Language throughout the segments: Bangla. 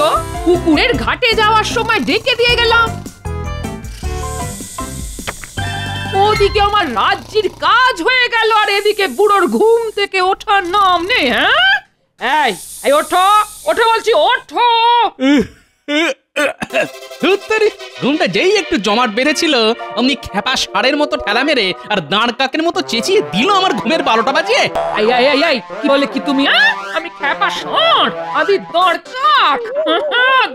তো পুকুরের ঘাটে যাওয়ার সময় ডেকে দিয়ে গেলাম। ওদিকে আমার রাজ্যের কাজ হয়ে গেল আর এদিকে বুড়োর ঘুম থেকে ওঠার নাম নেই। হ্যাঁ এই ওঠো ওঠো বলছি, ওঠো। ঘুমটা যেই একটু জমাট বেড়েছিল অমনি খেপা ষাঁড়ের মতো ঠেলা মেরে আর দাঁড় কাকের মতো চেঁচিয়ে দিল আমার ঘুমের 12টা বাজিয়ে। কি বলে কি তুমি? আমি খেপা ষাঁড়, আমি দাঁড় কাক?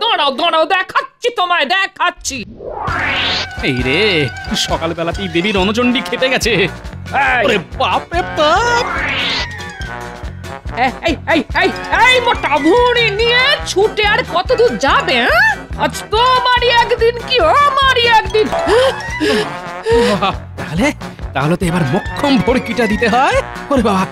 দাঁড়াও দাঁড়াও, দেখাচ্ছি তোমায়, দেখাচ্ছি। এই রে, সকালবেলাতেই দেবীর রণচণ্ডী খেতে গেছে। ওরে বাপ রে বাপ! এই মোটা ভুঁড়ি নিয়ে ছুটে আর কত দূর যাবে? আজ তোমারই একদিন কি আমারই একদিন। তাহলে তো এবার মক্ষম ভড়কিটা দিতে হয়। ওরে বাবা,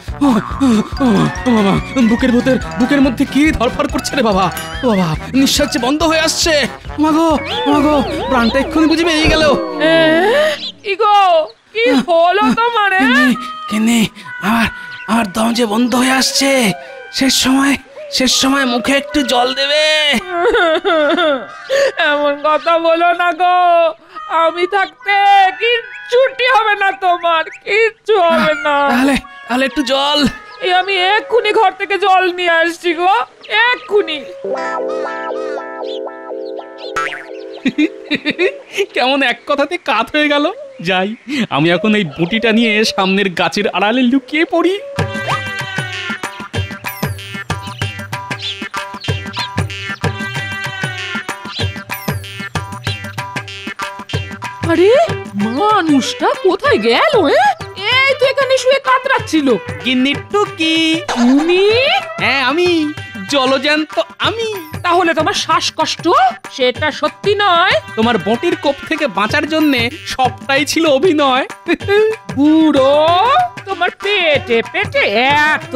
বুকের মধ্যে কি ধরফর করছে রে বাবা। ও বাবা, নিঃশ্বাস বন্ধ হয়ে আসছে। মাগো প্রাণটা এক্ষুনি বুঝে বেরিয়ে গেল। কি গো, কি হলো তোমার? কেনে আমার দম যে বন্ধ হয়ে আসছে। শেষ সময় মুখে একটু জল দেবে। এমন কথা বলো না গো, আমি থাকতে কিচ্ছুটি হবে না তোমার, কিচ্ছু হবে না। তাহলে একটু জল। এই আমি এক্ষুনি ঘর থেকে জল নিয়ে আসছি গো, এক্ষুনি। কেমন এক কথাতে কাত হয়ে গেল। যাই, আমি এখন এই বুটিটা নিয়ে সামনের গাছের আড়ালে লুকিয়ে পড়ি। আরে মানুষটা কোথায় গেল? এই তো এখানে শুয়ে কাতরাচ্ছিল। গিন্নি টুকি। তুমি? হ্যাঁ আমি, জলজ্যান্ত আমি। তাহলে তোমার শ্বাসকষ্ট সেটা সত্যি নয়? তোমার বটির কোপ থেকে বাঁচার জন্য সবটাই ছিল অভিনয়। বুড়ো, তোমার পেটে পেটে এত?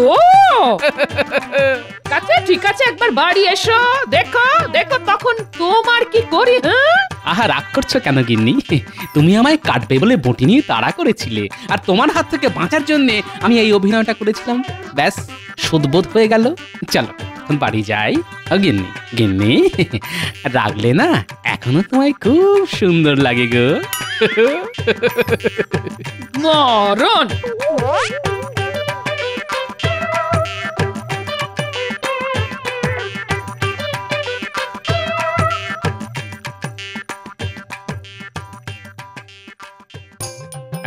ঠিক আছে একবার বাড়ি এসো, দেখো তখন তোমার কি করি। আহা, রাগ করছো কেন গিন্নি? তুমি আমায় কাটবে বলে বটি নিয়ে তাড়া করেছিলে, আর তোমার হাত থেকে বাঁচার জন্য আমি এই অভিনয়টা করেছিলাম। ব্যাস, সুদবোধ হয়ে গেল। চলো বাড়ি যাই। গিন্নি রাগলে না, এখনো তোমায় খুব সুন্দর লাগে গো। মরণ।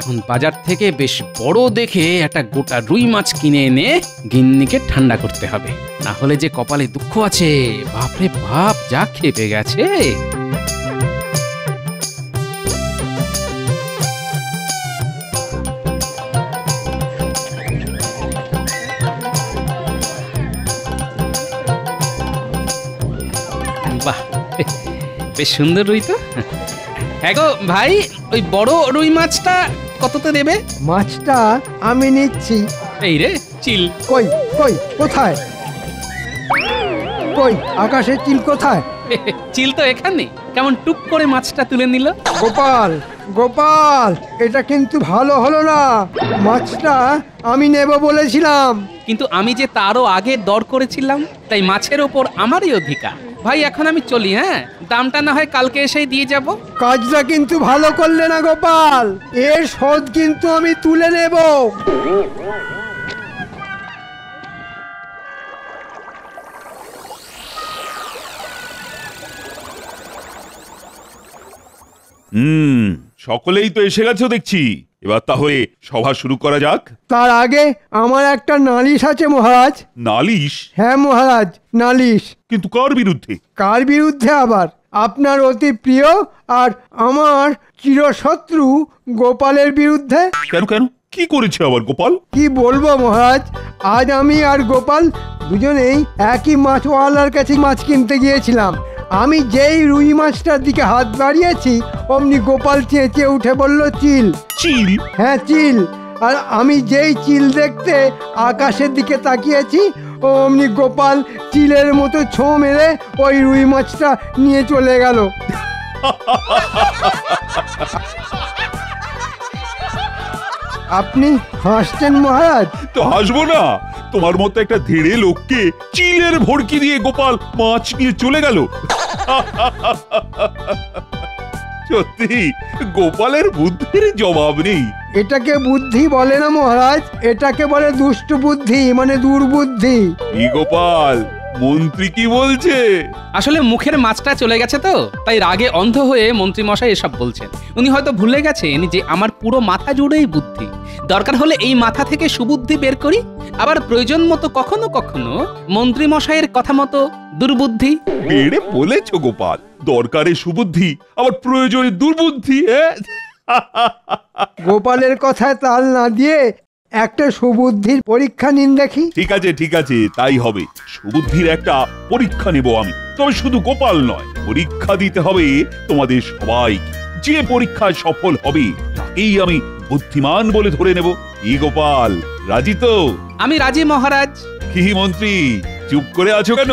এখন বাজার থেকে বেশ বড় দেখে একটা গোটা রুই মাছ কিনে এনে গিন্নিকে ঠান্ডা করতে হবে, না হলে যে কপালে দুঃখ আছে। বাপরে বাপ, যা খেপে গেছে। বাহ, বেশ সুন্দর রুই তো। হ্যাঁ গো ভাই, ওই বড় রুই মাছটা কততে দেবে? মাছটা আমি নিচ্ছি। এই রে চিল। কই কোথায়? কই আকাশের চিল কোথায়? চিল তো এখানে। কেমন টুক করে মাছটা তুলে নিল। গোপাল, এটা কিন্তু ভালো হলো না। মাছটা আমি নেব বলেছিলাম, কিন্তু আমি যে তারও আগে দর করেছিলাম, তাই মাছের ওপর আমারই অধিকার। ভাই এখন আমি চলি। হ্যাঁ, দামটা না হয় কালকে এসেই দিয়ে যাব। কাজটা কিন্তু ভালো করলে না গোপাল, এর শোধ কিন্তু আমি তুলে নেব। সকলেই তো এসে গেছো দেখছি। এবার তাহলে সভা শুরু করা যাক। তার আগে আমার একটা নালিশ আছে মহারাজ। নালিশ? হ্যাঁ মহারাজ, নালিশ। কিন্তু কার বিরুদ্ধে? কার বিরুদ্ধে আবার? আপনার অতি প্রিয় আর আমার চিরশত্রু গোপালের বিরুদ্ধে। কেন কি করেছে আবার গোপাল? কি বলবো মহারাজ, আজ আমি আর গোপাল দুজনেই একই মাছওয়ালার কাছে মাছ কিনতে গিয়েছিলাম। আমি যেই রুই মাছটার দিকে হাত বাড়িয়েছি অমনি গোপাল চেঁচিয়ে উঠে বলল, চিল। চিল? হ্যাঁ চিল। আর আমি যেই চিল দেখতে আকাশের দিকে তাকিয়েছি অমনি গোপাল চিলের মতো ছোঁ মেরে ওই রুই মাছটা নিয়ে চলে গেল। আপনি হাসছেন মহারাজ? তো হাসবো না? তোমার মতো একটা ধেড়ে লোককে চিলের ভড়কি দিয়ে গোপাল মাছ নিয়ে চলে গেল। সত্যি গোপালের বুদ্ধির জবাব নেই। এটাকে বুদ্ধি বলে না মহারাজ, এটাকে বলে দুষ্ট বুদ্ধি, মানে দুর্বুদ্ধি। এই গোপাল, মন্ত্রী কি বলছে? আসলে মুখের মাছটা চলে গেছে তো, তাই রাগে অন্ধ হয়ে মন্ত্রী মশাই এসব বলছেন। উনি হয়তো ভুলে গেছেন যে আমার পুরো মাথা জুড়েই বুদ্ধি। দরকার হলে এই মাথা থেকে সুবুদ্ধি বের করি, আবার প্রয়োজন মতো কখনো কখনো মন্ত্রী মশাইয়ের কথা মতো দুর্বুদ্ধি। বেড়ে বলেছো গোপাল, দরকারে সুবুদ্ধি আবার প্রয়োজনে দুর্বুদ্ধি। গোপালের কথায় তাল না দিয়ে একটা সুবুদ্ধির পরীক্ষা নিন দেখি। ঠিক আছে, তাই হবে। সুবুদ্ধির একটা পরীক্ষা নেব আমি। তবে শুধু গোপাল নয়, পরীক্ষা দিতে হবে তোমাদের সবাইকে। যে পরীক্ষায় সফল হবে তাকেই আমি বুদ্ধিমান বলে ধরে নেব। এই গোপাল, রাজি তো? আমি রাজি মহারাজ। কি মন্ত্রী, চুপ করে আছো কেন?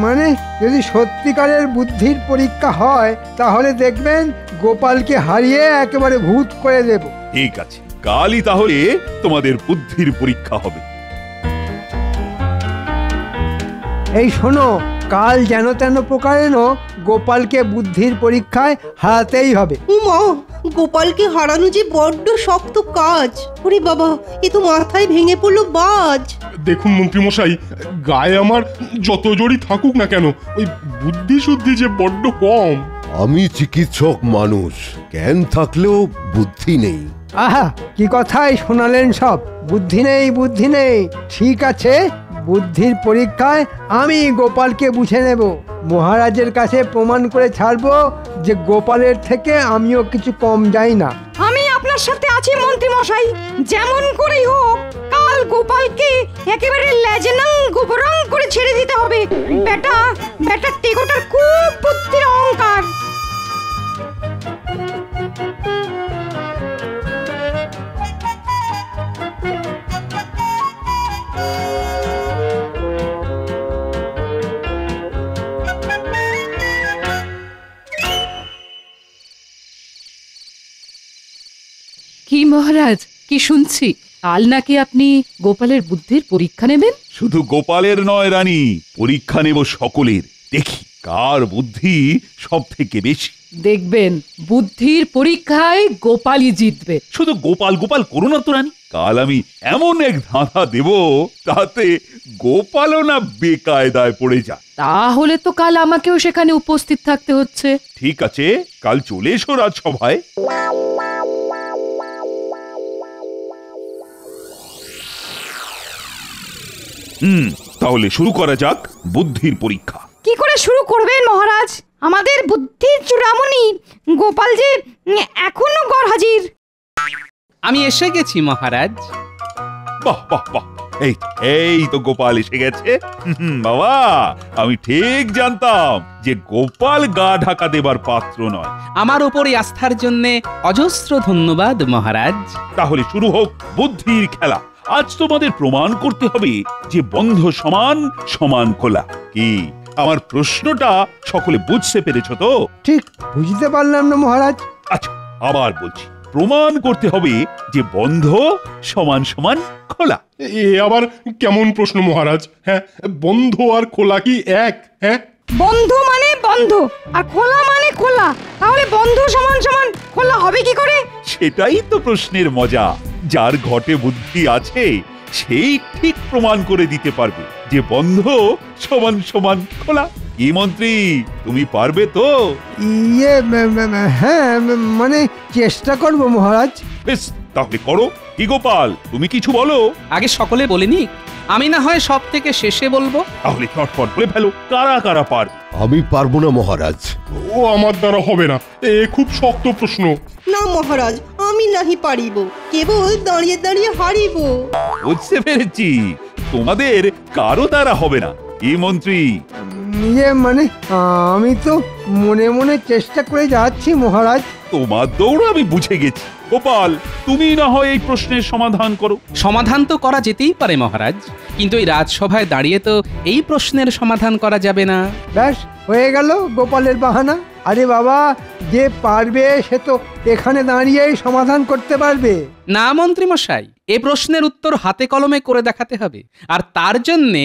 মানে যদি সত্যিকারের বুদ্ধির পরীক্ষা হয় তাহলে দেখবেন গোপালকে হারিয়ে একেবারে ভূত করে দেব। ঠিক আছে, কালই তাহলে তোমাদের বুদ্ধির পরীক্ষা হবে। এই শোনো, কাল যেন তেন প্রকারেণ গোপালকে বুদ্ধির পরীক্ষায় হারাতেই হবে। উমা, গোপালকে হারানো যে বড্ড শক্ত কাজ। ওরে বাবা, এ তো মাথায় ভেঙে পড়লো বাজ। দেখুন মন্ত্রী মশাই, গায়ে আমার যত জোরই থাকুক না কেন, ওই বুদ্ধি শুদ্ধি যে বড্ড কম। আমি চিকিৎসক মানুষ, জ্ঞান থাকলেও বুদ্ধি নেই। আহা, কি কথাই শোনালেন সব। বুদ্ধি নেই। ঠিক আছে, বুদ্ধির পরীক্ষায় আমি গোপালকে বুঝে নেব। মহারাজের কাছে প্রমাণ করে ছাড়বো যে গোপালের থেকে আমিও কিছু কম যাই না। আমি আপনার সাথে আছি মন্ত্রী মশাই। যেমন করেই হোক কাল গোপালকে একেবারে লেজনাং গোবরং করে ছেড়ে দিতে হবে। বেটা টেকোটার খুব বুদ্ধির অহংকার। কি মহারাজ, কি শুনছি? কাল নাকি আপনি গোপালের বুদ্ধির পরীক্ষা নেবেন? শুধু গোপালের নয় রানী, পরীক্ষা নেব সকলের। দেখি কার বুদ্ধি সব থেকে বেশি। দেখবেন বুদ্ধির পরীক্ষায় গোপালই জিতবে। শুধু গোপাল করো না তো রানী। কাল আমি এমন এক ধাঁধা দেব, তাতে গোপালও না বেকায়দায় পড়ে যায়। তাহলে তো কাল আমাকেও সেখানে উপস্থিত থাকতে হচ্ছে। ঠিক আছে, কাল চলে এসো রাজসভায়। তাহলে শুরু করা যাক বুদ্ধির পরীক্ষা। কি করে শুরু করবেন মহারাজ? আমাদের বুদ্ধির চূড়ামণি গোপাল যে এখনো গড়হাজির। আমি এসে গেছি মহারাজ। বাহ, এই তো গোপাল এসে গেছে। বাবা, আমি ঠিক জানতাম যে গোপাল গা ঢাকা দেবার পাত্র নয়। আমার উপরে আস্থার জন্য অজস্র ধন্যবাদ মহারাজ। তাহলে শুরু হোক বুদ্ধির খেলা। আজ তোমাদের প্রমাণ করতে হবে যে বন্ধ সমান সমান খোলা। কি আমার প্রশ্নটা সকলে বুঝতে পেরেছো তো? ঠিক বুঝতে পারলাম না মহারাজ। আচ্ছা, আবার বলছি, প্রমাণ করতে হবে যে বন্ধ সমান সমান খোলা। এ আবার কেমন প্রশ্ন মহারাজ? হ্যাঁ, বন্ধ আর খোলা কি এক? হ্যাঁ, বন্ধ মানে বন্ধ আর খোলা মানে খোলা। তাহলে বন্ধ সমান সমান খোলা হবে কি করে? সেটাই তো প্রশ্নের মজা। যার ঘটে বুদ্ধি আছে সেই ঠিক প্রমাণ করে দিতে পারবে যে বন্ধ সমান সমান খোলা। কি মন্ত্রী, তুমি পারবে তো? হ্যাঁ, মানে চেষ্টা করব মহারাজ। বেশ, তাহলে করো। কি গোপাল, তুমি কিছু বলো। আগে সকলে বলেনি, আমি না হয় সব থেকে শেষে বলবো। তাহলে চটপট বলে ফেলো, কারা কারা পার। আমি পারবো না মহারাজ। ও আমার দ্বারা হবে না, এ খুব শক্ত প্রশ্ন। না মহারাজ, আমি নাহি পারিব, কেবল দাঁড়িয়ে দাঁড়িয়ে হারিব। বুঝতে পেরেছি, তোমাদের কারো দ্বারা হবে না। কি মন্ত্রী? মানে আমি তো মনে মনে চেষ্টা করে যাচ্ছি মহারাজ। তোমার দৌড় আমি বুঝে গেছি। গোপাল, তুমি না হয় এই প্রশ্নের সমাধান করো। সমাধান তো করা যেতেই পারে মহারাজ, কিন্তু এই রাজসভায় দাঁড়িয়ে তো এই প্রশ্নের সমাধান করা যাবে না। ব্যাস হয়ে গেল গোপালের বাহানা। আরে বাবা, যে পারবে সে তো এখানে দাঁড়িয়েই সমাধান করতে পারবে। না মন্ত্রী মশাই, এ প্রশ্নের উত্তর হাতে কলমে করে দেখাতে হবে। আর তার জন্যে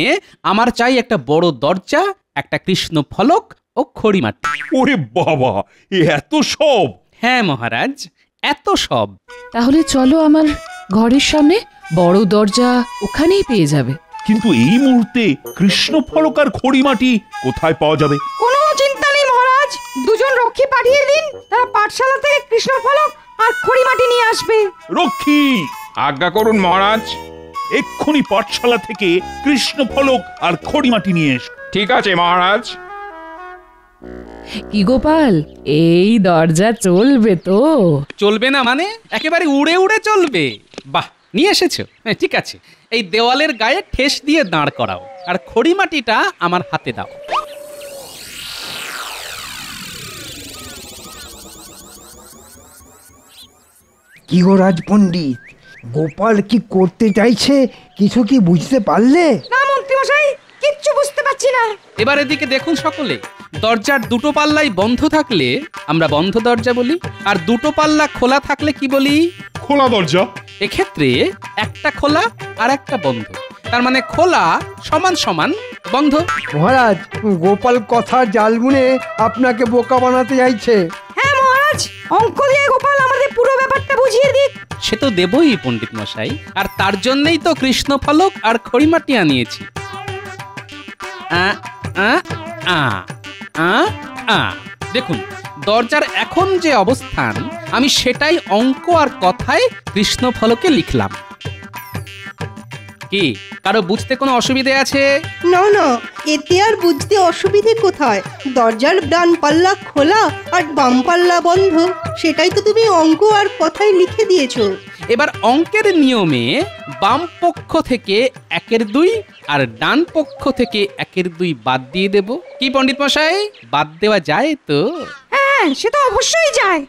আমার চাই একটা বড় দরজা, একটা কৃষ্ণ ফলক ও খড়িমাটি। ওরে বাবা, এত সব! হ্যাঁ মহারাজ, এত সব। তাহলে চলো আমার ঘরের সামনে, বড় দরজা ওখানেই পেয়ে যাবে। কিন্তু এই মুহূর্তে কৃষ্ণ ফলক আর খড়িমাটি কোথায় পাওয়া যাবে? কোনো চিন্তা নেই মহারাজ, দুজন রক্ষী পাঠিয়ে দিন, তারা পাঠশালা থেকে কৃষ্ণ ফলক আর খড়িমাটি নিয়ে আসবে। রক্ষী! আজ্ঞা করুন মহারাজ। এক্ষুনি পাঠশালা থেকে কৃষ্ণ ফলক আর খড়িমাটি নিয়ে এসো। ঠিক আছে মহারাজ। কি গোপাল, এই দরজা চলবে তো? চলবে না মানে? একেবারে উড়ে উড়ে চলবে। বাহ, নিয়ে এসেছো, হ্যাঁ ঠিক আছে। এই দেওয়ালের গায়ে ঠেস দিয়ে দাঁড় করাও, আর খড়িমাটিটা আমার হাতে দাও। কি গো রাজপণ্ডিত, গোপাল কি করতে চাইছে কিছু কি বুঝতে পারলে? না মন্ত্রী মশাই, কিচ্ছু বুঝতে পারছি না। এবার এদিকে দেখুন সকলে, দরজার দুটো পাল্লাই বন্ধ থাকলে আমরা বন্ধ দরজা বলি, আর দুটো পাল্লা খোলা থাকলে কি বলি? খোলা দরজা। এক্ষেত্রে একটা খোলা আর একটা বন্ধ, তার মানে খোলা সমান সমান বন্ধ। মহারাজ, গোপাল কথার জাল বুনে আপনাকে বোকা বানাতে চাইছে। হ্যাঁ মহারাজ, অঙ্ক দিয়ে গোপাল আমাদের পুরো ব্যাপারটা বুঝিয়ে দিক। সে তো দেবই পণ্ডিত মশাই, আর তার জন্যই তো কৃষ্ণ ফলক আর খড়িমাটি আনিয়েছি। আ আ আ আ আ দেখুন, দরজার এখন যে অবস্থান আমি সেটাই অঙ্ক আর কথায় কৃষ্ণ ফলকে লিখলাম। কি কারো বুঝতে কোনো অসুবিধে আছে? না না, এতে আর বুঝতে অসুবিধে কোথায়? দরজার ডান পাল্লা খোলা আর বাম পাল্লা বন্ধ, সেটাই তো তুমি অঙ্ক আর কথায় লিখে দিয়েছো। এবার অঙ্কের নিয়মে বাম পক্ষ থেকে 1/2 আর ডান পক্ষ থেকে 1/2 বাদ দিয়ে দেব। কি পণ্ডিত মশাই, বাদ দেওয়া যায় তো? হ্যাঁ, সে তো অবশ্যই যায়।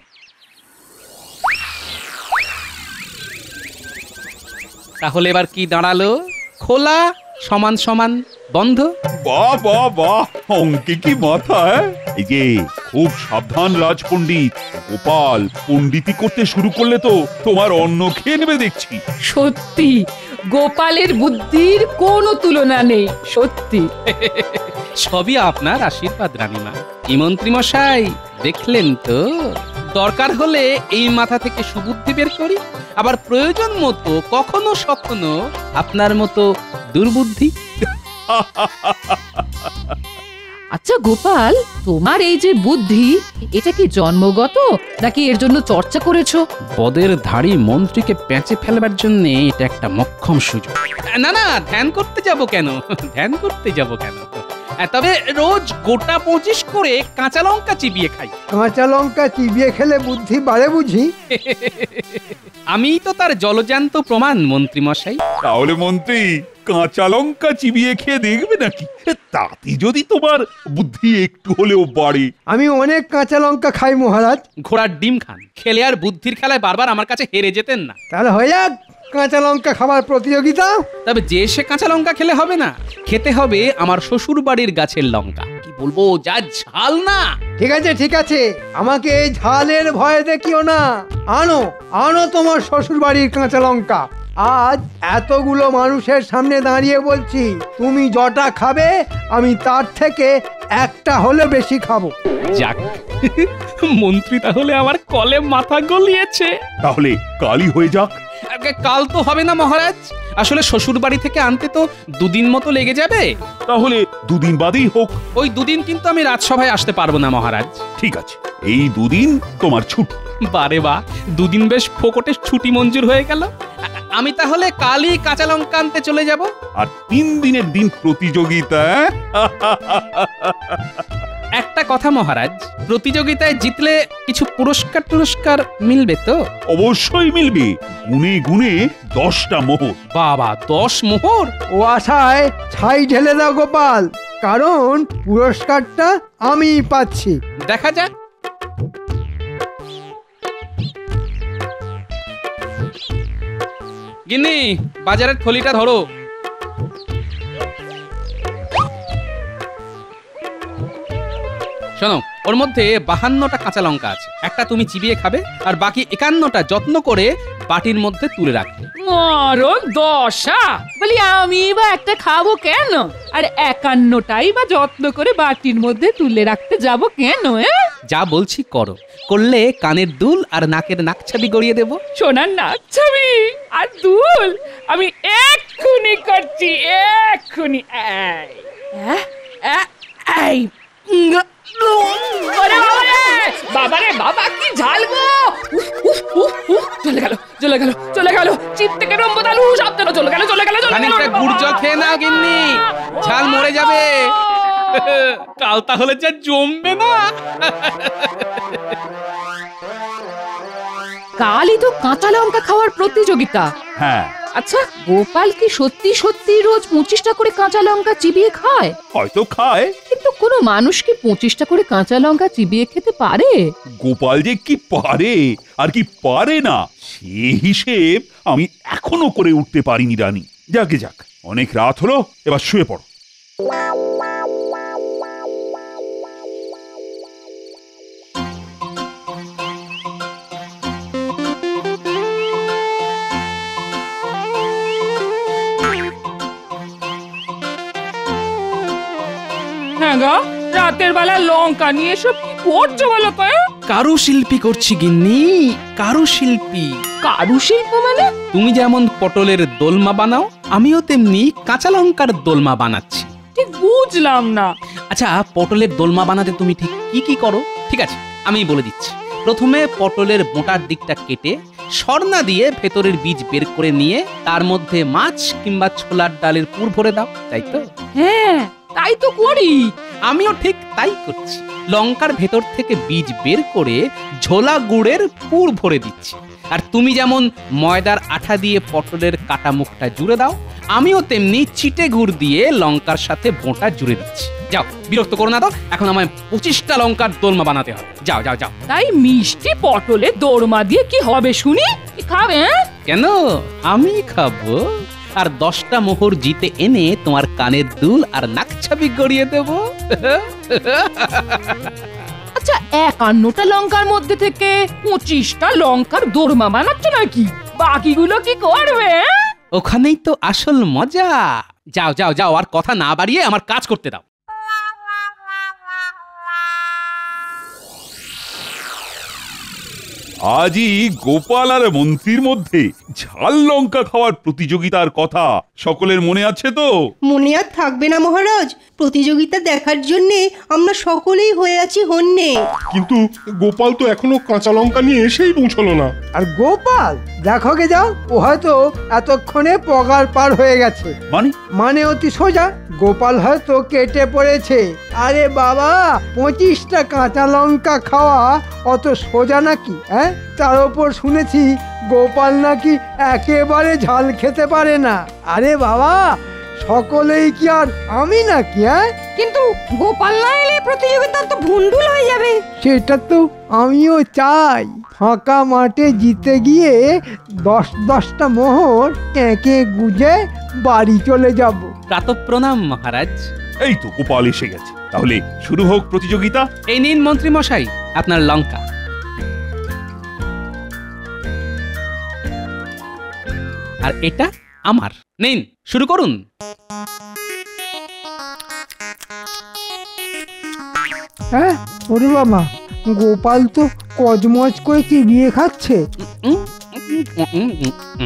তাহলে এবার কি দাঁড়ালো? খোলা সমান সমান বন্ধ। বাহ বাহ বাহ, অঙ্কে কি মাথা! এই যে খুব সাবধান রাজপণ্ডিত, গোপাল পণ্ডিতি করতে শুরু করলে তো তোমার অন্ন খেয়ে নেবে দেখছি। সত্যি গোপালের বুদ্ধির কোনো তুলনা নেই, সত্যি। সবই আপনার আশীর্বাদ রানীমা। কি মন্ত্রী মশাই, দেখলেন তো? দরকার হলে এই মাথা থেকে সুবুদ্ধি বের করি, আবার প্রয়োজন মতো কখনো সখনো আপনার মতো দুর্বুদ্ধি। আচ্ছা গোপাল, তোমার এই যে বুদ্ধি, এটা কি জন্মগত নাকি এর জন্য চর্চা করেছো? পদের ধাড়ি মন্ত্রীকে পেঁচে ফেলবার জন্য এটা একটা মক্ষম সুযোগ। না না, ধ্যান করতে যাব কেন? ধ্যান করতে যাব কেন? তবে রোজ গোটা 25 করে কাঁচা লঙ্কা চিবিয়ে খাই। কাঁচা লঙ্কা চিবিয়ে খেলে বুদ্ধি বাড়ে বুঝি? আমি তো তার জলজান্ত প্রমাণ মন্ত্রী মশাই। তাহলে মন্ত্রী কাঁচা লঙ্কা চিবিয়ে খেয়ে দেখবে নাকি? তাতে যদি তোমার বুদ্ধি একটু হলেও বাড়ে। আমি অনেক কাঁচা লঙ্কা খাই মহারাজ। ঘোড়ার ডিম খান, খেলে আর বুদ্ধির খেলায় বারবার আমার কাছে হেরে যেতেন না। তাহলে হয়ে যাক কাঁচা লঙ্কা খাবার প্রতিযোগিতা। তবে যে সে কাঁচা লঙ্কা খেলে হবে না, খেতে হবে আমার শ্বশুর বাড়ির গাছের লঙ্কা। কি বলবো, যা ঝাল না। ঠিক আছে ঠিক আছে, আমাকে এই ঝালের ভয় দেখিও না। আনো আনো তোমার শ্বশুর বাড়ির কাঁচা লঙ্কা। আজ এতগুলো মানুষের সামনে দাঁড়িয়ে বলছি, তুমি যটা খাবে আমি তার থেকে একটা হলে বেশি খাবো। যাক, মন্ত্রী তাহলে আমার কলে মাথা গলিয়েছে। তাহলে কালই হয়ে যাক। কাল তো হবে না মহারাজ, আসলে শ্বশুর বাড়ি থেকে আনতে তো 2 দিন মতো লেগে যাবে। তাহলে 2 দিন বাদেই হোক। ওই 2 দিন কিন্তু আমি রাজসভায় আসতে পারবো না মহারাজ। ঠিক আছে, এই 2 দিন তোমার ছুটি। বারে বা, 2 দিন বেশ ফোকটে ছুটি মঞ্জুর হয়ে গেল। আমি তাহলে কালই কাঁচা লঙ্কা আনতে চলে যাব। আর 3 দিনের দিন প্রতিযোগিতা। একটা কথা মহারাজ, প্রতিযোগিতায় জিতলে কিছু পুরস্কার মিলবে তো? অবশ্যই মিলবে, গুনে গুনে 10টা মোহর। বাবা, 10 মোহর? ও আশায় ছাই ঢেলে দাও গোপাল, কারণ পুরস্কারটা আমি পাচ্ছি। দেখা যাক। গিন্নি, বাজারের থলিটা ধরো। শোনো, ওর মধ্যে 52টা কাঁচা লঙ্কা আছে। একটা তুমি চিবিয়ে খাবে, আর বাকি 51টা যত্ন করে বাটির মধ্যে তুলে রাখবে। মরণ দশা, বলি আমি বা একটা খাবো কেন, আর 51টাই বা যত্ন করে বাটির মধ্যে তুলে রাখতে যাব কেন? যা বলছি করো, করলে কানের দুল আর নাকের নাকছাবি গড়িয়ে দেবো। সোনার নাকছাবি আর দুল আমি এক্ষুনি করছি, এক্ষুনি। এই বাবারে বাবা, কি ঝাল গো! চলে গেল চলে গেল চলে গেল, চিপ থেকে রম্বদালু সাবধানে, চলে গেল চলে গেল চলে গেল। খানিকটা গুড় জল খেয়ে নাও গিন্নি, ঝাল মরে যাবে। কাল তাহলে যা জমবে না। কালই তো কাঁচা লঙ্কা খাওয়ার প্রতিযোগিতা। হ্যাঁ, আচ্ছা, গোপাল কি সত্যি সত্যি রোজ 25টা করে কাঁচা লঙ্কা চিবিয়ে খায়? হয়তো খায়, কিন্তু কোনো মানুষ কি 25টা করে কাঁচা লঙ্কা চিবিয়ে খেতে পারে? গোপাল যে কি পারে আর কি পারে না সে হিসেব আমি এখনো করে উঠতে পারিনি রানী। যাকে যাক, অনেক রাত হলো, এবার শুয়ে পড়ো। হ্যাঁ গো, রাতের বেলা লঙ্কা নিয়ে সব কি করছো বলো তো? কারুশিল্পী করছি গিন্নি, কারুশিল্পী। কারুশিল্প মানে? তুমি যেমন পটলের দোলমা বানাও, আমিও তেমনি কাঁচা লঙ্কার দোলমা বানাচ্ছি। ঠিক বুঝলাম না। আচ্ছা, পটলের দোলমা বানাতে তুমি ঠিক কি কি করো? ঠিক আছে, আমি বলে দিচ্ছি। প্রথমে পটলের মোটার দিকটা কেটে সরনা দিয়ে ভেতরের বীজ বের করে নিয়ে তার মধ্যে মাছ কিংবা ছোলার ডালের পুর ভরে দাও, তাই তো? হ্যাঁ, তাই তো করি। আমিও ঠিক তাই করছি। লঙ্কার ভেতর থেকে বীজ বের করে ঝোলা গুড়ের পুর ভরে দিচ্ছি। আর তুমি যেমন ময়দার আঠা দিয়ে পটলের কাটা মুখটা জুড়ে দাও, আমিও তেমনি চিটে গুড় দিয়ে লঙ্কার সাথে বোঁটা জুড়ে দিচ্ছি। যাও, বিরক্ত করো না তো, এখন আমায় 25টা লঙ্কার দোলমা বানাতে হবে। যাও যাও যাও। তাই মিষ্টি পটলে দোরমা দিয়ে কি হবে শুনি? কি খাবে? কেন, আমি খাবো। আর 10টা মোহর জিতে এনে তোমার কানের দুল আর নাকছাবি গড়িয়ে দেব। আচ্ছা, 51টা লঙ্কার মধ্যে থেকে 25টা লঙ্কার দোরমা বানাচ্ছ নাকি? বাকিগুলো কি করবে? ওখানেই তো আসল মজা। যাও যাও যাও, আর কথা না বাড়িয়ে আমার কাজ করতে দাও। আজই গোপাল আর মন্ত্রীর মধ্যে ঝাল লঙ্কা খাওয়ার প্রতিযোগিতার কথা সকলের মনে আছে তো? মনে আর থাকবে না মহারাজ, প্রতিযোগিতা দেখার জন্যে আমরা সকলেই হয়ে আছি হন্যে। কিন্তু গোপাল তো এখনো কাঁচা লঙ্কা নিয়ে এসেই পৌঁছলো না। আর গোপাল দেখো গে যাও, ও হয়তো এতক্ষণে পগার পার হয়ে গেছে। মানে অতি সোজা, গোপাল হয়তো কেটে পড়েছে। আরে বাবা, 25টা কাঁচা লঙ্কা খাওয়া অত সোজা নাকি? হ্যাঁ, তার উপর শুনেছি গোপাল নাকি একেবারে ঝাল খেতে পারে না। আরে বাবা, সকলেই কি আর আমি নাকি? হ্যাঁ, কিন্তু গোপাল না এলে প্রতিযোগিতা তো ভুন্ডুল হয়ে যাবে। সেটা তো আমিও চাই। ফাঁকা মাঠে জিতে গিয়ে 10-10টা মোহর কেঁকে গুজে বাড়ি চলে যাব। প্রাতঃপ্রণাম মহারাজ। এই তো গোপাল এসে গেছে, তাহলে শুরু হোক প্রতিযোগিতা। এই নিন মন্ত্রী মশাই আপনার লঙ্কা। আর এটা আমার। নিন, শুরু করুন। হ্যাঁ, ওরে বাবা, গোপাল তো কজমজ করে চিবিয়ে খাচ্ছে।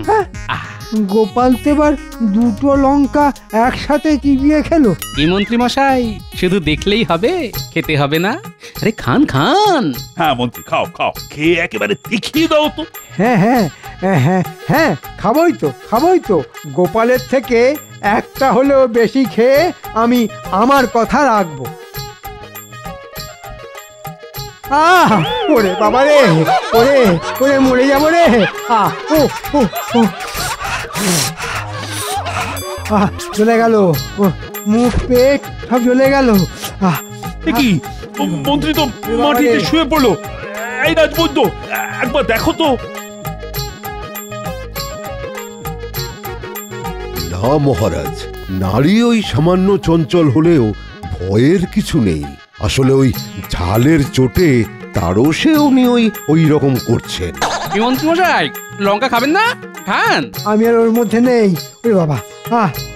হ্যাঁ, গোপাল তো এবার 2টো লঙ্কা একসাথে চিবিয়ে খেলো। কি মন্ত্রী মশাই, শুধু দেখলেই হবে, খেতে হবে না? আরে খান খান। হ্যাঁ মন্ত্রী, খাও খাও, খেয়ে একেবারে দেখিয়ে দাও তো। হ্যাঁ হ্যাঁ হ্যাঁ হ্যাঁ, খাবোই তো খাবোই তো। গোপালের থেকে একটা হলেও বেশি খেয়ে আমি আমার কথা রাখবো। আহ, ওরে বাবা রে, ওরে ওরে মরে যাবো রে। চলে গেল, মুখ পেট সব চলে গেল। কি মন্ত্রী তো মাটিতে শুয়ে পড়লো। এই রাজবৈদ্য, একবার দেখো তো। না মহারাজ, নারী ওই সামান্য চঞ্চল হলেও ভয়ের কিছু নেই। আসলে ওই ঝালের চোটে তারও সে উনি ওই রকম করছেন। কি মন্ত্রী মশাই, লঙ্কা খাবেন না? খান। আমি আর ওর মধ্যে নেই। ওরে বাবা,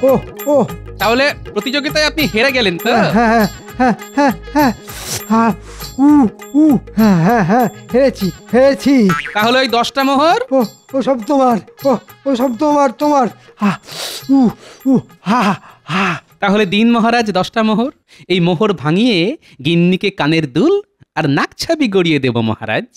ও ও তাহলে প্রতিযোগিতায় আপনি হেরে গেলেন তো? হ্যাঁ হ্যাঁ হ্যাঁ হ্যাঁ হ্যাঁ হ্যাঁ হেরেছি। তাহলে ওই 10টা মোহর ও সব তোমার, ও সব তোমার। তাহলে দিন মহারাজ 10টা মোহর। এই মোহর ভাঙিয়ে গিন্নিকে কানের দুল আর নাকছাবি গড়িয়ে দেব মহারাজ।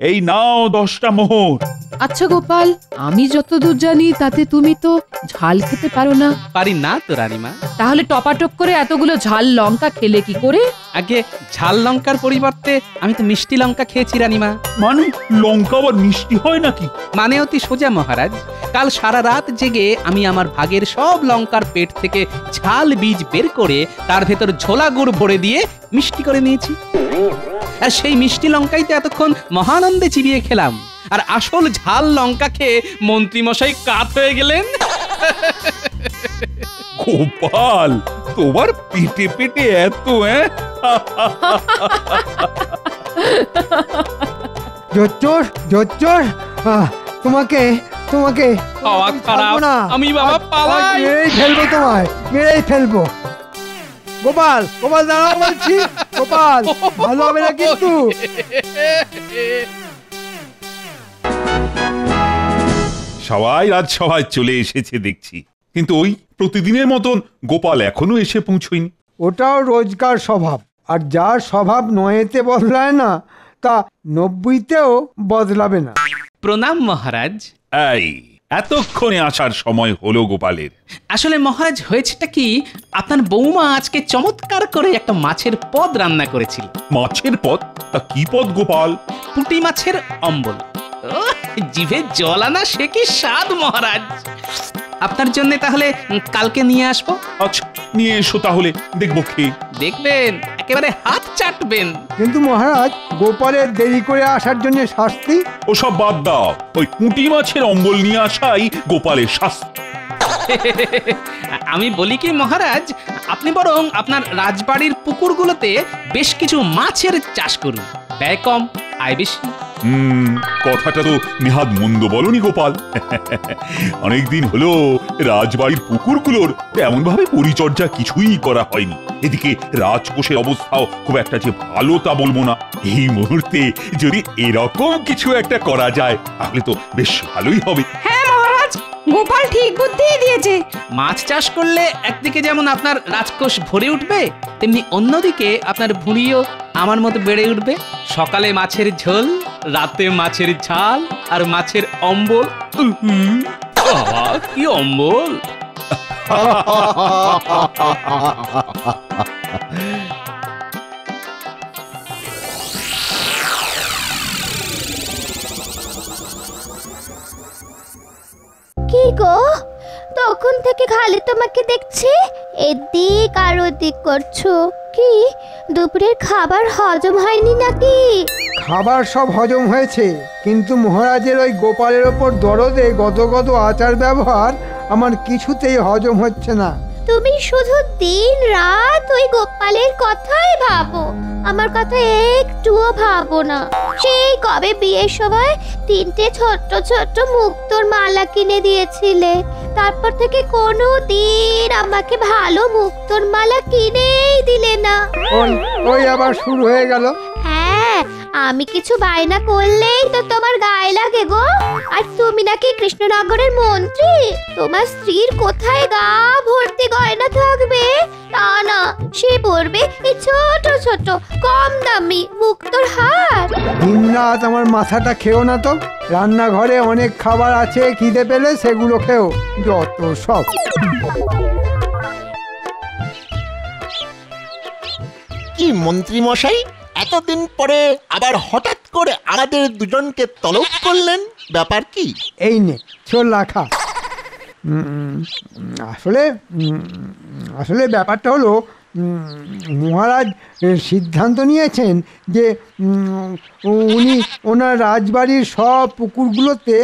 এই নাও 10টা মোহর। আচ্ছা গোপাল, আমি যতদূর জানি তাতে তুমি তো ঝাল খেতে পারো না। পারি না তো রানীমা। তাহলে টপাটপ করে এতগুলো ঝাল লঙ্কা খেলে কি করে? আগে ঝাল লঙ্কার পরিবর্তে আমি তো মিষ্টি লঙ্কা খেয়েছি রানীমা। মানে লঙ্কা আবার মিষ্টি হয় নাকি? মানে অতি সোজা মহারাজ। কাল সারা রাত জেগে আমি আমার ভাগের সব লঙ্কার পেট থেকে ঝাল বীজ বের করে তার ভেতর ঝোলা গুড় ভরে দিয়ে মিষ্টি করে নিয়েছি। আর সেই মিষ্টি লঙ্কাই তো এতক্ষণ মহানন্দে চিবিয়ে খেলাম। আর আসল ঝাল লঙ্কা খেয়ে মন্ত্রী মশাই কাত হয়ে গেলেন। গোপাল, তোমার পেটে পেটে এত জোচ্চোর তোমাকে আওয়াজ খারাপ, আমি বাবা পালাই। মেরেই ফেলবো। গোপাল দাঁড়াও বলছি। গোপাল, ভালো হবে না কিন্তু। সবাই রাজসভায় চলে এসেছে দেখছি, কিন্তু ওই প্রতিদিনের মতন গোপাল এখনো এসে পৌঁছয়নি। ওটাও রোজকার স্বভাব, আর যার স্বভাব নয়েতে বদলায় না তা 90তেও বদলাবে না। প্রণাম মহারাজ। এই এতক্ষণে আসার সময় হলো গোপালের। আসলে মহারাজ হয়েছেটা কি, আপনার বৌমা আজকে চমৎকার করে একটা মাছের পদ রান্না করেছিল। মাছের পদ? তা কি পদ গোপাল? পুঁটি মাছের অম্বল। জিভে জল আনা সে কি স্বাদ মহারাজ। আপনার জন্য তাহলে কালকে নিয়ে আসবো। আচ্ছা, নিয়ে এসো তাহলে, দেখবো খেয়ে। দেখবেন, একেবারে হাত চাটবেন। কিন্তু মহারাজ, গোপালের দেরি করে আসার জন্য শাস্তি? ওসব বাদ দাও, ওই পুঁটি মাছের অম্বল নিয়ে আসাই গোপালের শাস্তি। আমি বলি কি মহারাজ, আপনি বরং আপনার রাজবাড়ির পুকুরগুলোতে বেশ কিছু মাছের চাষ করুন। ব্যয় কম, আয় বেশি। কথাটা তো নেহাত মন্দ বলনি গোপাল। অনেকদিন হলো রাজবাড়ির পুকুরগুলোর তেমন ভাবে পরিচর্যা কিছুই করা হয়নি। এদিকে রাজকোষের অবস্থাও খুব একটা যে ভালো তা বলবো না। এই মুহূর্তে যদি এরকম কিছু একটা করা যায় তাহলে তো বেশ ভালোই হবে। হ্যাঁ মহারাজ, গোপাল ঠিক বুদ্ধি দিয়েছে। মাছ চাষ করলে একদিকে যেমন আপনার রাজকোষ ভরে উঠবে, তেমনি অন্যদিকে আপনার ভুঁড়িও আমার মতো বেড়ে উঠবে। সকালে মাছের ঝোল, রাতে মাছের ঝাল, আর মাছের অম্বল। কি অম্বল! কি গো, তখন থেকে খালি তোমাকে দেখছি এদিক আর ওদিক করছো। কি দুপুরের খাবার হজম হয়নি নাকি? খাবার সব হজম হয়েছে, কিন্তু মহারাজের ওই গোপালের ওপর দরদে গত আচার ব্যবহার আমার কিছুতেই হজম হচ্ছে না। তুমি শুধু দিন রাত ওই গোপালের কথাই ভাবো, আমার কথা একটুও ভাবো না। সেই কবে বিয়ের সময় 3টে ছোট্ট ছোট্ট মুক্তোর মালা কিনে দিয়েছিলে, তারপর থেকে কোনো দিন আমাকে ভালো মুক্তোর মালা কিনেই দিলে না। ওই আবার শুরু হয়ে গেল। হ্যাঁ, আমি কিছু বায়না করলেই তো তোমার গায়ে লাগে গো। আর তুমি নাকি কৃষ্ণনগরের মন্ত্রী, তোমার স্ত্রীর কোথায় গা ভর্তি গয়না থাকবে? তা না, সে পরবে এই ছোট ছোট কম দামি মুক্তোর হার। দিনরাত আমার মাথাটা খেও না তো। রান্নাঘরে অনেক খাবার আছে, খিদে পেলে সেগুলো খেও। যত সব। কি মন্ত্রী মশাই, এতদিন পরে আবার হঠাৎ করে আমাদের দুজনকে তলব করলেন, ব্যাপার কি? এই নে ছোলা খা। আসলে ব্যাপারটা হলো, মহারাজ সিদ্ধান্ত নিয়েছেন যে উনি ওনার রাজবাড়ির সব পুকুরগুলোতে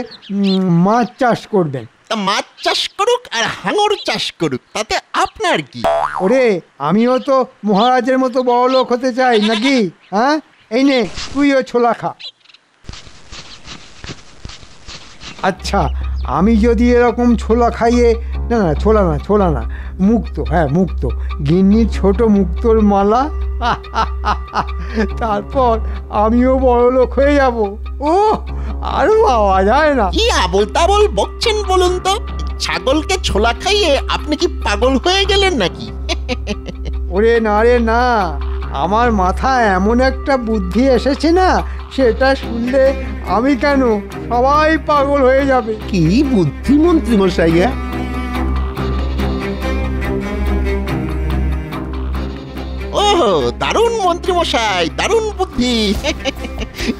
মাছ চাষ করবেন। তা মাছ চাষ করুক আর হাঙর চাষ করুক, তাতে আপনার কি? ওরে আমিও তো মহারাজের মতো বড় লোক হতে চাই নাকি? হ্যাঁ, এই নে তুইও ছোলা খা। আচ্ছা, আমি যদি এরকম ছোলা খাইয়ে, না না ছোলা না মুক্ত, হ্যাঁ মুক্ত, গিন্নির ছোট মুক্তোর মালা, তারপর আমিও বড় লোক হয়ে যাব। ও আরো পাওয়া যায় না। কি আবল তাবল বকছেন বলুন তো? ছাগলকে ছোলা খাইয়ে আপনি কি পাগল হয়ে গেলেন নাকি? ওরে না রে না, আমার মাথায় এমন একটা বুদ্ধি এসেছে না, সেটা শুনলে আমি কেন সবাই পাগল হয়ে যাবে। কি বুদ্ধি মন্ত্রী মশাই? ও দারুণ মন্ত্রী মশাই, দারুণ বুদ্ধি।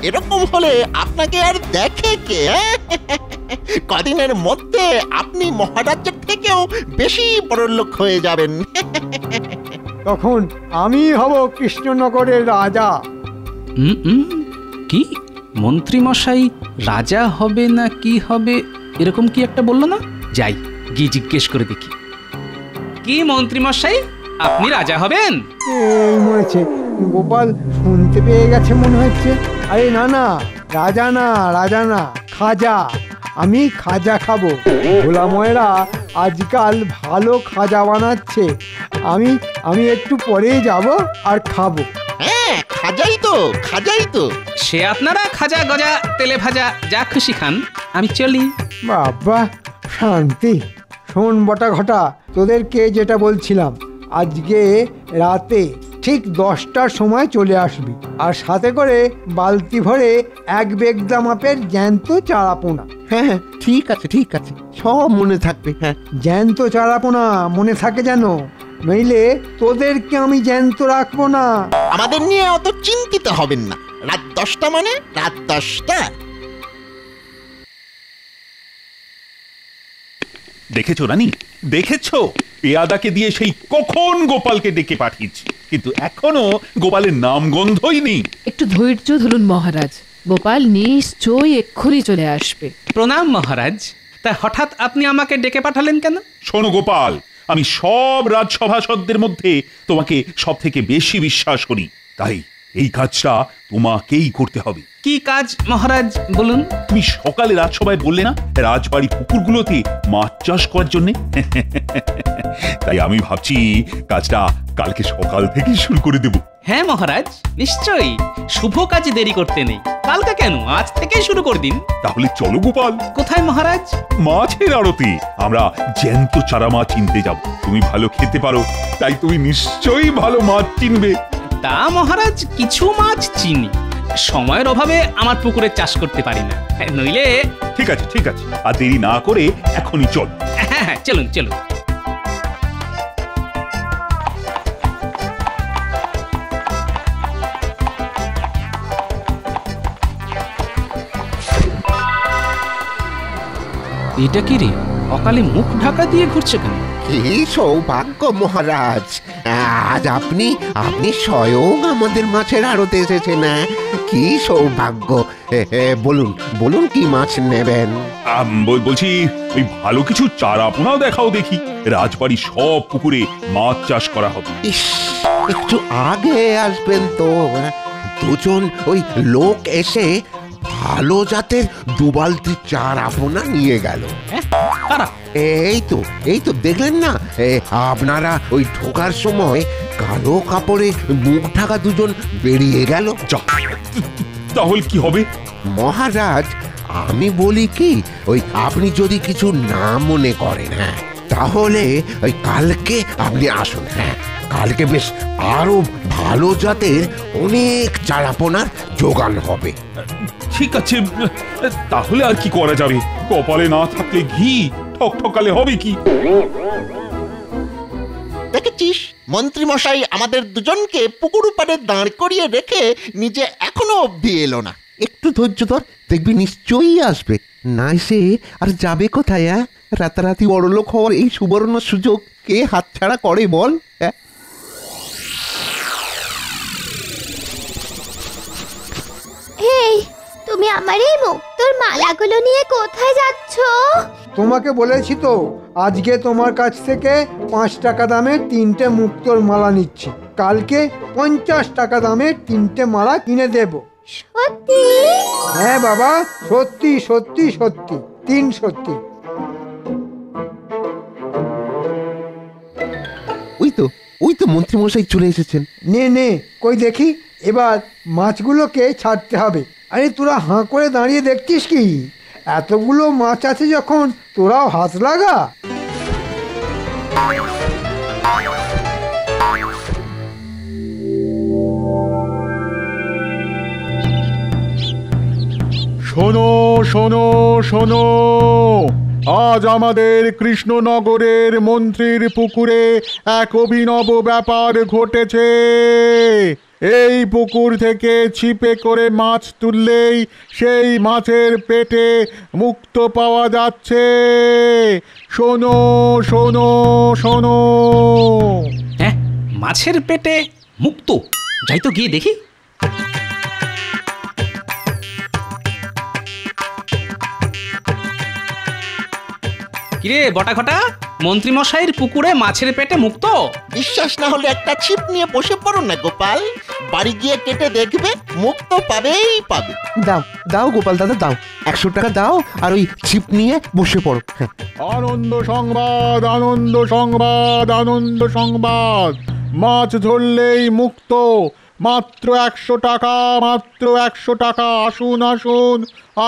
এরকম হলে আপনাকে আর দেখে কে? কদিনের মধ্যে আপনি মহারাজের থেকেও বেশি বড় লোক হয়ে যাবেন। তখন আমি হব কৃষ্ণনগরের রাজা। কি মন্ত্রী মশাই রাজা হবে না কি হবে এরকম কি একটা বললো না? যাই গিয়ে জিজ্ঞেস করে দেখি। কি মন্ত্রী মশাই, আপনি রাজা হবেন? এই মরেছে, গোপাল শুনতে পেয়ে গেছে মনে হচ্ছে। আরে না না, রাজা না খাজা। আমি খাজা খাবো। ভোলাময়েরা আজকাল ভালো খাজা বানাচ্ছে। আমি একটু পরেই যাব আর খাবো। হ্যাঁ, খাজাই তো। সে আপনারা খাজা গজা তেলে ভাজা যা খুশি খান, আমি চলি। বাবা শান্তি। শোন বটা ঘটা, তোদেরকে যেটা বলছিলাম, আজকে রাতে ঠিক 10টার সময় চলে আসবি, আর সাথে করে বালতি ভরে 1 বেগদা মাপের জ্যান্ত চারাপোনা। হ্যাঁ ঠিক আছে, সব মনে থাকবে। হ্যাঁ, জ্যান্ত চারাপোনা মনে থাকে যেন, নইলে তোদেরকে আমি জ্যান্ত রাখবো না। আমাদের নিয়ে অত চিন্তিত হবেন না। রাত 10টা মানে রাত 10টা। দেখেছো রানী, দেখেছো? পেয়াদাকে দিয়ে সেই কখন গোপালকে ডেকে পাঠিয়েছি, কিন্তু এখনো গোপালের নাম গন্ধই নেই। একটু ধৈর্য ধরুন মহারাজ, গোপাল নিশ্চয়ই এক্ষুনি চলে আসবে। প্রণাম মহারাজ। তা হঠাৎ আপনি আমাকে ডেকে পাঠালেন কেন? শোনো গোপাল, আমি সব রাজসভাসদদের মধ্যে তোমাকে সব থেকে বেশি বিশ্বাস করি, তাই এই কাজটা তোমাকেই করতে হবে। কি কাজ মহারাজ বলুন? তুমি সকালে রাজসভায় বললে না রাজবাড়ি পুকুরগুলোতে মাছ চাষ করার জন্য, তাই আমি ভাবছি কাজটা কালকে সকাল থেকে শুরু করে দেব। হ্যাঁ মহারাজ, নিশ্চয়ই। শুভ কাজে দেরি করতে নেই, কালকে কেন আজ থেকে শুরু করে দিন। তাহলে চলো গোপাল। কোথায় মহারাজ? মাছের আড়তে। আমরা জ্যান্ত চারা মাছ চিনতে যাব। তুমি ভালো খেতে পারো, তাই তুমি নিশ্চয়ই ভালো মাছ চিনবে। তা মহারাজ, কিছু মাছ চিনি, সময়ের অভাবে আমার পুকুরে চাষ করতে পারি না, নইলে। ঠিক আছে, আর দেরি না করে এখনই চল। হ্যাঁ চলুন। এটা কি রে, অকালে মুখ ঢাকা দিয়ে ঘুরছে কেন? কি সৌভাগ্য মহারাজ, আজ আপনি স্বয়ং আমাদের মাছের আড়তে এসেছেন। কি সৌভাগ্য। বলুন কি মাছ নেবেন? বলছি ওই ভালো কিছু চারাপোনাও দেখাও দেখি। রাজবাড়ি সব পুকুরে মাছ চাষ করা হবে। ইস, একটু আগে আসবেন তো। দুজন ওই লোক এসে ভালো জাতের 2 বালতি চারাপোনা নিয়ে গেল। এই তো দেখলেন না, আপনারা ওই ঢোকার সময় কালো কাপড়ে মুখ ঢাকা দুজন বেরিয়ে গেল। তাহলে কি হবে মহারাজ? আমি বলি কি, ওই আপনি যদি কিছু না মনে করেন, হ্যাঁ, তাহলে ওই কালকে আপনি আসুন। হ্যাঁ, কালকে বেশ আরো ভালো জাতের অনেক চারাপোনার জোগান হবে। ঠিক আছে, তাহলে আর কি করা যাবে? কপালে না থাকলে ঘি ঠকঠকালে হবে কি? দেখেছিস, মন্ত্রী মশাই আমাদের দুজনকে পুকুর পাড়ে দাঁড় করিয়ে রেখে নিজে এখনো অবধি এলো না। একটু ধৈর্য ধর, দেখবি নিশ্চয়ই আসবে। না এসে আর যাবে কোথায়? রাতারাতি বড়লোক হওয়ার এই সুবর্ণ সুযোগ কে হাতছাড়া করে বল? এই তুমি আমার এই মুক্তোর মালাগুলো নিয়ে কোথায় যাচ্ছ? তোমাকে বলেছি তো, আজকে তোমার কাছ থেকে 5 টাকা দামের 3টে মুক্তোর মালা নিচ্ছি। কালকে 50 টাকা দামের 3টে মালা কিনে দেব। সত্যি? হ্যাঁ বাবা, সত্যি সত্যি সত্যি, 3 সত্যি। ওই তো মন্ত্রী মশাই চলে এসেছেন। নে নে, কই দেখি, এবার মাছগুলোকে ছাড়তে হবে। আরে তোরা হাঁ করে দাঁড়িয়ে দেখছিস কি? এতগুলো মাছ আছে যখন, তোরাও হাত লাগা। শোনো শোনো শোনো, আজ আমাদের কৃষ্ণনগরের মন্ত্রীর পুকুরে এক অভিনব ব্যাপার ঘটেছে। এই পুকুর থেকে ছিপে করে মাছ তুললেই সেই মাছের পেটে মুক্ত পাওয়া যাচ্ছে। শোনো শোনো শোনো। হ্যাঁ, মাছের পেটে মুক্ত? যাই তো গিয়ে দেখি। কিরে বটা ঘটা, মন্ত্রী মশাইয়ের পুকুরে মাছের পেটে মুক্ত? বিশ্বাস না হলে একটা ছিপ নিয়ে বসে পড়ো না গোপাল, বাড়ি গিয়ে কেটে দেখবে, মুক্ত পাবেই পাবে। দাও দাও গোপাল দাদা, দাও 100 টাকা দাও, আর ওই ছিপ নিয়ে বসে পড়ো। আনন্দ সংবাদ, আনন্দ সংবাদ, আনন্দ সংবাদ, মাছ ধরলেই মুক্ত, মাত্র 100 টাকা, মাত্র 100 টাকা। আসুন আসুন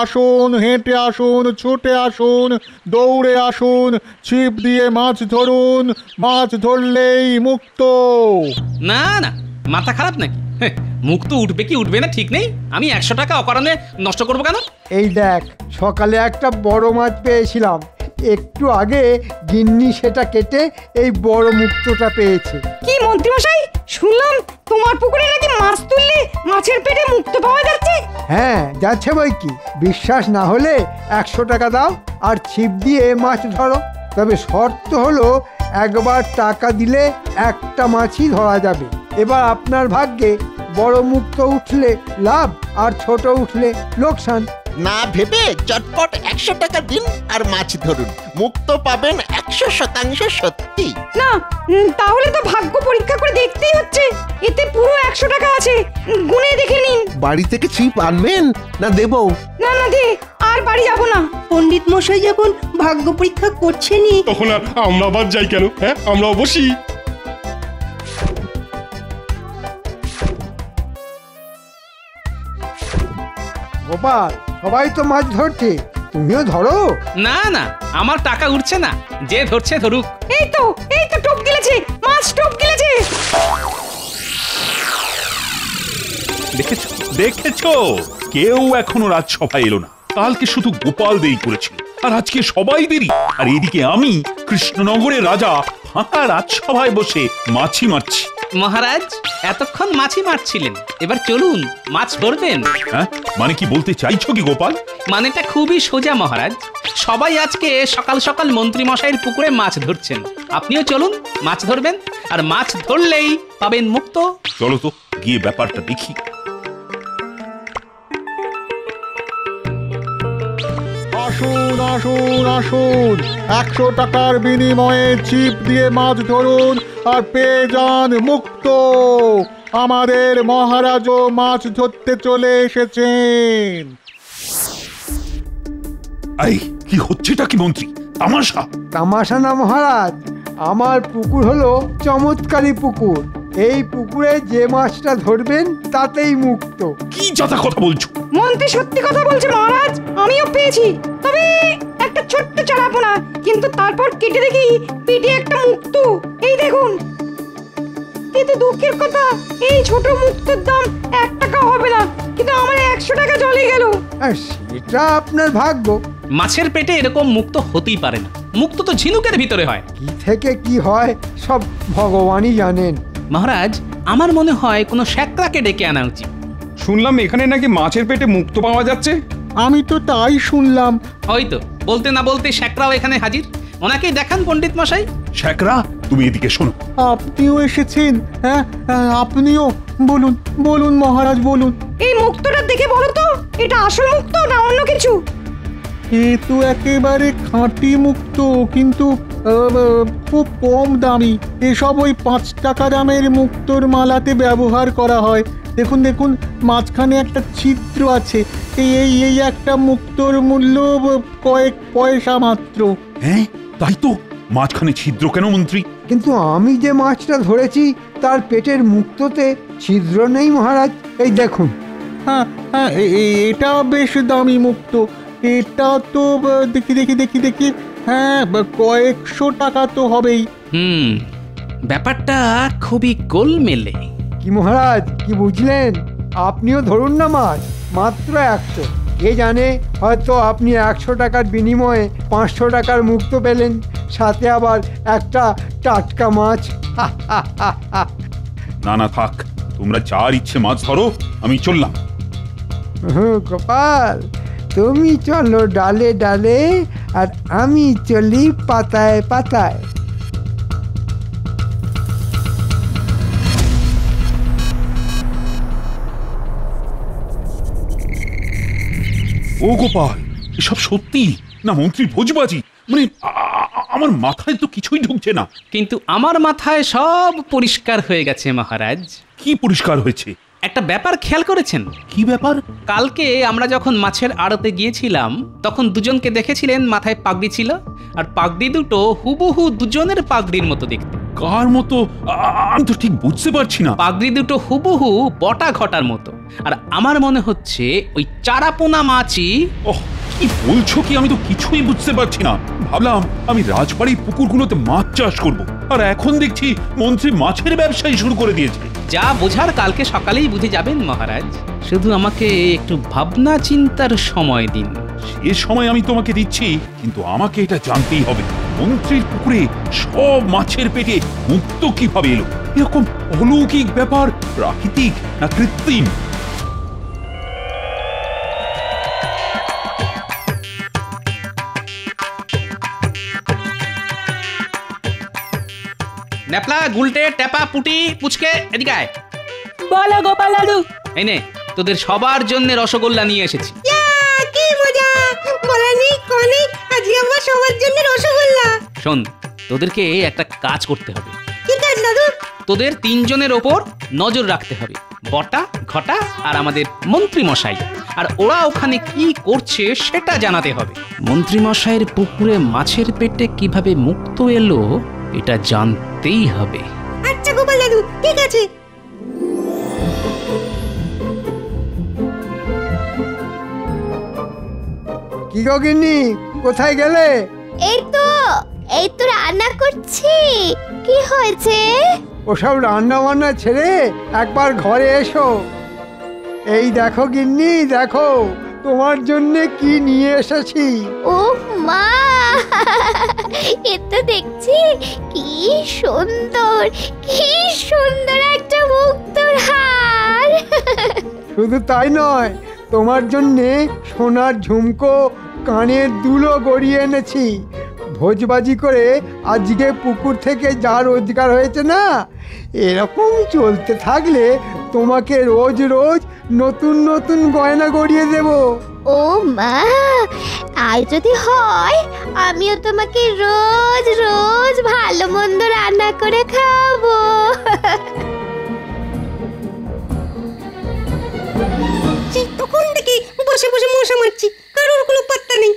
আসুন, হেঁটে আসুন, ছুটে আসুন, দৌড়ে আসুন, ছিপ দিয়ে মাছ ধরুন, মাছ ধরলেই মুক্ত। না না, মাথা খারাপ নাকি? মুক্ত উঠবে কি উঠবে না ঠিক নেই। আমি 100 টাকা অকারণে নষ্ট করবো কেন? এই দেখ, সকালে একটা বড় মাছ পেয়েছিলাম, একটু আগে গিন্নি সেটা কেটে এই বড় মুক্তটা পেয়েছে। কি মন্ত্রী মশাই, শুনলাম তোমার পুকুরে নাকি মাছ তুললে মাছের পেটে মুক্ত পাওয়া যাচ্ছে? হ্যাঁ, যাচ্ছে বই কি। বিশ্বাস না হলে 100 টাকা দাও আর ছিপ দিয়ে মাছ ধরো। তবে শর্ত হলো, একবার টাকা দিলে একটা মাছই ধরা যাবে। এবার আপনার ভাগ্যে বড় মুক্ত উঠলে লাভ, আর ছোট উঠলে লোকসান। না ভেবে চটপট 100 টাকা দিন আর মাছ ধরুন, মুক্ত পাবেন 100% সত্যি। না, তাহলে তো ভাগ্য পরীক্ষা করে দেখতেই হচ্ছে। এতে পুরো 100 টাকা আছে, গুনে দেখে নিন। বাড়ি থেকে ছিপ আনবেন না দেবো? না না দে, আর বাড়ি যাব না। পণ্ডিত মশাই যখন ভাগ্য পরীক্ষা করছেনই, তখন আর আমরা বাদ যাই কেন? হ্যাঁ, আমরাও বসি। গোপাল, সবাই তো মাছ ধরছে, তুমিও ধরো। না না, আমার টাকা উঠছে না, যে ধরছে ধরুক। এই তো টোপ গিলেছে, মাছ টোপ গিলেছে। দেখেছো দেখেছো, কেউ এখনো রাজসভায় এলো না। কালকে শুধু গোপাল দেরি করেছিল, আর আজকে সবাই দেরি। আর এদিকে আমি কৃষ্ণনগরের রাজা ফাঁকা রাজসভায় বসে মাছি মারছি। মহারাজ, এতক্ষণ মাছি মারছিলেন, এবার চলুন মাছ ধরবেন। হ্যাঁ, মানে কি বলতে চাইছো কি গোপাল? মানেটা খুবই সোজা মহারাজ। সবাই আজকে সকাল সকাল মন্ত্রী মশাইয়ের পুকুরে মাছ ধরছেন, আপনিও চলুন মাছ ধরবেন, আর মাছ ধরলেই পাবেন মুক্ত। চলো তো গিয়ে ব্যাপারটা দেখি। আসুন আসুন আসুন, 100 টাকার বিনিময়ে ছিপ দিয়ে মাছ ধরুন আর পেয়ে যান মুক্ত। আমাদের মহারাজও মাছ ধরতে চলে এসেছেন। এই কি হচ্ছেটা কি মন্ত্রী? তামাশা? তামাশা না মহারাজ, আমার পুকুর হলো চমৎকারী পুকুর। এই পুকুরে যে মাছটা ধরবেন তাতেই মুক্ত। কি যথা কথা বলছো? মন্ত্রী সত্যি কথা বলছে মহারাজ, আমিও পেয়েছি। তবে একটা ছোট্ট চারাপোনা, কিন্তু তারপর কেটে দেখি পেটে একটা মুক্ত। এই দেখুন। কিন্তু দুঃখের কথা, এই ছোট মুক্তোর দাম 1 টাকা হবে না, কিন্তু আমার 100 টাকা চলে গেল। সেটা আপনার ভাগ্য। মাছের পেটে এরকম মুক্ত হতেই পারে না, মুক্ত তো ঝিনুকের ভিতরে হয়। কি থেকে কি হয় সব ভগবানই জানেন। মহারাজ, আমার মনে হয় কোনো শ্যাকরাকে ডেকে আনা উচিত। শুনলাম এখানে নাকি মাছের পেটে মুক্ত পাওয়া যাচ্ছে। আমি তো তাই শুনলাম। হয়তো বলতে না বলতে শ্যাকরাও এখানে হাজির। ওনাকেই দেখান পণ্ডিত মশাই। শ্যাকরা, তুমি এদিকে শোনো। আপনিও এসেছেন? হ্যাঁ, আপনিও বলুন বলুন মহারাজ বলুন। এই মুক্তটা দেখে বলো তো, এটা আসল মুক্ত না অন্য কিছু? এ তো একেবারে খাঁটি মুক্ত, কিন্তু খুব কম দামি। এসব ওই 5 টাকা দামের মুক্তোর মালাতে ব্যবহার করা হয়। দেখুন দেখুন, মাঝখানে একটা ছিদ্র আছে। এই একটা মুক্তোর মূল্য কয়েক পয়সা মাত্র। হ্যাঁ তাই তো, মাঝখানে ছিদ্র কেন মন্ত্রী? কিন্তু আমি যে মাছটা ধরেছি তার পেটের মুক্তোতে ছিদ্র নেই মহারাজ, এই দেখুন। হ্যাঁ হ্যাঁ, এটা বেশ দামি মুক্তো। এটা তো দেখি দেখি দেখি দেখি, হ্যাঁ কয়েকশো টাকা তো হবেই। ব্যাপারটা খুবই গোলমেলে। কি মহারাজ, কি বুঝলেন? আপনিও ধরুন না মাছ, মাত্র 100। কে জানে, হয়তো আপনি 100 টাকার বিনিময়ে 500 টাকার মুক্ত পেলেন, সাথে আবার একটা টাটকা মাছ। না না থাক, তোমরা যার ইচ্ছে মাছ ধরো, আমি চললাম। গোপাল, তুমি চলো ডালে ডালে, আর আমি চলি পাতায় পাতায়। ও গোপাল, এসব সত্যি না মন্ত্রী ভোজবাজি? মানে আমার মাথায় তো কিছুই ঢুকছে না। কিন্তু আমার মাথায় সব পরিষ্কার হয়ে গেছে মহারাজ। কি পরিষ্কার হয়েছে? একটা ব্যাপার খেয়াল করেছেন? কি ব্যাপার? কালকে আমরা যখন মাছের আড়তে গিয়েছিলাম তখন দুজনকে দেখেছিলেন মাথায় পাগড়ি ছিল, আর পাগড়ি দুটো হুবহু দুজনের পাগড়ির মতো দেখতে। কার মতো? আমি তো ঠিক বুঝতে পারছি না। পাগড়ি দুটো হুবহু বটা ঘটার মতো, আর আমার মনে হচ্ছে ওই চারাপোনা মাছই। ওহ, কি বলছো কি? আমি তো কিছুই বুঝতে পারছি না। ভাবলাম আমি রাজবাড়ির পুকুরগুলোতে মাছ চাষ করব, আর এখন দেখছি মন্ত্রী মাছের ব্যবসায় শুরু করে দিয়েছে। যা বোঝার কালকে সকালেই বুঝে যাবেন মহারাজ, শুধু আমাকে একটু ভাবনা চিন্তার সময় দিন। সে সময় আমি তোমাকে দিচ্ছি, কিন্তু আমাকে এটা জানতেই হবে মন্ত্রীর পুকুরে সব মাছের পেটে মুক্ত কিভাবে এলো? এরকম অলৌকিক ব্যাপার প্রাকৃতিক না কৃত্রিম? ন্যাপলা, গুলটে, টেপা, পুটি, পুচকে, এদিকে আয়। বলো গোপাল দাদু। এই নে, তোদের সবার জন্য রসগোল্লা নিয়ে এসেছি। কি মজা! বলানি কোনি আজকে আমার সবার জন্য রসগোল্লা। শোন, তোদেরকে একটা কাজ করতে হবে। কি কাজ দাদু? তোদের 3 জনের ওপর নজর রাখতে হবে, বটা, ঘটা আর আমাদের মন্ত্রী মশাই। আর ওরা ওখানে কি করছে সেটা জানাতে হবে। মন্ত্রী মশাইয়ের পুকুরে মাছের পেটে কিভাবে মুক্ত এলো এটা জানতেই হবে। আচ্ছা গোপাল দাদু, ঠিক আছে। কি গো গিন্নি, কোথায় গেলে? এই তো রান্না করছি। কি হয়েছে? ওসব রান্না বান্না ছেড়ে একবার ঘরে এসো। এই দেখো গিন্নি, দেখো তোমার জন্য কি নিয়ে এসেছি। ও মা, এ তো দেখছি কি সুন্দর, কি সুন্দর একটা মুক্তোর হার। শুধু তাই নয়, তোমার জন্যে সোনার ঝুমকো, কানের দুলও গড়িয়ে এনেছি। ভোজবাজি করে আজকে পুকুর থেকে যা রোজগার হয়েছে না, এরকম চলতে থাকলে তোমাকে রোজ রোজ নতুন নতুন গয়না গড়িয়ে দেব। ও মা, আর যদি হয় আমিও তোমাকে রোজ রোজ ভালো মন্দ রান্না করে খাওয়াবো। তখন থেকে বসে বসে মশা মারছি, কারোর কোনো পাত্তা নেই।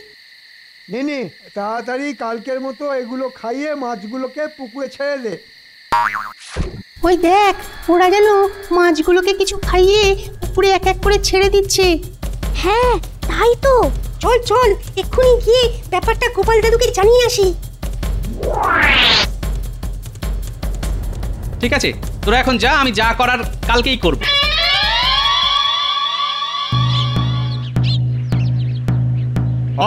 নে তাড়াতাড়ি কালকের মতো এগুলো খাইয়ে মাছগুলোকে পুকুরে ছেড়ে দে। ওই দেখ, ওরা যেন মাছগুলোকে কিছু খাইয়ে পুকুরে এক এক করে ছেড়ে দিচ্ছে। হ্যাঁ তাই তো। চল চল, এক্ষুনি গিয়ে ব্যাপারটা গোপাল দাদুকে জানিয়ে আসি। ঠিক আছে, তোরা এখন যা, আমি যা করার কালকেই করব।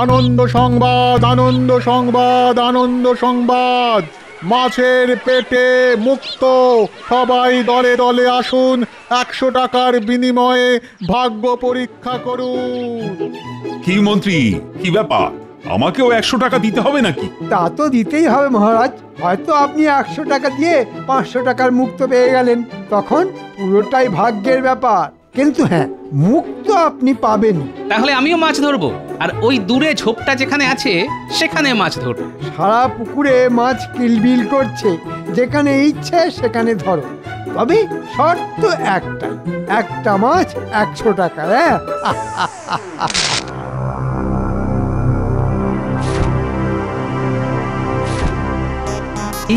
আনন্দ সংবাদ, আনন্দ সংবাদ, আনন্দ সংবাদ! মাছের পেটে মুক্ত, সবাই দলে দলে আসুন, 100 টাকার বিনিময়ে ভাগ্য পরীক্ষা করুন। কি মন্ত্রী, কি ব্যাপার? আমাকেও 100 টাকা দিতে হবে নাকি? তা তো দিতেই হবে মহারাজ। হয়তো আপনি 100 টাকা দিয়ে 500 টাকার মুক্তো পেয়ে গেলেন, তখন পুরোটাই ভাগ্যের ব্যাপার। কিন্তু হ্যাঁ, মুক্তো আপনি পাবেন। তাহলে আমিও মাছ ধরবো, আর ওই দূরে ঝোপটা যেখানে আছে সেখানে মাছ ধরবো। সারা পুকুরে মাছ কিলবিল করছে, যেখানে ইচ্ছে সেখানে ধরো। তবে শর্ত একটাই, একটা মাছ 100 টাকা। হ্যাঁ,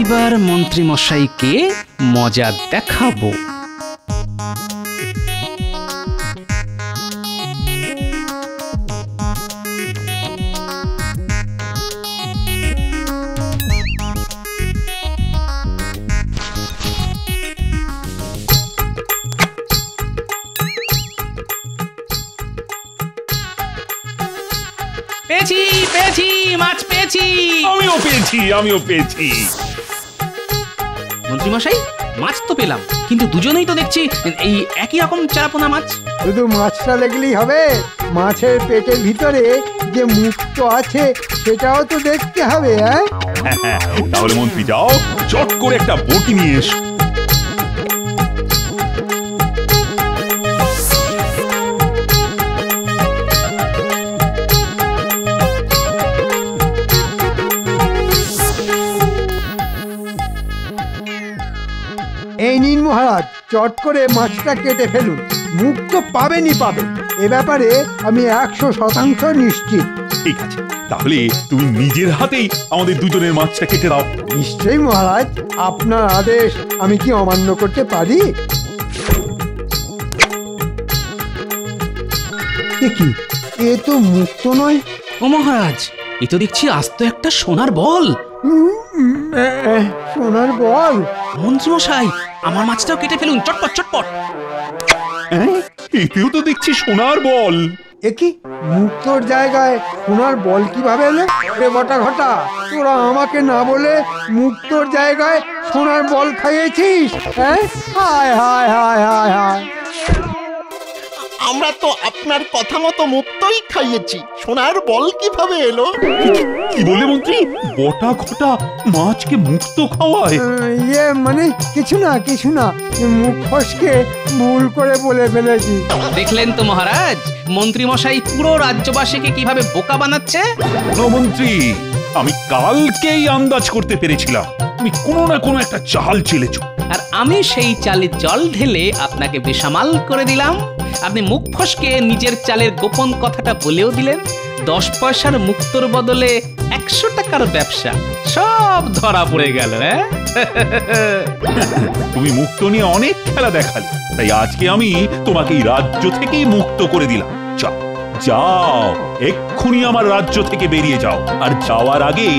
এবার মন্ত্রী মশাইকে মজা দেখাবো। পেয়েছি পেয়েছি মাছ পেয়েছি। আমিও পেয়েছি। মন্ত্রী মশাই, মাছ তো পেলাম, কিন্তু দুজনেই তো দেখছি এই একই রকম চারাপোনা মাছ। শুধু মাছটা দেখলেই হবে, মাছের পেটের ভিতরে যে মুক্তো আছে সেটাও তো দেখতে হবে। হ্যাঁ, তাহলে মন্ত্রী যাও, চট করে একটা বটি নিয়ে এসো। এই নিন মহারাজ, চট করে মাছটা কেটে ফেলুন। মুক্তো পাবেনই পাবেন, এ ব্যাপারে আমি 100% নিশ্চিত। ঠিক আছে, তাহলে তুমি নিজের হাতেই আমাদের দুজনের মাছটা কেটে দাও। নিশ্চয়ই মহারাজ, আপনার আদেশ আমি কি অমান্য করতে পারি? কি, এ তো মুক্তো নয়। ও মহারাজ, এ তো দেখছি আস্ত একটা সোনার বল। সোনার বল? মন্ত্রী মশাই, আমার মাছটাও কেটে ফেলুন, চটপট চটপট। এতেও তো দেখছি সোনার বল। কি, মুক্তোর জায়গায় সোনার বল কিভাবে এলো? রে বটা ঘটা, তোরা আমাকে না বলে মুক্তোর জায়গায় সোনার বল খাইয়েছিস? হ্যাঁ, হায় হায় হায় হায় হায়। আমরা তো আপনার কথা মতো মুক্তই খাইয়েছি, সোনার বল কিভাবে এলো? কি বলে মন্ত্রী? বটা ঘটা মাছকে মুক্ত খাওয়ায়? মানে কিছু না, মুখ ফসকে ভুল করে বলে ফেলেছি। দেখলেন তো মহারাজ, মন্ত্রী মশাই পুরো রাজ্যবাসীকে কিভাবে বোকা বানাচ্ছে। মন্ত্রী, আমি কালকেই আন্দাজ করতে পেরেছিলাম তুমি কোনো না কোনো একটা চাল চেলেছ, আর আমি সেই চালে জল ঢেলে আপনাকে বেসামাল করে দিলাম। আপনি মুখ ফসকে নিজের চালের গোপন কথাটা বলেও দিলেন। 10 পয়সার মুক্তোর বদলে 100 টাকার ব্যবসা, সব ধরা পড়ে গেল। তুমি মুক্ত নিয়ে অনেক খেলা দেখালে, তাই আজকে আমি তোমাকে এই রাজ্য থেকেই মুক্ত করে দিলাম। যাও, এক্ষুনি আমার রাজ্য থেকে বেরিয়ে যাও, আর যাওয়ার আগে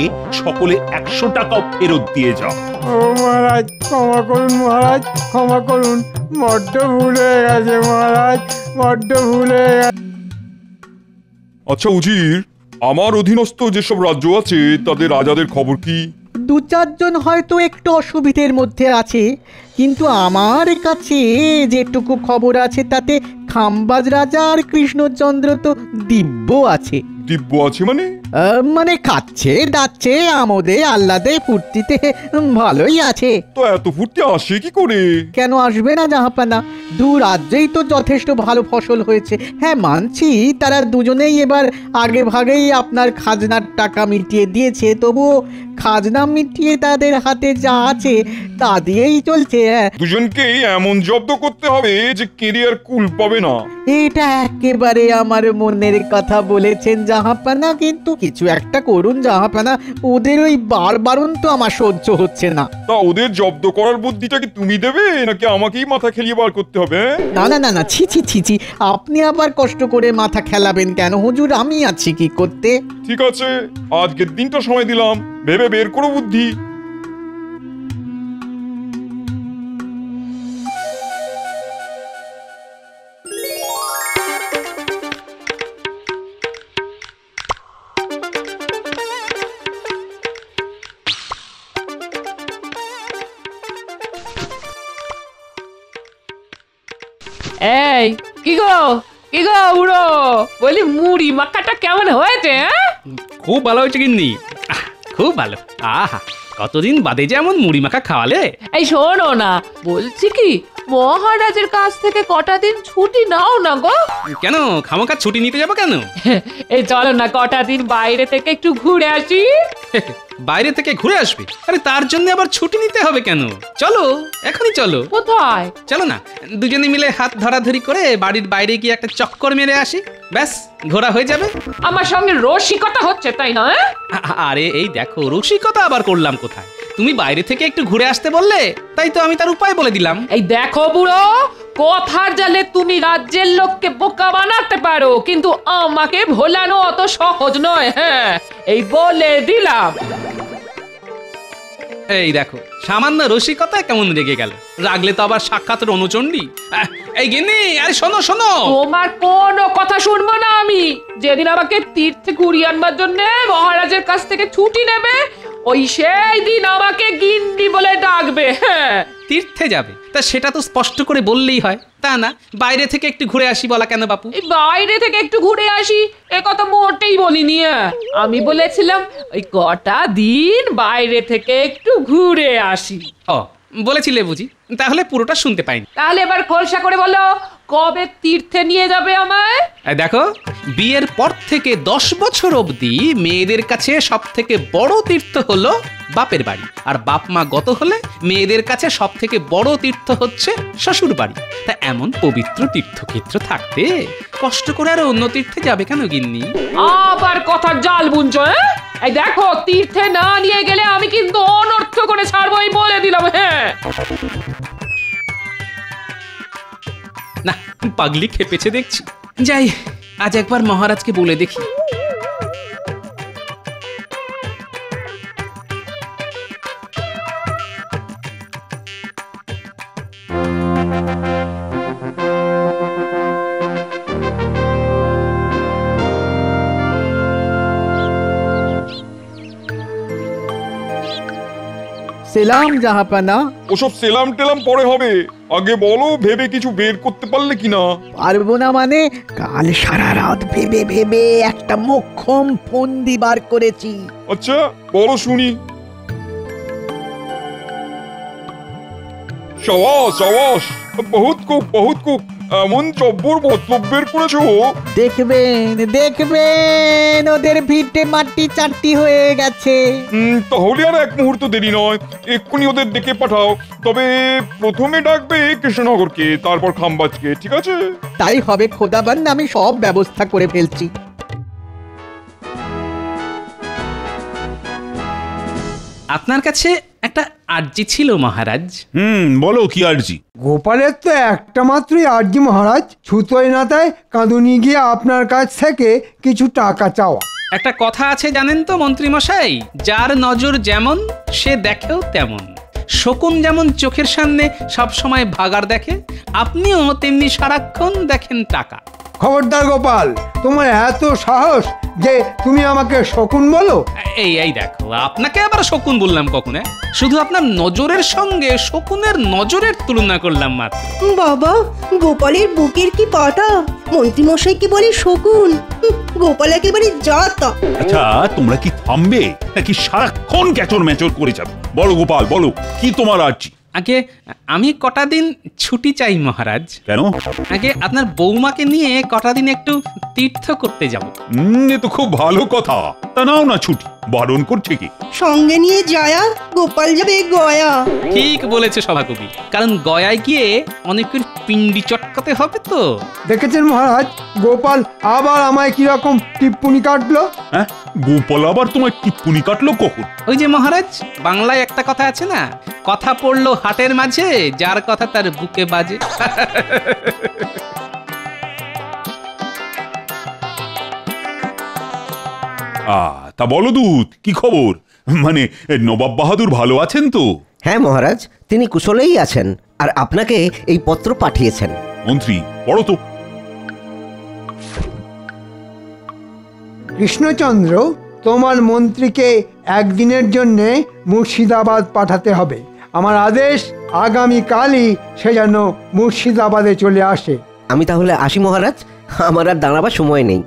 সকলে 100 টাকা ফেরত দিয়ে যাও। ও মহারাজ, ক্ষমা করুন মহারাজ, ক্ষমা করুন, বড্ড ভুল হয়ে গেছে মহারাজ, বড্ড ভুল হয়ে গেছে। আচ্ছা উজির, আমার অধীনস্থ যেসব রাজ্য আছে তাদের রাজাদের খবর কি? 2-4 জন হয়তো একটু অসুবিধের মধ্যে আছে, কিন্তু আমার কাছে যেটুকু খবর আছে তাতে খাম্বাজ রাজা আর কৃষ্ণচন্দ্র তো দিব্য আছে। দিব্য আছে মানে? মানে খাচ্ছে দাচ্ছে আমোদে আহ্লাদে ফুর্তিতে ভালোই আছে। তো এত ফুর্তি আসে কি করে? কেন আসবে না জাহাপানা, 2 রাজ্যেই তো যথেষ্ট ভালো ফসল হয়েছে। হ্যাঁ মানছি, তারা দুজনেই এবার আগে ভাগেই আপনার খাজনার টাকা মিটিয়ে দিয়েছে, তবুও খাজনা মিটিয়ে তাদের হাতে যা আছে তা দিয়েই চলছে। দুজনকে এমন জব্দ করতে হবে যে কেরিয়ার কুল পাবে না। এটা একেবারে আমার মনের কথা বলেছেন জাহাপানা, কিন্তু কিছু একটা করুন জাহাপানা, ওদের ওই বারবারন তো আমার সহ্য হচ্ছে না। তা ওদের জব্দ করার বুদ্ধিটা কি তুমি দেবে নাকি আমাকেই মাথা খেলিয়ে বার করতে হবে? না না না না, ছি ছি ছি ছি, আপনি আবার কষ্ট করে মাথা খেলাবেন কেন হুজুর, আমি আছি কি করতে। ঠিক আছে, আজকের দিনটা সময় দিলাম, ভেবে বের করো বুদ্ধি। এই কি গো বুড়ো, বলি মুড়ি মাখাটা কেমন হয়েছে? খুব ভালো হয়েছে গিন্নি, খুব ভালো। আহা, কতদিন বাদে যেমন মুড়ি মাখা খাওয়ালে। এই শোনো না, বলছি কি মহারাজের কাছ থেকে কটা দিন ছুটি নাও না গো। কেন, খামোখা ছুটি নিতে যাবো কেন? এই চলো না কটা দিন বাইরে থেকে একটু ঘুরে আসি। বাইরে থেকে ঘুরে আসবে? আরে তার জন্য আবার ছুটি নিতে হবে কেন? চলো, এখনই চলো। কোথায়? চলো না, দুজনে মিলে হাত ধরাধরি করে বাড়ির বাইরে গিয়ে একটা চক্কর মেরে আসি, ব্যাস ঘোরা হয়ে যাবে। আমার সঙ্গে রসিকতা হচ্ছে তাই না? আরে এই দেখো, রসিকতা আবার করলাম কোথায়? তুমি বাইরে থেকে একটু ঘুরে আসতে বললে, তাই তো আমি তার উপায় বলে দিলাম। এই দেখো বুড়ো, কথার জালে তুমি রাজ্যের লোককে বোকা বানাতে পারো, কিন্তু আমাকে ভোলানো অত সহজ নয়। হ্যাঁ, এই বলে দিলাম। এই দেখো, সামান্য রসিকতায় কেমন রেগে গেল। রাগলে তো আবার সাক্ষাৎ রণচণ্ডী। এই গিন্নি, আরে শোনো শোনো। তোমার কোনো কথা শুনবো না আমি। যেদিন আমাকে তীর্থে ঘুরিয়ে আনবার জন্য মহারাজের কাছ থেকে ছুটি নেবে, ওই সেই দিন আমাকে গিন্নি বলে ডাকবে। হ্যাঁ, তীর্থে যাবে তা সেটা তো স্পষ্ট করে বললেই হয়, তা না বাইরে থেকে একটু ঘুরে আসি বলা কেন বাপু? এই বাইরে থেকে একটু ঘুরে আসি এ কথা মোটেই বলিনি। আমি বলেছিলাম ওই কটা দিন বাইরে থেকে একটু ঘুরে আসি। ও বলেছিলে বুঝি, তাহলে পুরোটা শুনতে পাইনি। তাহলে এবার খোলসা করে বলো, কবে তীর্থে নিয়ে যাবে আমায়? দেখো, বিয়ের পর থেকে 10 বছর অবধি মেয়েদের কাছে সব থেকে বড় তীর্থ হলো বাপের বাড়ি, আর বাপ মা গত হলে মেয়েদের কাছে সব থেকে বড় তীর্থ হচ্ছে শ্বশুর বাড়ি। তা এমন পবিত্র তীর্থক্ষেত্র থাকতে কষ্ট করে আর অন্য তীর্থে যাবে কেন গিন্নি? আবার কথার জাল বুনছো? এই দেখো, তীর্থে না নিয়ে গেলে আমি কিন্তু অনর্থ করে ছাড়বো, এই বলে দিলাম। হ্যাঁ না, পাগলি খেপেছে দেখছি। যাই, আজ একবার মহারাজকে বলে দেখি। সেলাম জাহাপানা। ওসব সেলাম টেলাম পরে হবে, আগে বলো ভেবে কিছু বের করতে পারলে কিনা? পারবো না মানে, কাল সারা রাত ভেবে ভেবে একটা মোক্ষম ফন্দি বার করেছি। আচ্ছা বলো শুনি। সাবাস সাবাস, বহুত খুব বহুত খুব, এমন জব্বর মতলব বের করেছো। দেখবেন দেখবেন, ওদের ভিটে মাটি চারটি হয়ে গেছে। তাহলে আর এক মুহূর্ত দেরি নয়, এক্ষুনি ওদের ডেকে পাঠাও। তবে প্রথমে ডাকবে কৃষ্ণনগরকে, তারপর খামবাজকে, ঠিক আছে? তাই হবে খোদাবান, আমি সব ব্যবস্থা করে ফেলছি। আপনার কাছে একটা আর্জি ছিল মহারাজ। বলো কি আর্জি? গোপালের তো একটা মাত্রই আর্জি মহারাজ, ছুতোয় নাতায় কাঁদুনি গিয়ে আপনার কাছ থেকে কিছু টাকা চাওয়া। একটা কথা আছে জানেন তো মন্ত্রী মশাই, যার নজর যেমন সে দেখেও তেমন। শকুন যেমন চোখের সামনে সব সময় ভাগাড় দেখে, আপনিও তেমনি সারাক্ষণ দেখেন টাকা। খবরদার গোপাল, তোমার এত সাহস যে তুমি আমাকে শকুন বলো? এই দেখো, আপনাকে আবার শকুন বললাম কখন? শুধু আপনার নজরের সঙ্গে শকুনের নজরের তুলনা করলাম মাত্র। বাবা, গোপালের বুকের কি পাটা! মন্ত্রী মশাইকে বলে শকুন, গোপাল একেবারে জাতা। আচ্ছা, তোমরা কি থামবে নাকি সারাক্ষণ ক্যাচর ম্যাচর করে যাবে? বলো গোপাল, বলো কি তোমার আর্জি? আগে আমি কটা দিন ছুটি চাই মহারাজ। কেন? আগে আপনার বৌমাকে নিয়ে কটা দিন একটু তীর্থ করতে যাব। এ তো খুব ভালো কথা, তা নাও না ছুটি, বারণ করছে কি? সঙ্গে নিয়ে যায়া, গোপাল যাবে গয়া। ঠিক বলেছে সভাকবি, কারণ গয়ায় গিয়ে অনেকের পিন্ডি চটকাতে হবে তো। দেখেছেন মহারাজ, গোপাল আবার আমায় কিরকম টিপ্পুনি কাটলো। হ্যাঁ, গোপাল আবার তোমার টিপ্পুনি কাটলো কখন? ওই যে মহারাজ, বাংলায় একটা কথা আছে না, কথা পড়লো হাটের মাঝে, যার কথা তার বুকে বাজে। তা বলো দূত, কি খবর? মানে নবাব বাহাদুর ভালো আছেন তো? হ্যাঁ মহারাজ, তিনি কুশলেই আছেন, আর আপনাকে এই পত্র পাঠিয়েছেন। মন্ত্রী পড়ো তো। কৃষ্ণচন্দ্র, তোমার মন্ত্রীকে একদিনের জন্যে মুর্শিদাবাদ পাঠাতে হবে। আমার আদেশ, আগামীকালই সে যেন মুর্শিদাবাদে চলে আসে। আমি তাহলে আসি মহারাজ, আমার আর দাঁড়াবার সময় নেই।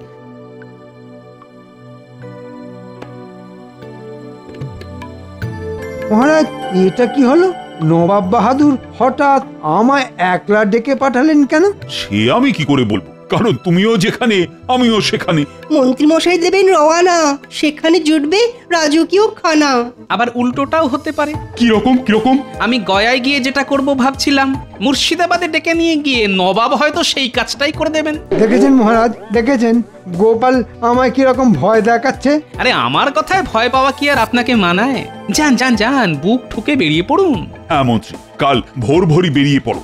মহারাজ এটা কি হলো? নবাব বাহাদুর হঠাৎ আমায় একলা ডেকে পাঠালেন কেন? সে আমি কি করে বলবো, কারণ তুমিও যেখানে আমিও সেখানে। মন্ত্রী মশাই দেবেন রওয়ানা, সেখানে জুটবে রাজকীয় খানা। আবার উল্টোটাও হতে পারে। কিরকম কিরকম? আমি গয়ায় গিয়ে যেটা করব ভাবছিলাম, মুর্শিদাবাদে ডেকে নিয়ে গিয়ে নবাব হয়তো সেই কাজটাই করে দেবেন। দেখেছেন মহারাজ, দেখেছেন গোপাল আমায় কিরকম ভয় দেখাচ্ছে? আরে আমার কথায় ভয় পাওয়া কি আর আপনাকে মানায়? যান যান যান, বুক ঠুকে বেরিয়ে পড়ুন। হ্যাঁ মন্ত্রী, কাল ভোর ভোরই বেরিয়ে পড়ো।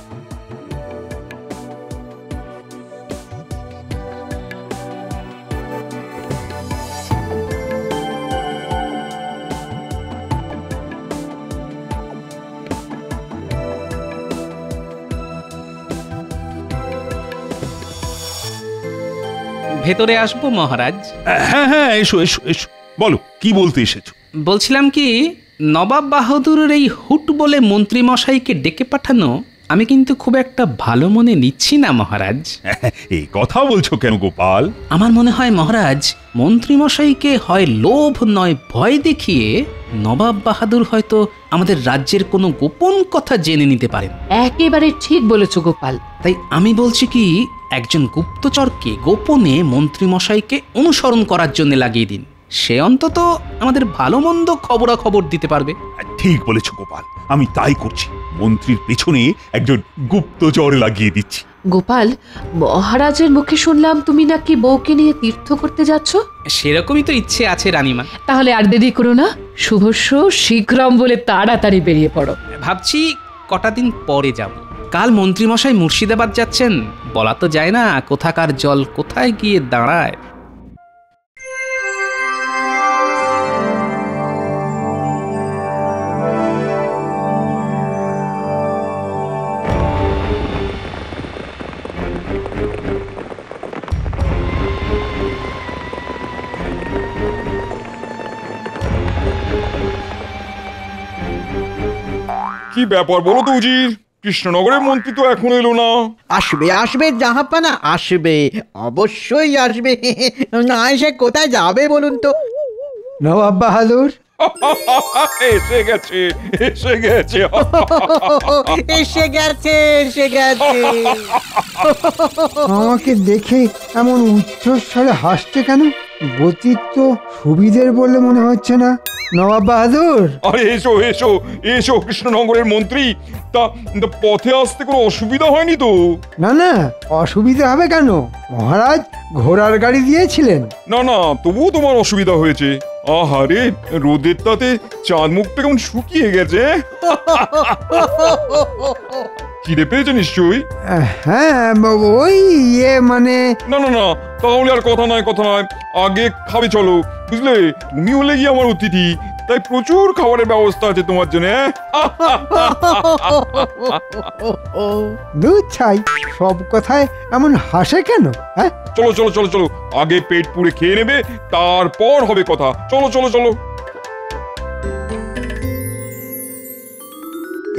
ভেতরে আসবো মহারাজ? হ্যাঁ হ্যাঁ, এসো এসো এসো, বলো কি বলতে এসেছো? বলছিলাম কি, নবাব বাহাদুরের এই হুট বলে মন্ত্রী মশাইকে ডেকে পাঠানো আমি কিন্তু খুব একটা ভালো মনে নিচ্ছি না মহারাজ। এই কথা বলছো কেন গোপাল? আমার মনে হয় মহারাজ, মন্ত্রী মশাইকে হয় লোভ নয় ভয় দেখিয়ে নবাব বাহাদুর হয়তো আমাদের রাজ্যের কোনো গোপন কথা জেনে নিতে পারেন। একেবারে ঠিক বলেছো গোপাল। তাই আমি বলছি কি, একজন গুপ্তচরকে গোপনে মন্ত্রী মশাইকে অনুসরণ করার জন্য লাগিয়ে দিন। সে অন্তত আমাদের ভালো মন্দ খবরাখবর দিতে পারবে। ঠিক বলেছো গোপাল, আমি তাই করছি। মন্ত্রীর পেছনে একজন গুপ্তচর লাগিয়ে দিচ্ছি। গোপাল, মহারাজের মুখে শুনলাম তুমি নাকি বউকে নিয়ে তীর্থ করতে যাচ্ছ। সেরকমই তো ইচ্ছে আছে রানীমা। তাহলে আর দেরি করো না, শুভস্য শীঘ্রম বলে তাড়াতাড়ি বেরিয়ে পড়ো। ভাবছি কটা দিন পরে যাব। কাল মন্ত্রী মশাই মুর্শিদাবাদ যাচ্ছেন, বলা তো যায় না কোথাকার জল কোথায় গিয়ে দাঁড়ায়। কি ব্যাপার বলো তো উজির, কৃষ্ণনগরের মন্ত্রী তো এখন এলো না। আসবে আসবে জাহাপানা, আসবে, অবশ্যই আসবে। না এসে কোথায় যাবে বলুন তো? নবাব বাহাদুর এসে গেছে এসে গেছে এসে গেছে এসে গেছে। আমাকে দেখে এমন উচ্চস্বরে হাসছে কেন? গতি তো সুবিধের বলে মনে হচ্ছে না। নবাব বাহাদুর, আরে এসো এসো এসো, কৃষ্ণনগরের মন্ত্রী। তা পথে আসতে কোনো অসুবিধা হয়নি তো? না না, অসুবিধা হবে কেন? মহারাজ ঘোড়ার গাড়ি দিয়েছিলেন। না না, তবুও তোমার অসুবিধা হয়েছে। আহারে, রোদের তাতে চাঁদ মুখটা কেমন শুকিয়ে গেছে। খিদে পেয়েছে নিশ্চয়ই? হ্যাঁ, ওই মানে। না না না, তাহলে আর কথা নয় কথা নয়, আগে খাবে চলো। বুঝলে, তুমি হলে গিয়ে আমার অতিথি, তাই প্রচুর খাবারের ব্যবস্থা আছে তোমার জন্য। দুধ ছাই, সব কথায় এমন হাসে কেন? হ্যাঁ, চলো চলো চলো চলো, আগে পেট পুড়ে খেয়ে নেবে, তারপর হবে কথা। চলো চলো চলো।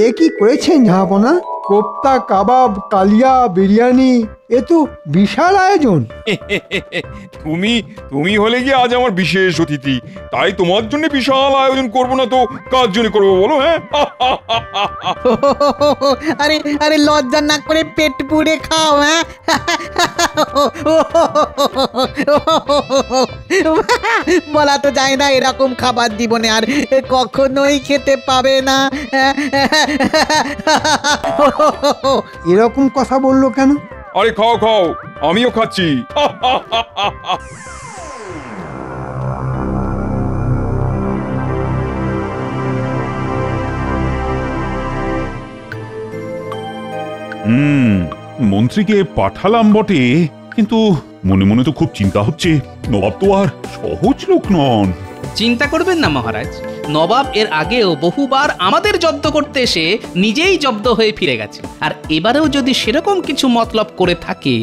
এ কি করেছেন জাহাপনা? কোপ্তা, কাবাব, কালিয়া, বিরিয়ানি, এ তো বিশাল আয়োজন। তুমি হলে গিয়ে আজ আমার বিশেষ অতিথি, তাই তোমার জন্য বিশাল আয়োজন করবো না তো কার জন্য করবো বলো? হ্যাঁ, আরে আরে লজ্জা না করে পেট পুড়ে খাও। হ্যাঁ, বলা তো যায় না এরকম খাবার জীবনে আর কখনোই খেতে পাবে না। এরকম কথা বললো কেন? আরে খাও খাও, আমিও খাচ্ছি। মন্ত্রীকে পাঠালাম বটে, কিন্তু মনে মনে তো খুব চিন্তা হচ্ছে। নবাব তো আর সহজ লোক নন। চিন্তা করবেন না মহারাজ, নবাব এর আগেও বহুবার আমাদের জব্দ করতে এসে নিজেই জব্দ হয়ে ফিরে গেছে। আর এবারেও যদি সেরকম কিছু মতলব করে থাকে,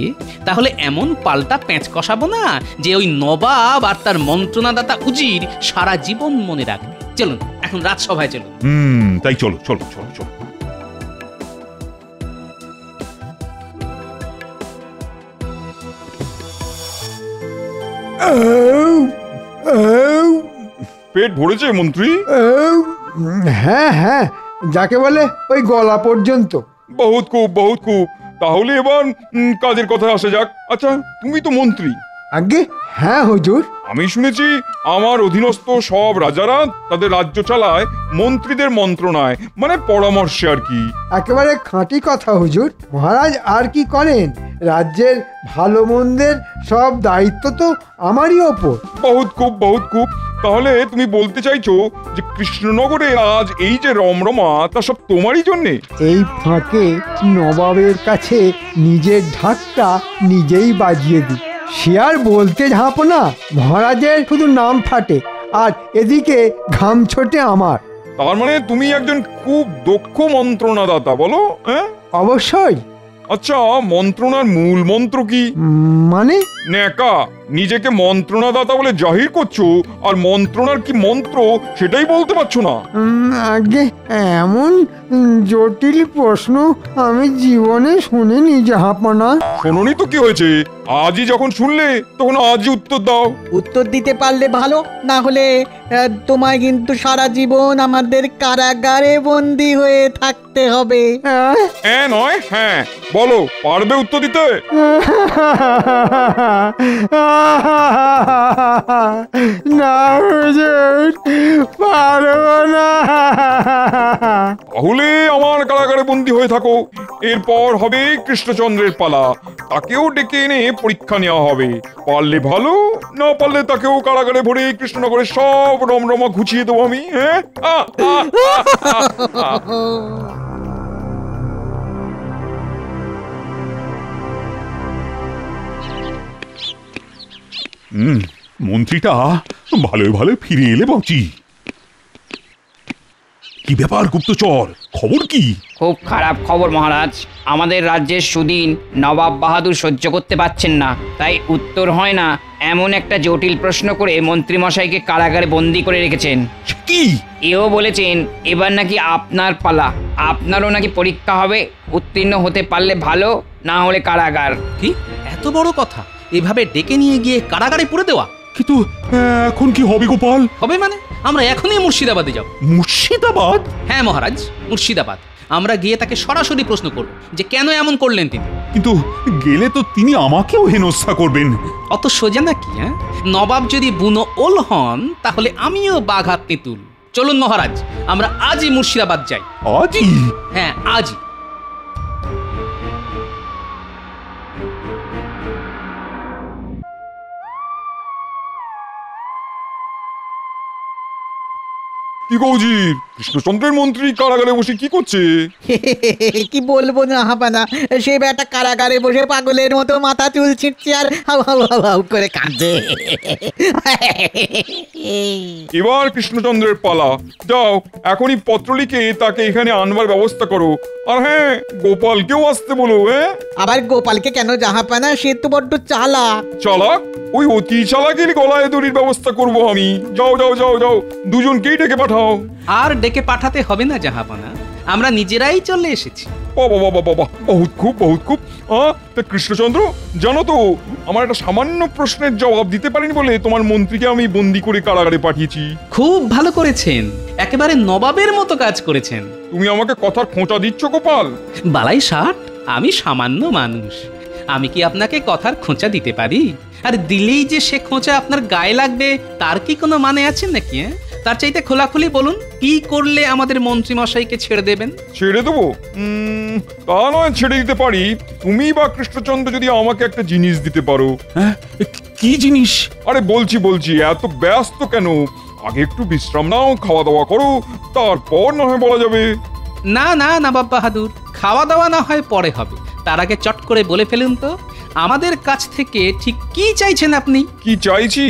তাহলে এমন পাল্টা প্যাঁচ কষাবো না যে ওই নবাব আর তার মন্ত্রণাদাতা উজির সারা জীবন মনে রাখবে। চলুন এখন রাজসভায় চলুন। তাই চলো চলো চলো চলো। পেট ভরেছে মন্ত্রী? হ্যাঁ হ্যাঁ, যাকে বলে ওই গলা পর্যন্ত। বহুত খুব বহুত খুব। তাহলে এবার কাজের কথায় আসা যাক। আচ্ছা, তুমি তো মন্ত্রী। আগে হ্যাঁ হুজুর। আমি শুনেছি আমার অধীনস্থ সব রাজারা তাদের রাজ্য চালায় মন্ত্রীদের মন্ত্রণায়, মানে পরামর্শে আর কি। একেবারে খাঁটি কথা হুজুর। মহারাজ আর কি করেন, রাজ্যের ভালো মন্দের সব দায়িত্ব তো আমারই ওপর। বহুত খুব বহুত খুব। তাহলে তুমি বলতে চাইছো যে কৃষ্ণনগরে আজ এই যে রমরমা তা সব তোমারই জন্যে? এই ফাঁকে নবাবের কাছে নিজের ঢাকটা নিজেই বাজিয়ে দিই। সে আর বলতে ঝাঁপো না, মহারাজের শুধু নাম ফাটে আর এদিকে ঘাম ছোটে আমার। তার মানে তুমি একজন খুব দক্ষ মন্ত্রণাদাতা, বলো? হ্যাঁ, অবশ্যই। আচ্ছা, মন্ত্রণার মূল মন্ত্র কি? মানে? নেকা, নিজেকে মন্ত্রণাদাতা বলে জাহির করছো আর মন্ত্রণার কি মন্ত্র সেটাই বলতে পারছো না। আগে এমন জটিল প্রশ্ন আমি জীবনে শুনিনি জাহাপনা। শোনোনি তো কি হয়েছে, আজই যখন শুনলে তখন আজই উত্তর দাও। উত্তর দিতে পারলে ভালো, না হলে তোমায় কিন্তু সারা জীবন আমাদের কারাগারে বন্দী হয়ে থাকতে হবে। হ্যাঁ নয় হ্যাঁ, বলো, পারবে উত্তর দিতে? না হুজুর, পারবো না। তাহলে আমার কারাগারে বন্দী হয়ে থাকো। এরপর হবে কৃষ্ণচন্দ্রের পালা, তাকেও ডেকে এনে পরীক্ষা নেওয়া হবে। পারলে ভালো, না পারলে তাকেও কারাগারে ভরে কৃষ্ণনগরের সব রমরমা ঘুচিয়ে দেবো আমি। হ্যাঁ, মন্ত্রীটা ভালোই ভালো ফিরে এলে বাঁচি। কি ব্যাপার গুপ্তচর, খবর কি? খুব খারাপ খবর মহারাজ। আমাদের রাজ্যের সুদিন নবাব বাহাদুর সহ্য করতে পারছেন না, তাই উত্তর হয় না এমন একটা জটিল প্রশ্ন করে মন্ত্রীমশাইকে কারাগারে বন্দি করে রেখেছেন। কি? এও বলেছেন এবার নাকি আপনার পালা, আপনারও নাকি পরীক্ষা হবে। উত্তীর্ণ হতে পারলে ভালো, না হলে কারাগার। কি এত বড় কথা, এভাবে ডেকে নিয়ে গিয়ে কারাগারে পুরে দেওয়া? কিন্তু এখন কি হবে গোপাল? হবে মানে আমরা এখনই মুর্শিদাবাদে যাব। মুর্শিদাবাদ? হ্যাঁ মহারাজ, মুর্শিদাবাদ। আমরা গিয়ে তাকে সরাসরি প্রশ্ন করব যে কেন এমন করলেন তিনি। কিন্তু গেলে তো তিনি আমাকেও হেনস্থা করবেন। অত সোজা নাকি? হ্যাঁ, নবাব যদি বুনো ওল হন তাহলে আমিও বাঘাত তেঁতুল। চলুন মহারাজ, আমরা আজই মুর্শিদাবাদ যাই। আজই? হ্যাঁ আজই। কি কৌজি, কৃষ্ণচন্দ্রের মন্ত্রী কারাগারে বসে কি করছে? কি বলবো না হাবানা, সে বেটা কারাগারে বসে পাগলের মতো মাথা চুল ছিটছে আর হাউ হাউ হাউ হাউ করে কাঁদছে। এবার কৃষ্ণচন্দ্রের পালা। যাও, এখনই পত্র লিখে তাকে এখানে আনবার ব্যবস্থা করো। আর হ্যাঁ, গোপালকেও আসতে বলো। হ্যাঁ, আবার গোপালকে কেন জাহাপানা, সে তো বড্ড চালাক। চালাক? ওই অতি চালাকের গলায় দড়ির ব্যবস্থা করব আমি। যাও যাও যাও যাও, দুজনকেই ডেকে পাঠাও। আর ডেকে পাঠাতে হবে না জাহাপানা, আমরা নিজেরাই চলে এসেছি। বাবা বাবা বাবা, বহুত খুব বহুত খুব। তা কৃষ্ণচন্দ্র, জানো তো আমার একটা সামান্য প্রশ্নের জবাব দিতে পারিনি বলে তোমার মন্ত্রীকে আমি বন্দি করে কারাগারে পাঠিয়েছি। খুব ভালো করেছেন, একেবারে নবাবের মতো কাজ করেছেন। তুমি আমাকে কথার খোঁচা দিচ্ছ গোপাল? বালাই ষাট, আমি সামান্য মানুষ, আমি কি আপনাকে কথার খোঁচা দিতে পারি? আর দিলেই যে সে খোঁচা আপনার গায়ে লাগবে তার কি কোনো মানে আছে নাকি? তার চাইতে খোলাখুলি বলুন, কি করলে আমাদের মন্ত্রী মশাইকে ছেড়ে দেবেন? ছেড়ে দেবো? তা নয় ছেড়ে দিতে পারি, তুমি বা কৃষ্ণচন্দ্র যদি আমাকে একটা জিনিস দিতে পারো। হ্যাঁ, কি জিনিস? আরে বলছি বলছি, এত ব্যস্ত কেন? আগে একটু বিশ্রাম নাও, খাওয়া দাওয়া করো, তারপর না হয় বলা যাবে। না না নবাব বাহাদুর, খাওয়া দাওয়া না হয় পরে হবে, তার আগে চট করে বলে ফেলুন তো আমাদের কাছ থেকে ঠিক কি চাইছেন আপনি? কি চাইছি?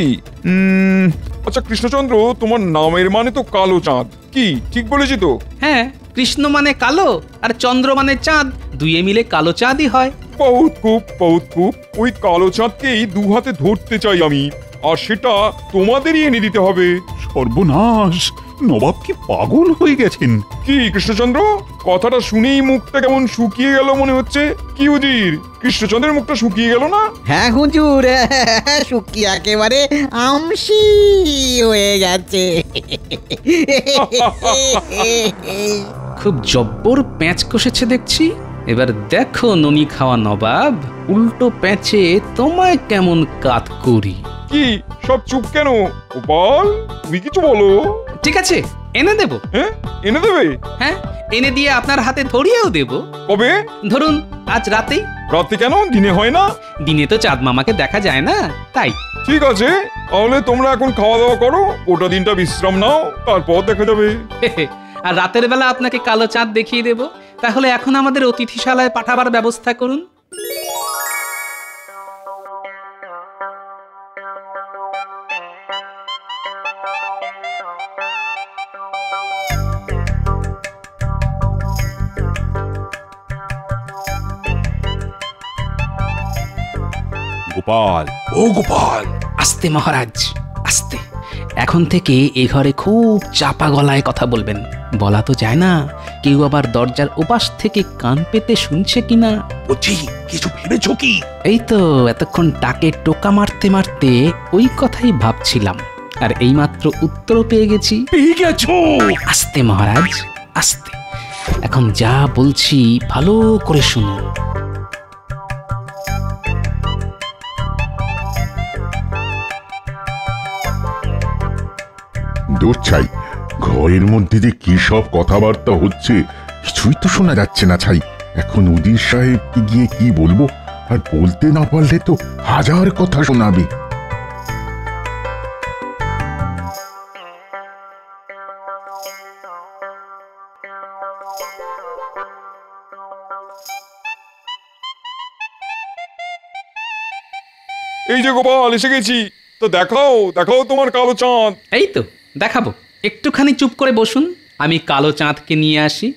আচ্ছা কৃষ্ণচন্দ্র, তোমার নামের মানে তো কালো চাঁদ, কি ঠিক বলেছি তো? হ্যাঁ, কৃষ্ণ মানে কালো আর চন্দ্র মানে চাঁদ, দুয়ে মিলে কালো চাঁদই হয়। বহুত খুব বহুত খুব। ওই কালো চাঁদকেই দু হাতে ধরতে চাই আমি, আর সেটা তোমাদেরই এনে দিতে হবে। সর্বনাশ, নবাব কি পাগল হয়ে গেছেন? কি কৃষ্ণচন্দ্র, কথাটা শুনেই মুখটা কেমন শুকিয়ে গেল মনে হচ্ছে। কি উজির, কৃষ্ণচন্দ্রের মুখটা শুকিয়ে গেল না? হ্যাঁ হুজুর, শুকিয়ে একেবারে আমসি হয়ে গেছে। খুব জব্বর প্যাঁচ কষেছে দেখছি। এবার দেখো ননি খাওয়া নবাব, উল্টো প্যাঁচে তোমায় কেমন কাত করি। কি সব চুপ কেন গোপাল, তুমি কিছু বলো। ঠিক আছে, এনে দেব। হ্যাঁ, এনে দেবে? হ্যাঁ, এনে দিয়ে আপনার হাতে ধরিয়েও দেব। কবে? ধরুন আজ রাতেই। রাতে কেন, দিনে হয় না? দিনে তো চাঁদ মামাকে দেখা যায় না, তাই। ঠিক আছে, তাহলে তোমরা এখন খাওয়া দাওয়া করো, গোটা দিনটা বিশ্রাম নাও, তারপর দেখা যাবে। আর রাতের বেলা আপনাকে কালো চাঁদ দেখিয়ে দেব। তাহলে এখন আমাদের অতিথিশালায় পাঠাবার ব্যবস্থা করুন। গোপাল, ও গোপাল। আস্তে মহারাজ, আস্তে। এখন থেকে এই ঘরে খুব চাপা গলায় কথা বলবেন। বলা তো যায় না কেউ আবার দরজার ওপাশ থেকে কান পেতে শুনছে কিনা। বলছি, কিছু ভেবেছো কি? এই তো এতক্ষণ টাকে টোকা মারতে মারতে ওই কথাই ভাবছিলাম, আর এইমাত্র উত্তরও পেয়ে গেছি। পেয়ে গেছো? আস্তে মহারাজ, আস্তে। এখন যা বলছি ভালো করে শুনুন। দূর ছাই, ঘরের মধ্যে যে কি সব কথাবার্তা হচ্ছে কিছুই তো শোনা যাচ্ছে না ছাই। এখন উদির সাহেবকে গিয়ে কি বলবো, আর বলতে না পারলে তো হাজার কথা শোনাবে। এই যে গোপাল, এসে গেছি। তো দেখাও দেখাও তোমার কালো চাঁদ। এই তো দেখাবো, একটুখানি চুপ করে বসুন, আমি কালো চাঁদকে নিয়ে আসি।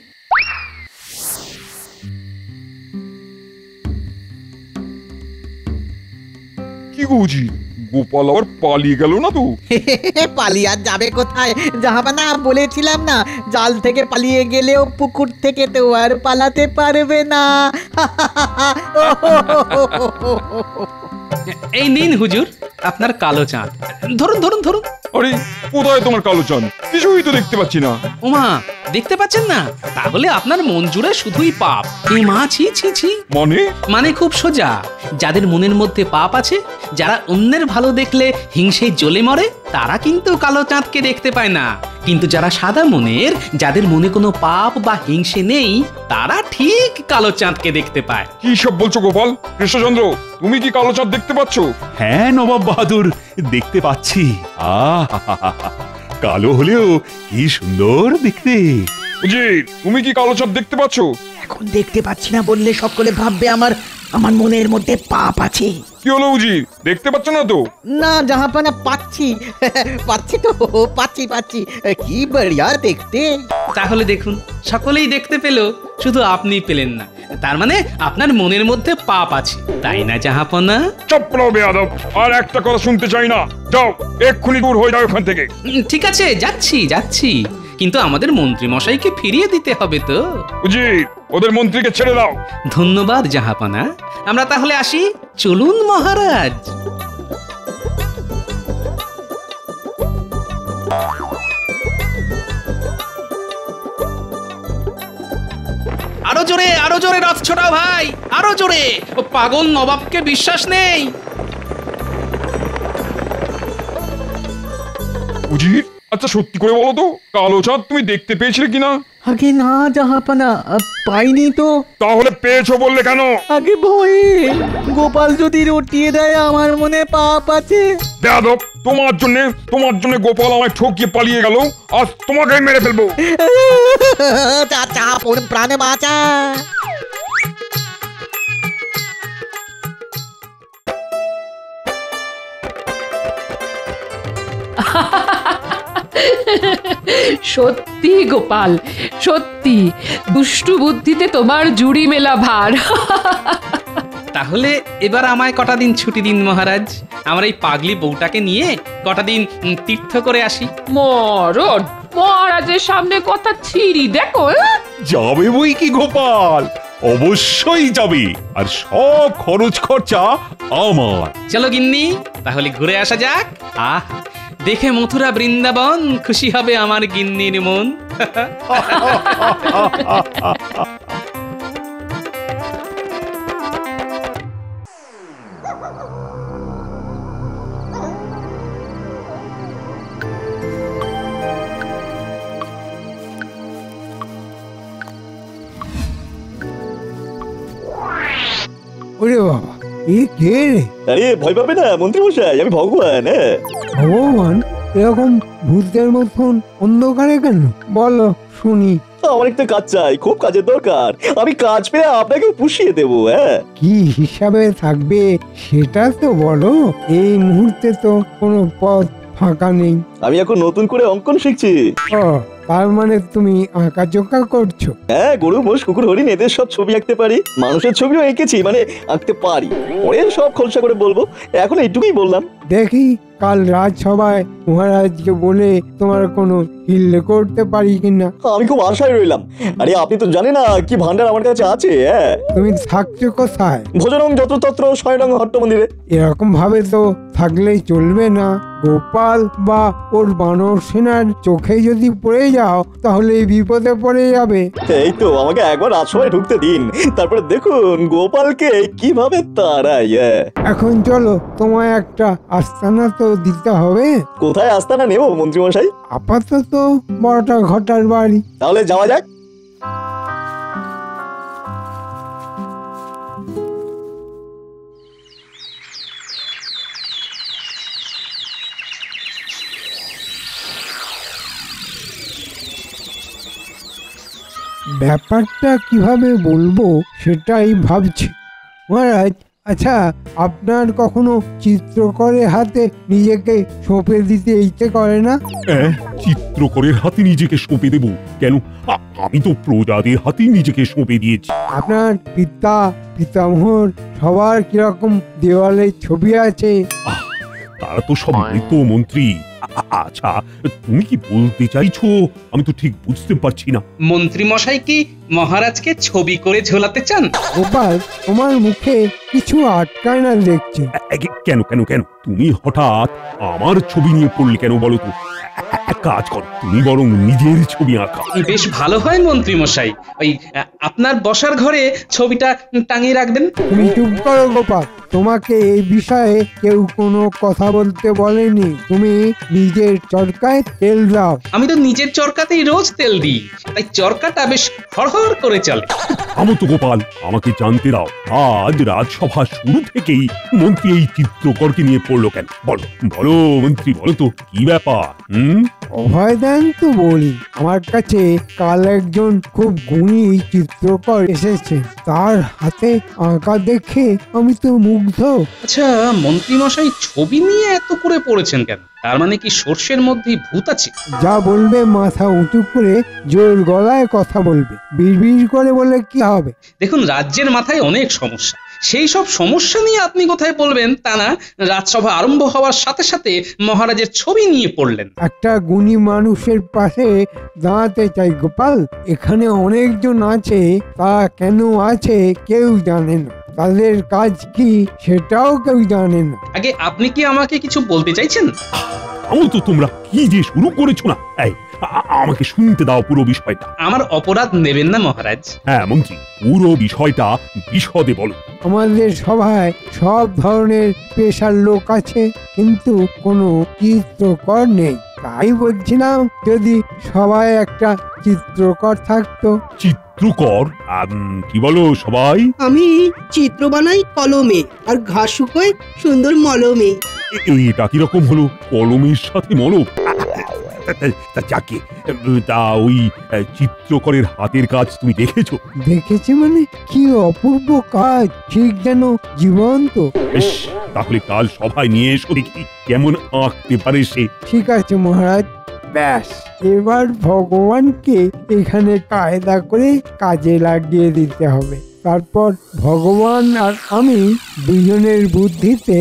কি বুঝি, গোপাল আবার পালিয়ে গেল না তো? পালিয়ে আর যাবে কোথায় জাহাপানা? বলেছিলাম না, জাল থেকে পালিয়ে গেলেও পুকুর থেকে তো আর পালাতে পারবে না। এই নিন হুজুর আপনার কালো চাঁদ। ধরুন ধরুন ধরুন। আরে কোথায় তোমার কালো চাঁদ? কিছুই তো দেখতে পাচ্ছি না। ওমা, দেখতে পাচ্ছেন না? তাহলে আপনার মন জুড়ে শুধুই পাপ। এই মা, ছি ছি ছি। মানে খুব সোজা। যাদের মনের মধ্যে পাপ আছে, যারা অন্যের ভালো দেখলে হিংসেই জ্বলে মরে, তারা কিন্তু কালো চাঁদকে দেখতে পায় না। কিন্তু যারা সাদা মনের, যাদের মনে কোনো পাপ বা হিংসে নেই, তারা ঠিক কালো চাঁদকে দেখতে পায়। কি সব বলছো গোপাল? কৃষ্ণচন্দ্র, তুমি কি কালো চাঁদ দেখতে পাচ্ছ? হ্যাঁ নবাব বাহাদুর, দেখতে পাচ্ছি। কালো হলেও কি সুন্দর দেখতে। তুমি কি কালো চাঁদ দেখতে পাচ্ছ? এখন দেখতে পাচ্ছি না বললে সকলে ভাববে আমার মনের মধ্যে পাপ আছে। কি হলো উজি, দেখতে পাচ্ছ না তো? না জাহাপানা, পাচ্ছি পাচ্ছি তো, পাচ্ছি। কি বড়িয়া দেখতে। তাহলে দেখুন, সকলেই দেখতে পেল, শুধু আপনি পেলেন না। তার মানে আপনার মনের মধ্যে পাপ আছে, তাই না জাহাপনা? চুপ রও বেয়াদব, আর একটা কথা শুনতে চাই না। যাও, এক্ষুনি দূর হয়ে যাও এখান থেকে। ঠিক আছে, যাচ্ছি, কিন্তু আমাদের মন্ত্রী মশাইকে ফিরিয়ে দিতে হবে তো। ওদের মন্ত্রীকে ছেড়ে দাও। ধন্যবাদ জাহাপনা, আমরা তাহলে আসি। চলুন মহারাজ। আরো জোরে রথ ছোটাও ভাই, আরো জোরে। ও পাগল নবাবকে বিশ্বাস নেই। উজির, আচ্ছা সত্যি করে বলো তো, কালো চাঁদ তুমি দেখতে পেয়েছিলে কিনা? আগে না জাহাপানা, পাইনি তো। তাহলে পেয়েছো বললে কেন? আগে ভয়ে, গোপাল যদি রটিয়ে দেয় আমার মনে পাপ আছে। বেয়াদব, তোমার জন্য গোপাল আমায় ঠকিয়ে পালিয়ে গেল, আজ তোমাকে মেরে ফেলবো। চাচা, প্রাণে বাঁচা। সত্যি গোপাল, সত্যি দুষ্টু বুদ্ধিতে তোমার জুড়ি মেলা ভার। তাহলে এবার আমায় কটা দিন ছুটি দিন মহারাজ, আমার এই পাগলি বউটাকে নিয়ে কটা দিন তীর্থ করে আসি। মরণ, মহারাজের সামনে কথা ছিড়ি দেখো। যাবে বই কি গোপাল, অবশ্যই যাবে, আর সব খরচ খরচা আমার। চলো গিন্নি, তাহলে ঘুরে আসা যাক। আহ, দেখে মথুরা বৃন্দাবন খুশি হবে আমার গিন্নির মন। ওরে বাবা, এ কে রে? আরে ভয় পাবে না মন্ত্রী মশাই, আমি ভগবান। ভগবান এরকম ভূতের মতন অন্ধকারে কেন? বলো শুনি। আমার একটা কাজ চাই, খুব কাজের দরকার। আমি কাজ পেয়ে আপনাকে পুষিয়ে দেবো। কি হিসাবে থাকবে সেটা তো বলো। এই মুহূর্তে তো কোনো পথ ফাঁকা নেই। আমি এখন নতুন করে অঙ্কন শিখছি। ও, তার মানে তুমি আঁকাঝোঁকা করছো? হ্যাঁ, গরু মোষ কুকুর হরিণ এদের সব ছবি আঁকতে পারি, মানুষের ছবিও এঁকেছি, মানে আঁকতে পারি। পরে সব খোলসা করে বলবো, এখন এইটুকুই বললাম। দেখি কাল রাজসভায় মহারাজকে বলে তোমার কোনো হিল করতে পারি কিনা। আমি খুব আশায় রইলাম। আরে আপনি তো জানেন না কি ভান্ডার আমার কাছে আছে। তুমি থাকছো কোথায়? ভোজনং যত্রতত্র শয়নং হট্ট মন্দিরে। এরকম ভাবে তো থাকলেই চলবে না। গোপাল বা ওর বানর সেনার চোখে যদি পড়ে যাও তাহলে বিপদে পড়ে যাবে। এই তো আমাকে একবার রাজসভায় ঢুকতে দিন, তারপরে দেখুন গোপালকে কিভাবে তাড়াই। এখন চলো, তোমায় একটা আস্তানা তো দিতে হবে। কোথায় আস্তানা নেব মন্ত্রী মশাই? আপাতত বড়টা ঘটার বাড়ি। তাহলে যাওয়া যাক। ব্যাপারটা কিভাবে বলবো সেটাই ভাবছি। মহারাজ, আচ্ছা, আপনার কখনো চিত্রকরের হাতে নিজেকে সঁপে দিতে ইচ্ছে করে না? চিত্রকরের হাতে নিজেকে সঁপে দেব কেন? আমি তো প্রজাদের হাতেই নিজেকে সঁপে দিয়েছি। আপনার পিতা পিতামহর সবার কিরকম দেওয়ালে ছবি আছে? তারা তো সব মৃত মন্ত্রী। আচ্ছা, তুমি কি বলতে চাইছো আমি তো ঠিক বুঝতে পারছি না। মন্ত্রী মশাই কি মহারাজকে ছবি করে ঝোলাতে চান? গোপাল, তোমার মুখে কিছু আটকায় না দেখছি। কেন কেন কেন তুমি হঠাৎ আমার ছবি নিয়ে পড়লে কেন বলো তো? এক কাজ করো, তুমি বরং নিজের ছবি আঁকা। বেশ ভালো হয় মন্ত্রী মশাই। ওই আপনার বসার ঘরে ছবিটা টাঙিয়ে রাখবেন। তুমি চুপ করো গোপাল, তোমাকে এই বিষয়ে কেউ কোনো কথা বলতে বলেনি। তুমি নিজের চরকায় তেল দাও। আমি তো নিজের চরকাতেই রোজ তেল দিই, তাই চরকাটা বেশ হড়হড় করে চলে। আমো তো গোপাল, আমাকে জানতে দাও, আজ রাজসভা শুরু থেকেই মন্ত্রী এই চিত্রকরকে নিয়ে পড়লো কেন? বলো বলো মন্ত্রী, বলো তো কি ব্যাপার? অভয় দেন তো বলি। আমার কাছে কাল একজন খুব গুণী চিত্রকর এসেছে, তার হাতে আঁকা দেখে আমি তো মুগ্ধ। আচ্ছা মন্ত্রী মশাই ছবি নিয়ে এত করে পড়েছেন কেন? তার মানে কি সর্ষের মধ্যেই ভূত আছে? যা বলবে মাথা উঁচু করে জোর গলায় কথা বলবে, বিড়বিড় করে বলে কি হবে? দেখুন, রাজ্যের মাথায় অনেক সমস্যা, সেই সব সমস্যা নিয়ে আপনি কোথায় বলবেন তা না, রাজসভা আরম্ভ হওয়ার সাথে সাথে মহারাজের ছবি নিয়ে পড়লেন। একটা গুণী মানুষের পাশে দাঁড়াতে চাই গোপাল। এখানে অনেকজন আছে, তা কেন আছে কেউ জানে না, তাদের কাজ কি সেটাও কেউ জানে না। আগে আপনি কি আমাকে কিছু বলতে চাইছেন? আমো তো তোমরা কি যে শুরু করেছো না। এই আমাকে শুনতে দাও পুরো বিষয়টা। আমার অপরাধ নেবেন না মহারাজ। হ্যাঁ মন্ত্রী, পুরো বিষয়টা বিশদে বলো। আমাদের সভায় সব ধরনের পেশার লোক আছে, কিন্তু কোনো চিত্রকর নেই। তাই বলছিলাম যদি সবাই একটা চিত্রকর থাকতো। চিত্রকর? কি বলো সবাই? আমি চিত্র বানাই কলমে, আর ঘাস শুকোই সুন্দর মলমে। এটা কিরকম হলো? কলমের সাথে মলম? যাকে তা ওই চিত্রকরের হাতের কাজ তুমি দেখেছো? দেখেছি মানে কি অপূর্ব কাজ, ঠিক যেন জীবন্ত। বেশ, তাহলে কাল সবাই নিয়ে এসো দেখি কেমন আঁকতে পারে সে। ঠিক আছে মহারাজ। ব্যাস, এবার ভগবানকে এখানে কায়দা করে কাজে লাগিয়ে দিতে হবে। তারপর ভগবান আর আমি দুজনের বুদ্ধিতে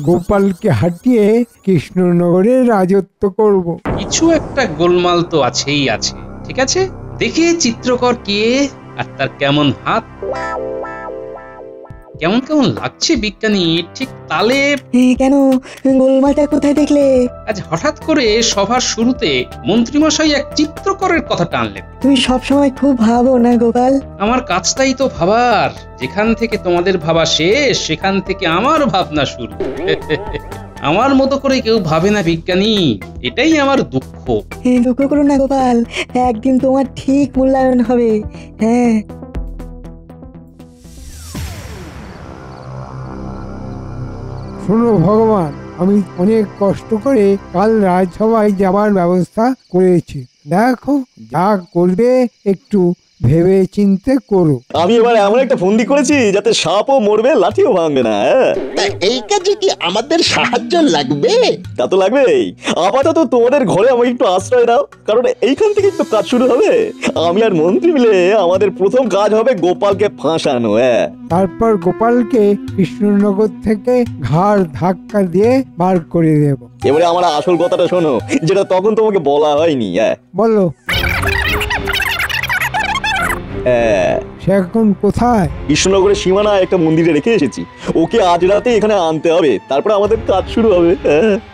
গোপালকে হাঁটিয়ে কৃষ্ণনগরে রাজত্ব করব। কিছু একটা গোলমাল তো আছেই আছে। ঠিক আছে, দেখি চিত্রকর কে আর তার কেমন হাত। কেমন কেমন লাগছে বিজ্ঞানী, ঠিক তালে। কেন গোলমালটা কোথায় দেখলে? আজ হঠাৎ করে সভার শুরুতে মন্ত্রীমশাই এক চিত্রকরের কথা টানলেন। তুমি সবসময় খুব ভাবো না গোপাল? আমার কাজটাই তো ভাবার। যেখান থেকে তোমাদের ভাবা শেষ, সেখান থেকে আমার ভাবনা শুরু। আমার মতো করে কেউ ভাবে না বিজ্ঞানী, এটাই আমার দুঃখ। দুঃখ করো না গোপাল, একদিন তোমার ঠিক মূল্যায়ন হবে। হ্যাঁ, শোনো ভগবান, আমি অনেক কষ্ট করে কাল রাজসভায় যাবার ব্যবস্থা করেছি। দেখো, যা করবে একটু ভেবে চিন্তে করো। আমি এবার এমন একটা ফন্দি করেছি যাতে সাপও মরবে, লাঠিও ভাঙবে না। এই কাজে কি আমাদের সাহায্য লাগবে? তা তো লাগবেই। আপাতত তোমাদের ঘরে আমাকে একটু আশ্রয় দাও, কারণ এইখান থেকে তো কাজ শুরু হবে। আমি আর মন্ত্রী মিলে আমাদের প্রথম কাজ হবে গোপালকে ফাঁসানো। তারপর গোপালকে কৃষ্ণনগর থেকে ঘাড় ধাক্কা দিয়ে বার করে দেব। এবারে আমার আসল কথাটা শোনো, যেটা তখন তোমাকে বলা হয়নি। বলো, সে এখন কোথায়? কৃষ্ণনগরের সীমানায় একটা মন্দিরে রেখে এসেছি। ওকে আজ রাতে এখানে আনতে হবে, তারপর আমাদের কাজ শুরু হবে।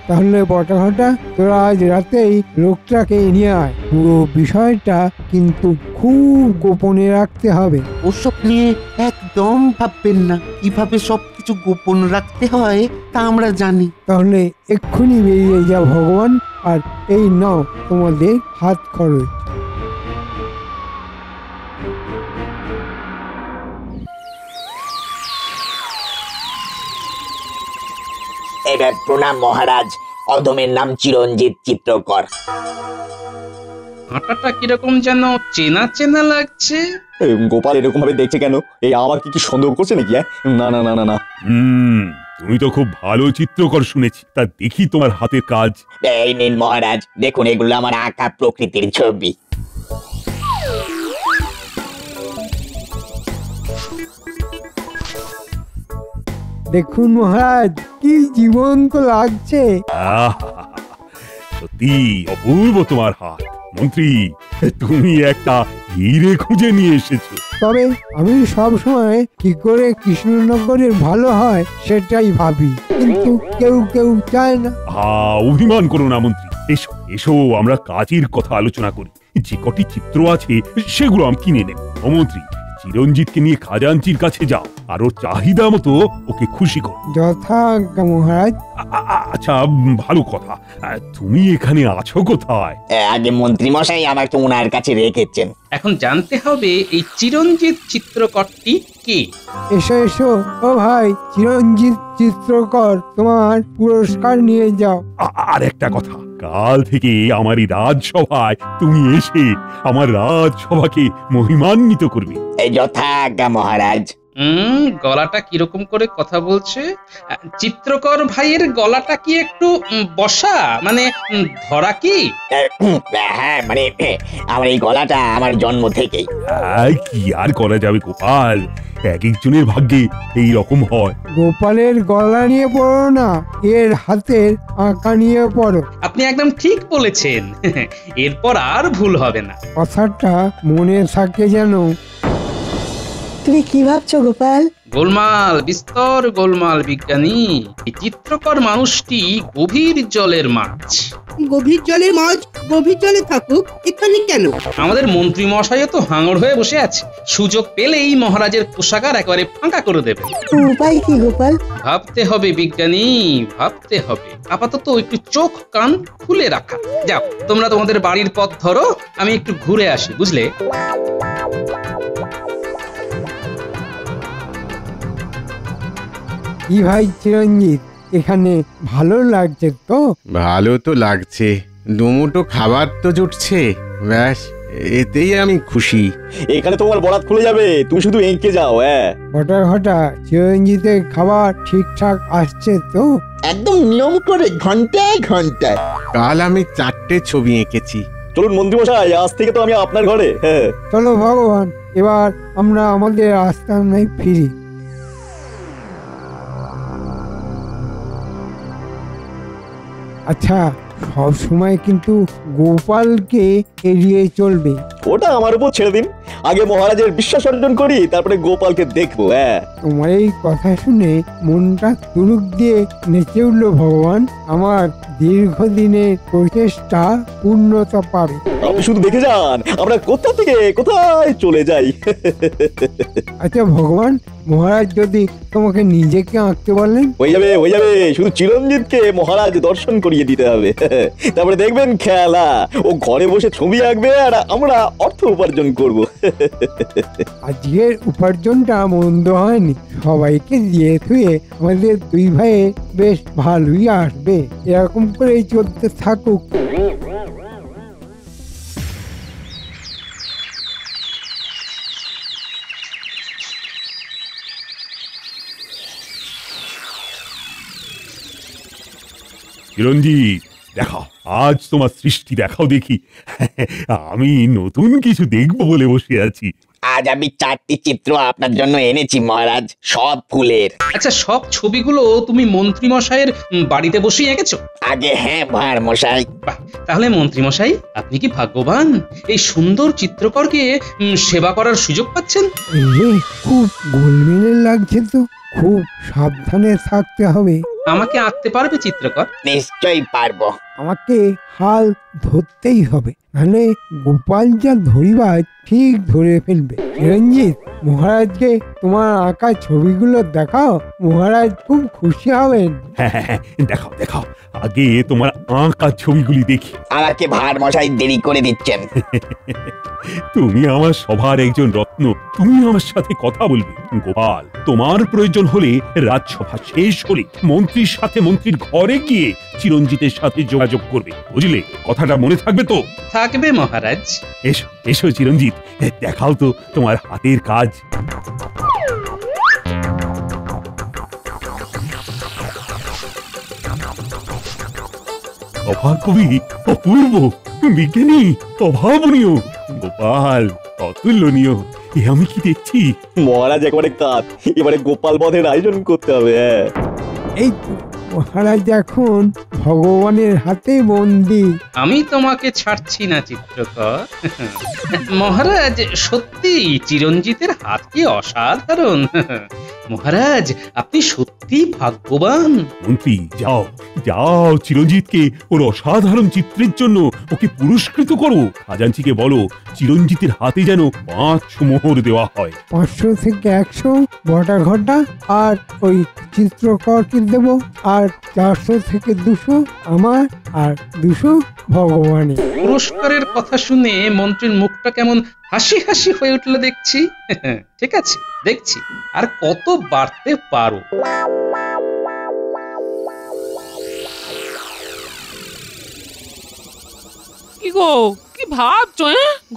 তাহলে বটাঘটা, তোরা আজ রাতেই লোকটাকে নিয়ে আয়। পুরো বিষয়টা কিন্তু খুব গোপনে রাখতে হবে। ওসব নিয়ে একদম ভাববেন না। কিভাবে সবকিছু গোপন রাখতে হয় তা আমরা জানি। তাহলে এক্ষুনি বেরিয়ে যা ভগবান, আর এই নাও তোমাদের হাত খরচ। এবার প্রণাম মহারাজ। অধমের নাম চিরঞ্জিত চিত্রকর। হাঁটাটা কিরকম যেন চেনা চেনা লাগছে। গোপাল এরকম ভাবে দেখছে কেন? এই আমার কি সন্দেহ করছে নাকি? না না না না না। তুমি তো খুব ভালো চিত্রকর শুনেছি। তা দেখি তোমার হাতের কাজ। এই নিন মহারাজ, দেখুন এগুলো আমার আঁকা প্রকৃতির ছবি। দেখুন মহারাজ, কি জীবন্ত লাগছে। সত্যি অপূর্ব তোমার হাত। মন্ত্রী, তুমি একটা হিরে খুঁজে নিয়ে এসেছো। তবে আমি সব সময় কি করে কৃষ্ণনগরের ভালো হয় সেটাই ভাবি, কিন্তু কেউ কেউ চায় না। অভিমান করো না মন্ত্রী। এসো এসো, আমরা কাজের কথা আলোচনা করি। যে কটি চিত্র আছে সেগুলো আমি কিনে নেব। মন্ত্রী, চিরঞ্জিতকে নিয়ে খাজাঞ্চির কাছে যাও, আর ওর চাহিদা মতো ওকে খুশি করো। যথাজ্ঞা মহারাজ। আচ্ছা, ভালো কথা। তুমি এখানে আছো কোথায়? আগে মন্ত্রী মশাই আমাকে ওনার কাছে রেখেছেন। এখন জানতে হবে এই চিরঞ্জিত চিত্রকরটি কে। এসো এসো, ও ভাই চিরঞ্জিত চিত্রকর, তোমার পুরস্কার নিয়ে যাও। আর একটা কথা, কাল থেকে আমার এই রাজসভায় তুমি এসে আমার রাজসভাকে মহিমান্বিত করবে। এই যথাজ্ঞা মহারাজ। গলাটা কিরকম করে কথা বলছে? চিত্রকর ভাইয়ের গলাটা কি একটু বসা, মানে ধরা কি? হ্যাঁ, মানে আমার এই গলাটা আমার জন্ম থেকেই। কি আর করা যাবে গোপাল, এক একজনের ভাগ্যে এই রকম হয়। গোপালের গলা নিয়ে পড়ো না, এর হাতের আঁকা নিয়ে পড়ো। আপনি একদম ঠিক বলেছেন। এরপর আর ভুল হবে না। কথাটা মনে থাকে যেন। তুমি কি ভাবছো গোপাল? গোলমাল, বিস্তর গোলমাল বিজ্ঞানী। এই চিত্রকর মানুষটি গভীর জলের মাছ। গভীর জলের মাছ গভীর জলে থাকুক, এখানে কেন? আমাদের মন্ত্রী মশাইও তো হাঙড় হয়ে বসে আছে। সুযোগ পেলেই মহারাজের কোষাগার একেবারে ফাঁকা করে দেবে। উপায় কি গোপাল? ভাবতে হবে বিজ্ঞানী, ভাবতে হবে। আপাতত একটু চোখ কান খুলে রাখা। যাও, তোমরা তোমাদের বাড়ির পথ ধরো, আমি একটু ঘুরে আসি, বুঝলে? কি ভাই চিরঞ্জিত, এখানে ভালো লাগছে তো? ভালো তো লাগছে, দুমুটো খাবার তো জুটছে, ব্যাস এতেই আমি খুশি। এখানে তোমার বরাত খুলে যাবে, তুমি শুধু এঁকে যাও। ঘটা চিরঞ্জিতের খাবার ঠিকঠাক আসছে তো? একদম নিয়ম করে ঘন্টায় ঘন্টায়। কাল আমি 4টে ছবি এঁকেছি। চলুন মন্ত্রী মশাই, আজ থেকে তো আমি আপনার ঘরে। চলো ভগবান, এবার আমরা আমাদের আস্তানায় ফিরি। আচ্ছা, সব সময় কিন্তু গোপালকে এড়িয়ে চলবে। ওটা আমার উপর ছেড়ে দিন, আগে মহারাজের বিশ্বাস অর্জন করি, তারপরে গোপালকে দেখবো। হ্যাঁ, তোমার এই কথা শুনে মনটা তুরুক দিয়ে নেচে উঠল ভগবান। আমার দীর্ঘদিনের প্রচেষ্টা পূর্ণতা পাবে। আপনি শুধু দেখে যান আমরা কোথা থেকে কোথায় চলে যাই। আচ্ছা ভগবান, মহারাজ যদি তোমাকে নিজেকে আঁকতে বলেন? হয়ে যাবে, শুধু চিরঞ্জিতকে মহারাজ দর্শন করিয়ে দিতে হবে। তারপরে দেখবেন খেলা, ও ঘরে বসে ছবি আঁকবে আর আমরা অর্থ উপার্জন করব। আজকের উপার্জনটা মন্দ হয়নি, সবাইকে দিয়ে থুয়ে আমাদের দুই ভাইয়ে বেশ ভালোই আসবে। এরকম করেই চলতে থাকুক। চিরঞ্জিত, দেখাও আজ তোমার সৃষ্টি দেখাও দেখি। আমি নতুন কিছু দেখবো বলে বসে আছি। আজ আমি 4টি চিত্র আপনার জন্য এনেছি মহারাজ, সব ফুলের। আচ্ছা, সব ছবিগুলো তুমি মন্ত্রী মশাইয়ের বাড়িতে বসেই এঁকেছো? আগে হ্যাঁ ভাঁড় মশাই। তাহলে মন্ত্রী মশাই আপনি কি ভাগ্যবান, এই সুন্দর চিত্রকরকে সেবা করার সুযোগ পাচ্ছেন। খুব গোলমেলে লাগছে তো, খুব সাবধানে থাকতে হবে। আমাকে আঁকতে পারবে চিত্রকর? নিশ্চয়ই পারবো। আমাকে হাল ধরতেই হবে, নাহলে গোপাল যা ধরিবার ঠিক ধরে ফেলবে। চিরঞ্জিত, মহারাজকে তোমার আঁকা ছবিগুলো দেখাও, মহারাজ খুব খুশি হবেন। হ্যাঁ, দেখাও দেখাও, আগে তোমার আঁকা ছবিগুলি দেখি। আমাকে ভাঁড় মশাই দেরি করে দিচ্ছেন। তুমি আমার সভার একজন রত্ন, তুমি আমার সাথে কথা বলবে। গোপাল, তোমার প্রয়োজন হলে রাজসভা শেষ হলে মন্ত্রীর সাথে মন্ত্রীর ঘরে গিয়ে চিরঞ্জিতের সাথে যোগাযোগ করবে, বুঝলে? কথাটা মনে থাকবে তো? থাকবে মহারাজ। এসো এসো চিরঞ্জিত, দেখাও তো তোমার হাতের কাজ। অবাক কবি, অপূর্ব, বিজ্ঞানী, অভাবনীয়। গোপাল, অতুলনীয়। এ আমি কি দেখছি? মহারাজ একবারে কাত, এবারে গোপাল বধের আয়োজন করতে হবে। এই মহারাজ এখন ভগবানের হাতে বন্দি। আমি তোমাকে ছাড়ছি না চিত্রকর। মহারাজ, সত্যি চিরঞ্জিতের হাত কি অসাধারণ। মহারাজ, আপনি সত্যি ভাগ্যবান। মন্ত্রী, যাও যাও, চিরঞ্জিতকে ওর অসাধারণ চিত্রের জন্য ওকে পুরস্কৃত করো। খাজাঞ্চিকে বলো চিরঞ্জিতের হাতে যেন 500 মোহর দেওয়া হয়। 500 থেকে 100 বটা ঘটা, আর ওই চিত্রকরকে দেব, আর 400 থেকে 200 আমার, আর 200 ভগবানের। পুরস্কারের কথা শুনে মন্ত্রীর মুখটা কেমন হাসি হাসি হয়ে উঠলো দেখছি। ঠিক আছে, দেখছি আর কত বাড়তে পারো। কি গো, কি ভাবছো?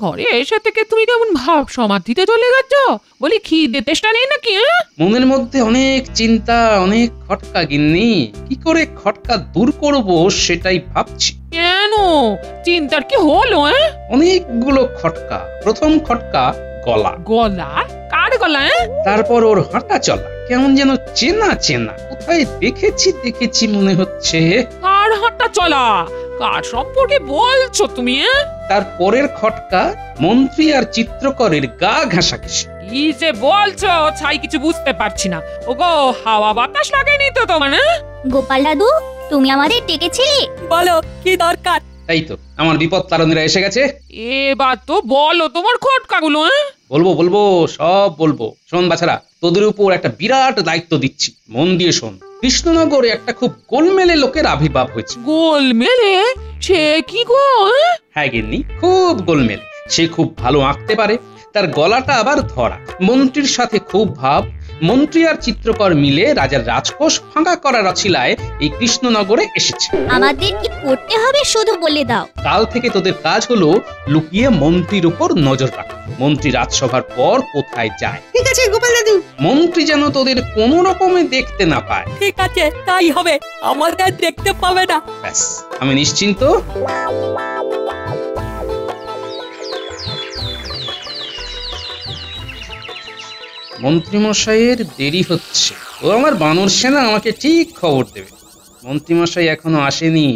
ঘরে এসে থেকে তুমি কেমন ভাব সমাধিতে চলে গেছ? বলি খিদে তেষ্টা নেই নাকি? মনের মধ্যে অনেক চিন্তা, অনেক খটকা গিন্নি। কি করে খটকা দূর করব সেটাই ভাবছি। কেন, চিন্তার কি হলো? অনেকগুলো খটকা। প্রথম খটকা গলা। গলা? কার গলা? তারপর ওর হাঁটা চলা কেমন যেন চেনা চেনা, কোথায় দেখেছি মনে হচ্ছে। কার হাঁটা চলা? কার সম্পর্কে বলছো তুমি? তারপরের খটকা মন্ত্রী আর চিত্রকরের গা ঘাসাঘাসি। কি যে বলছো ছাই, কিছু বুঝতে পারছি না। ওগো, হাওয়া বাতাস লাগেনি তো তোমার? গোপাল দাদু, তুমি আমাদের ডেকেছিলে? বলো কি দরকার? তাই তো, আমার বিপদ তারণীরা এসে গেছে। এবার তো বলো তোমার খটকাগুলো। বলবো, সব বলবো। শোন বাছারা, তোদের উপর একটা বিরাট দায়িত্ব দিচ্ছি, মন দিয়ে শোন। কৃষ্ণনগরে একটা খুব গোলমেলে লোকের আবির্ভাব হয়েছে। গোলমেলে? সে কি গো? হ্যাঁ গিন্নি, খুব গোলমেলে। সে খুব ভালো আঁকতে পারে, তার গলাটা আবার ধরা। মন্ত্রীর সাথে খুব ভাব। মন্ত্রী আর চিত্রকর মিলে রাজার রাজকোষ ফাঁকা করার অছিলায় এই কৃষ্ণনগরে এসেছে। আমাদের কি করতে হবে শুধু বলে দাও। কাল থেকে তোদের কাজ হলো লুকিয়ে মন্ত্রীর উপর নজর রাখা। মন্ত্রী রাজসভার পর কোথায় যায়। ঠিক আছে গোপাল দাদু। মন্ত্রী যেন তোদের কোনো রকমে দেখতে না পায়। ঠিক আছে, তাই হবে। আমাদের দেখতে পাবে না। ব্যাস, আমি নিশ্চিন্ত। মন্ত্রীমশাইয়ের দেরি হচ্ছে। ও আমার বানর সেনা আমাকে ঠিক খবর দেবে। মন্ত্রীমশাই এখনো আসেনি,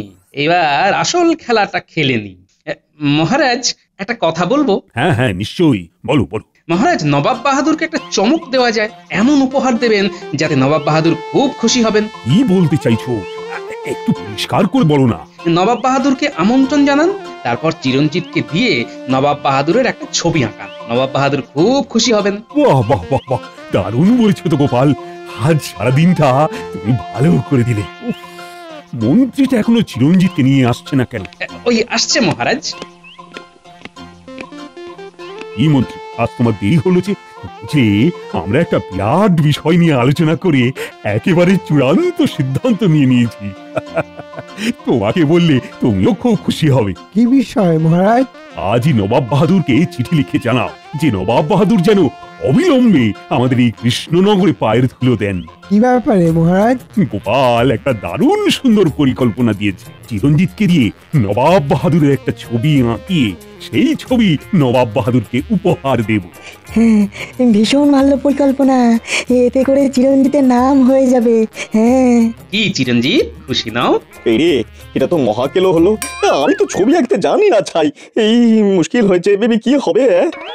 এবার আসল খেলাটা খেলে নি। মহারাজ, একটা কথা বলবো? হ্যাঁ হ্যাঁ, নিশ্চয়ই, বলো বলো। মহারাজ, নবাব বাহাদুরকে একটা চমক দেওয়া যায়। এমন উপহার দেবেন যাতে নবাব বাহাদুর খুব খুশি হবেন। কি বলতে চাইছো? একটু পরিষ্কার করে বলো না। নবাব বাহাদুরকে আমন্ত্রণ জানান, তারপর চিরঞ্জিতকে দিয়ে নবাব বাহাদুরের একটা ছবি আঁকান। নবাব বাহাদুর খুব খুশি হবেন। বাহ বাহ বাহ বাহ, দারুণ বলেছো তো গোপাল। আজ সারাদিনটা তুমি ভালো করে দিলে। উফ, মন্ত্রীটা এখনো চিরঞ্জিতকে নিয়ে আসছে না কেন? ওই আসছে মহারাজ। কি মন্ত্রী, আজ তোমার দেরি হলো যে? আমরা একটা বিরাট বিষয় নিয়ে আলোচনা করে একেবারে চূড়ান্ত সিদ্ধান্ত নিয়ে নিয়েছি। তোমাকে বললে তুমিও খুব খুশি হবে। কি বিষয় মহারাজ? আজই নবাব বাহাদুরকে চিঠি লিখে জানাও যে নবাব বাহাদুর যেন অবিলম্বে আমাদের এই কৃষ্ণনগরে পায়ের ধুলো দেন। কি ব্যাপারে মহারাজ? গোপাল একটা দারুণ সুন্দর পরিকল্পনা দিয়েছে। চিরঞ্জিতকে দিয়ে নবাব বাহাদুরের একটা ছবি আঁকিয়ে সেই ছবি নবাব বাহাদুরকে উপহার দেব। হ্যাঁ, ভীষণ ভালো পরিকল্পনা। এতে করে চিরঞ্জিতের নাম হয়ে যাবে। হ্যাঁ। কি চিরঞ্জিত, খুশি নাও? রে, এটা তো মহাকেলো হলো। আমি তো ছবি আঁকতে জানি না ছাই। এই মুশকিল হয়েছে, বেবি কি হবে?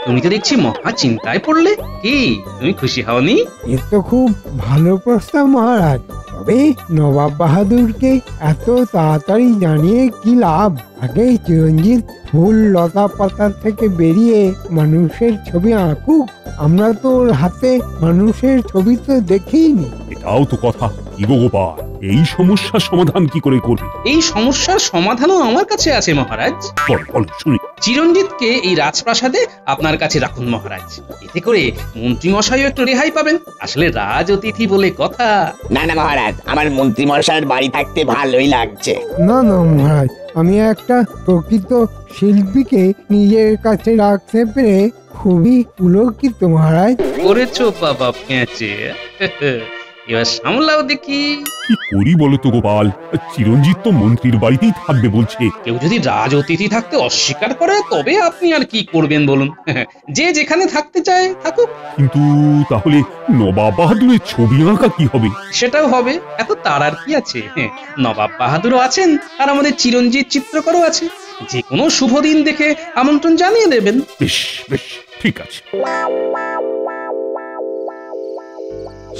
তুমি তো দেখছি মহা চিন্তায় পড়লে। কি তুমি খুশি হওনি? এ তো খুব ভালো প্রস্তাব মহারাজ, তবে নবাব বাহাদুরকে এত তাড়াতাড়ি জানিয়ে কি লাভ? আগে চিরঞ্জিত ফুল লতা পাতা থেকে বেরিয়ে মানুষের ছবি আঁকুক। আমরা তো ওর হাতে মানুষের ছবি তো দেখিনি। এটাও তো কথা। কি গো গোপাল, এই সমস্যার সমাধান কি করে করবে? এই সমস্যার সমাধানও আমার কাছে আছে মহারাজ। বল শুনি। চিরঞ্জিতকে এই রাজপ্রাসাদে আপনার কাছে রাখুন মহারাজ। এতে করে মন্ত্রী মশাইও একটু রেহাই পাবেন। আসলে রাজ অতিথি বলে কথা। না না মহারাজ, আমার মন্ত্রী মশাইয়ের বাড়ি থাকতে ভালোই লাগছে। না না মহারাজ, আমি একটা প্রকৃত শিল্পীকে নিজের কাছে রাখতে পেরে খুবই পুলকিত মহারাজ। করেছো বাবা পেঁচে। এবার সামলাও দেখি। কি করি বলো তো গোপাল? চিরঞ্জিত তো মন্ত্রীর বাড়িতেই থাকবে বলছে। কেউ যদি রাজ অতিথি থাকতে অস্বীকার করে তবে আপনি আর কি করবেন বলুন? যে যেখানে থাকতে চায় থাকুক। কিন্তু তাহলে নবাব বাহাদুরের ছবি আঁকা কি হবে? সেটাও হবে, এত তাড়ার কি আছে? নবাব বাহাদুরও আছেন আর আমাদের চিরঞ্জিত চিত্রকরও আছে। যে কোনো শুভ দিন দেখে আমন্ত্রণ জানিয়ে দেবেন। বেশ বেশ, ঠিক আছে।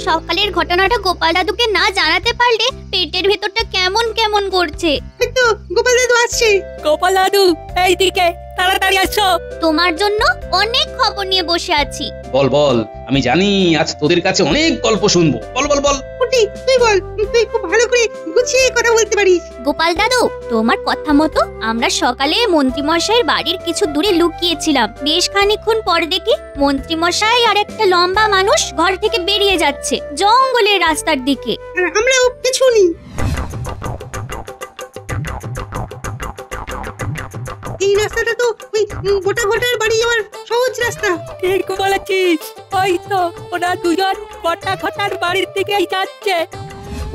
সকালের ঘটনাটা গোপাল দাদুকে না জানাতে পারলে পেটের ভেতরটা কেমন কেমন করছে। তো গোপাল দাদু আসছে। গোপাল দাদু এইদিকে, তাড়াতাড়ি আসো। তোমার জন্য অনেক খবর নিয়ে বসে আছি। বল বল, আমি জানি আজ তোদের কাছে অনেক গল্প শুনবো। বল বল বল। তুই বল, তুই খুব ভালো করে গুছিয়ে কথা বলতে পারিস। গোপাল দাদু, তোমার কথা মতো আমরা সকালে মন্ত্রী মশাইয়ের বাড়ির কিছু দূরে লুকিয়েছিলাম। বেশ খানিকক্ষণ পর দেখি মন্ত্রী মশাই আর একটা লম্বা মানুষ ঘর থেকে বেরিয়ে যাচ্ছে জঙ্গলের রাস্তার দিকে। আমরাও পেছুনি। এই রাস্তাটা তো ওই গোটা গোটার বাড়ি যাওয়ার সহজ রাস্তা। ঠিক বলেছিস, ওই তো ওরা দুজন গোটা ঘটার বাড়ির দিকেই যাচ্ছে।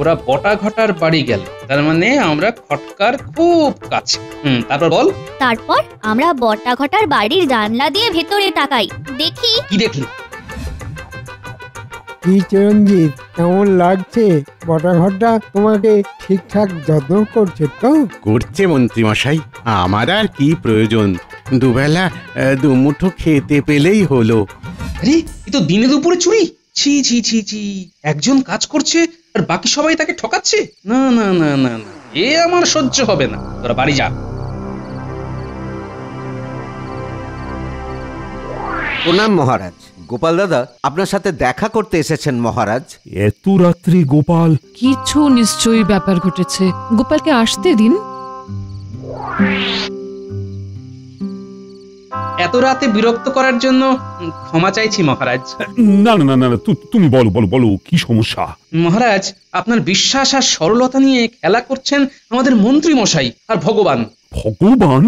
ওরা বটা ঘটার বাড়ি গেল, তার মানে আমরা খটকার খুব কাছে। তারপর বল। তারপর আমরা বটা ঘটার বাড়ির জানলা দিয়ে ভেতরে তাকাই, দেখি। কি দেখলি? কি চিরঞ্জিত, কেমন লাগছে? বটা ঘরটা তোমাকে ঠিকঠাক যত্ন করছে তো? করছে মন্ত্রী মশাই, আমার আর কি প্রয়োজন? দুবেলা দুমুঠো খেতে পেলেই হলো। আরে, এ তো দিনে দুপুরে চুরি। ছি ছি ছি ছি, একজন কাজ করছে আর বাকি সবাই তাকে ঠকাচ্ছে। না না না না না, এ আমার সহ্য হবে না। তোরা বাড়ি যা। প্রণাম মহারাজ। গোপাল দাদা আপনার সাথে দেখা করতে এসেছেন মহারাজ। এত রাত্রে গোপাল? কিছু নিশ্চয়ই ব্যাপার ঘটেছে, গোপালকে আসতে দিন। এত রাতে বিরক্ত করার জন্য ক্ষমা চাইছি মহারাজ। না না না না, তুমি বলো বলো বলো, কি সমস্যা? মহারাজ, আপনার বিশ্বাস আর সরলতা নিয়ে খেলা করছেন আমাদের মন্ত্রী মশাই আর ভগবান। ভগবান